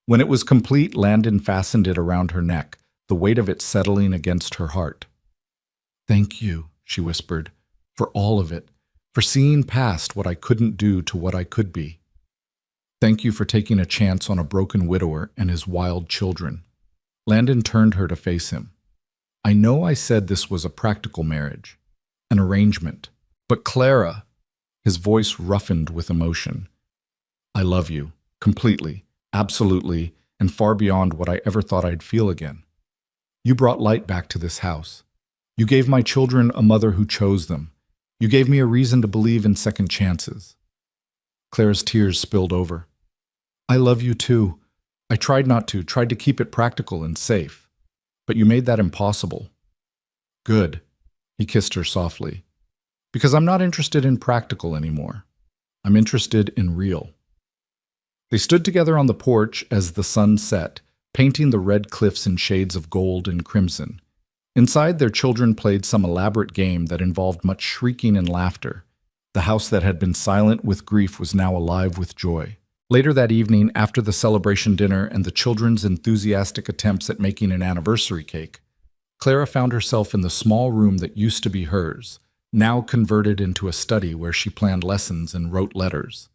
Speaker 1: When it was complete, Landon fastened it around her neck, the weight of it settling against her heart. "Thank you," she whispered, "for all of it, for seeing past what I couldn't do to what I could be. Thank you for taking a chance on a broken widower and his wild children." Landon turned her to face him. "I know I said this was a practical marriage, an arrangement, but Clara," his voice roughened with emotion, "I love you, completely, absolutely, and far beyond what I ever thought I'd feel again. You brought light back to this house. You gave my children a mother who chose them. You gave me a reason to believe in second chances." Clara's tears spilled over. "I love you too. I tried not to, tried to keep it practical and safe. But you made that impossible." "Good," he kissed her softly. "Because I'm not interested in practical anymore. I'm interested in real." They stood together on the porch as the sun set, painting the red cliffs in shades of gold and crimson. Inside, their children played some elaborate game that involved much shrieking and laughter. The house that had been silent with grief was now alive with joy. Later that evening, after the celebration dinner and the children's enthusiastic attempts at making an anniversary cake, Clara found herself in the small room that used to be hers, now converted into a study where she planned lessons and wrote letters.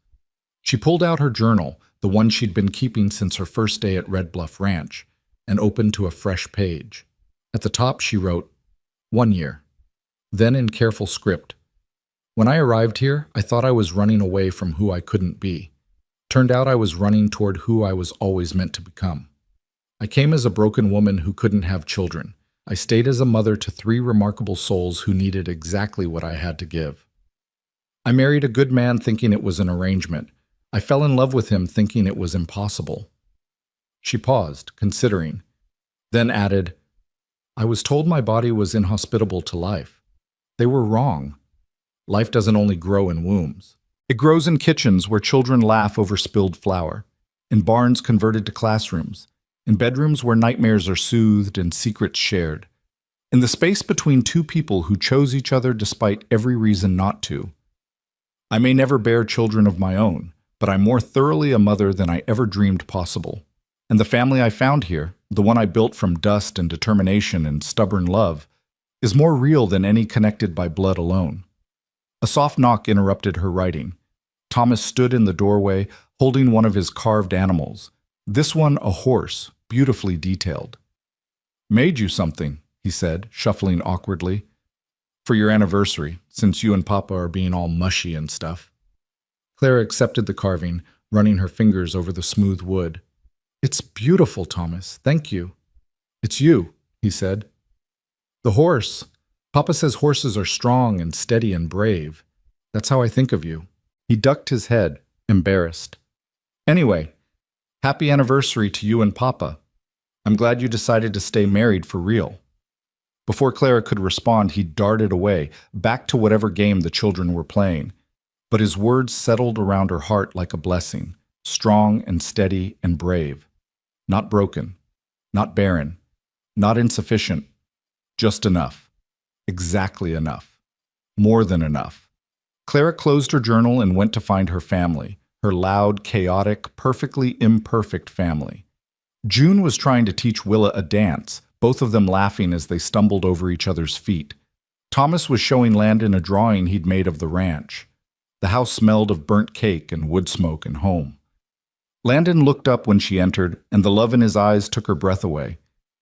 Speaker 1: She pulled out her journal, the one she'd been keeping since her first day at Red Bluff Ranch, and opened to a fresh page. At the top she wrote, "1 year." Then in careful script, "When I arrived here, I thought I was running away from who I couldn't be. Turned out I was running toward who I was always meant to become. I came as a broken woman who couldn't have children. I stayed as a mother to 3 remarkable souls who needed exactly what I had to give. I married a good man thinking it was an arrangement. I fell in love with him thinking it was impossible." She paused, considering, then added, "I was told my body was inhospitable to life. They were wrong. Life doesn't only grow in wombs. It grows in kitchens where children laugh over spilled flour, in barns converted to classrooms, in bedrooms where nightmares are soothed and secrets shared, in the space between 2 people who chose each other despite every reason not to. I may never bear children of my own, but I'm more thoroughly a mother than I ever dreamed possible. And the family I found here, the one I built from dust and determination and stubborn love, is more real than any connected by blood alone." A soft knock interrupted her writing. Thomas stood in the doorway, holding one of his carved animals, this one a horse, beautifully detailed. "Made you something," he said, shuffling awkwardly. "For your anniversary, since you and Papa are being all mushy and stuff." Clara accepted the carving, running her fingers over the smooth wood. "It's beautiful, Thomas. Thank you." "It's you," he said. "The horse. Papa says horses are strong and steady and brave. That's how I think of you." He ducked his head, embarrassed. "Anyway, happy anniversary to you and Papa. I'm glad you decided to stay married for real." Before Clara could respond, he darted away, back to whatever game the children were playing. But his words settled around her heart like a blessing, strong and steady and brave. Not broken, not barren, not insufficient, just enough. Exactly enough. More than enough. Clara closed her journal and went to find her family, her loud, chaotic, perfectly imperfect family. June was trying to teach Willa a dance, both of them laughing as they stumbled over each other's feet. Thomas was showing Landon a drawing he'd made of the ranch. The house smelled of burnt cake and wood smoke and home. Landon looked up when she entered, and the love in his eyes took her breath away.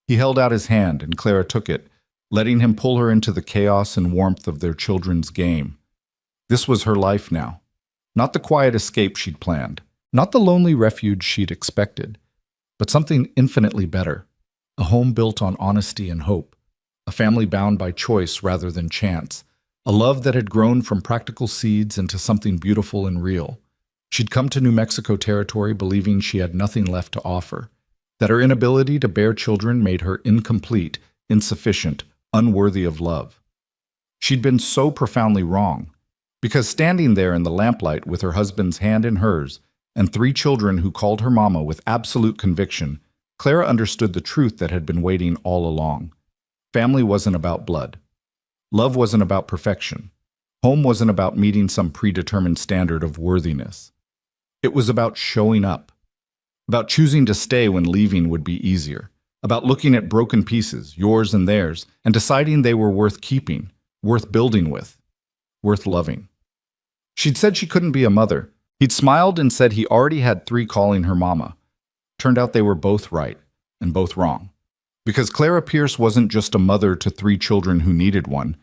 Speaker 1: He held out his hand, and Clara took it, letting him pull her into the chaos and warmth of their children's game. This was her life now. Not the quiet escape she'd planned, not the lonely refuge she'd expected, but something infinitely better. A home built on honesty and hope, a family bound by choice rather than chance, a love that had grown from practical seeds into something beautiful and real. She'd come to New Mexico territory believing she had nothing left to offer, that her inability to bear children made her incomplete, insufficient, unworthy of love. She'd been so profoundly wrong, because standing there in the lamplight with her husband's hand in hers and 3 children who called her mama with absolute conviction, Clara understood the truth that had been waiting all along. Family wasn't about blood. Love wasn't about perfection. Home wasn't about meeting some predetermined standard of worthiness. It was about showing up, about choosing to stay when leaving would be easier, about looking at broken pieces, yours and theirs, and deciding they were worth keeping, worth building with, worth loving. She'd said she couldn't be a mother. He'd smiled and said he already had 3 calling her mama. Turned out they were both right and both wrong. Because Clara Pierce wasn't just a mother to 3 children who needed one.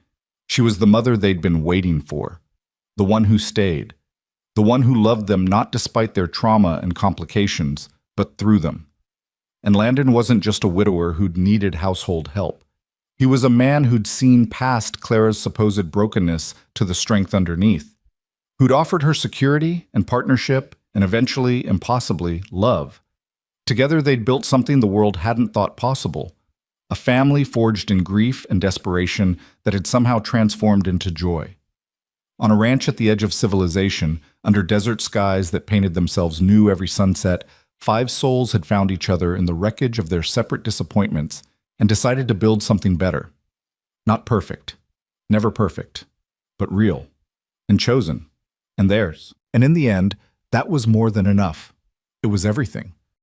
Speaker 1: She was the mother they'd been waiting for, the one who stayed, the one who loved them not despite their trauma and complications, but through them. And Landon wasn't just a widower who'd needed household help. He was a man who'd seen past Clara's supposed brokenness to the strength underneath, who'd offered her security and partnership and eventually, impossibly, love. Together they'd built something the world hadn't thought possible, a family forged in grief and desperation that had somehow transformed into joy. On a ranch at the edge of civilization, under desert skies that painted themselves new every sunset, 5 souls had found each other in the wreckage of their separate disappointments and decided to build something better. Not perfect, never perfect, but real, and chosen, and theirs. And in the end, that was more than enough. It was everything.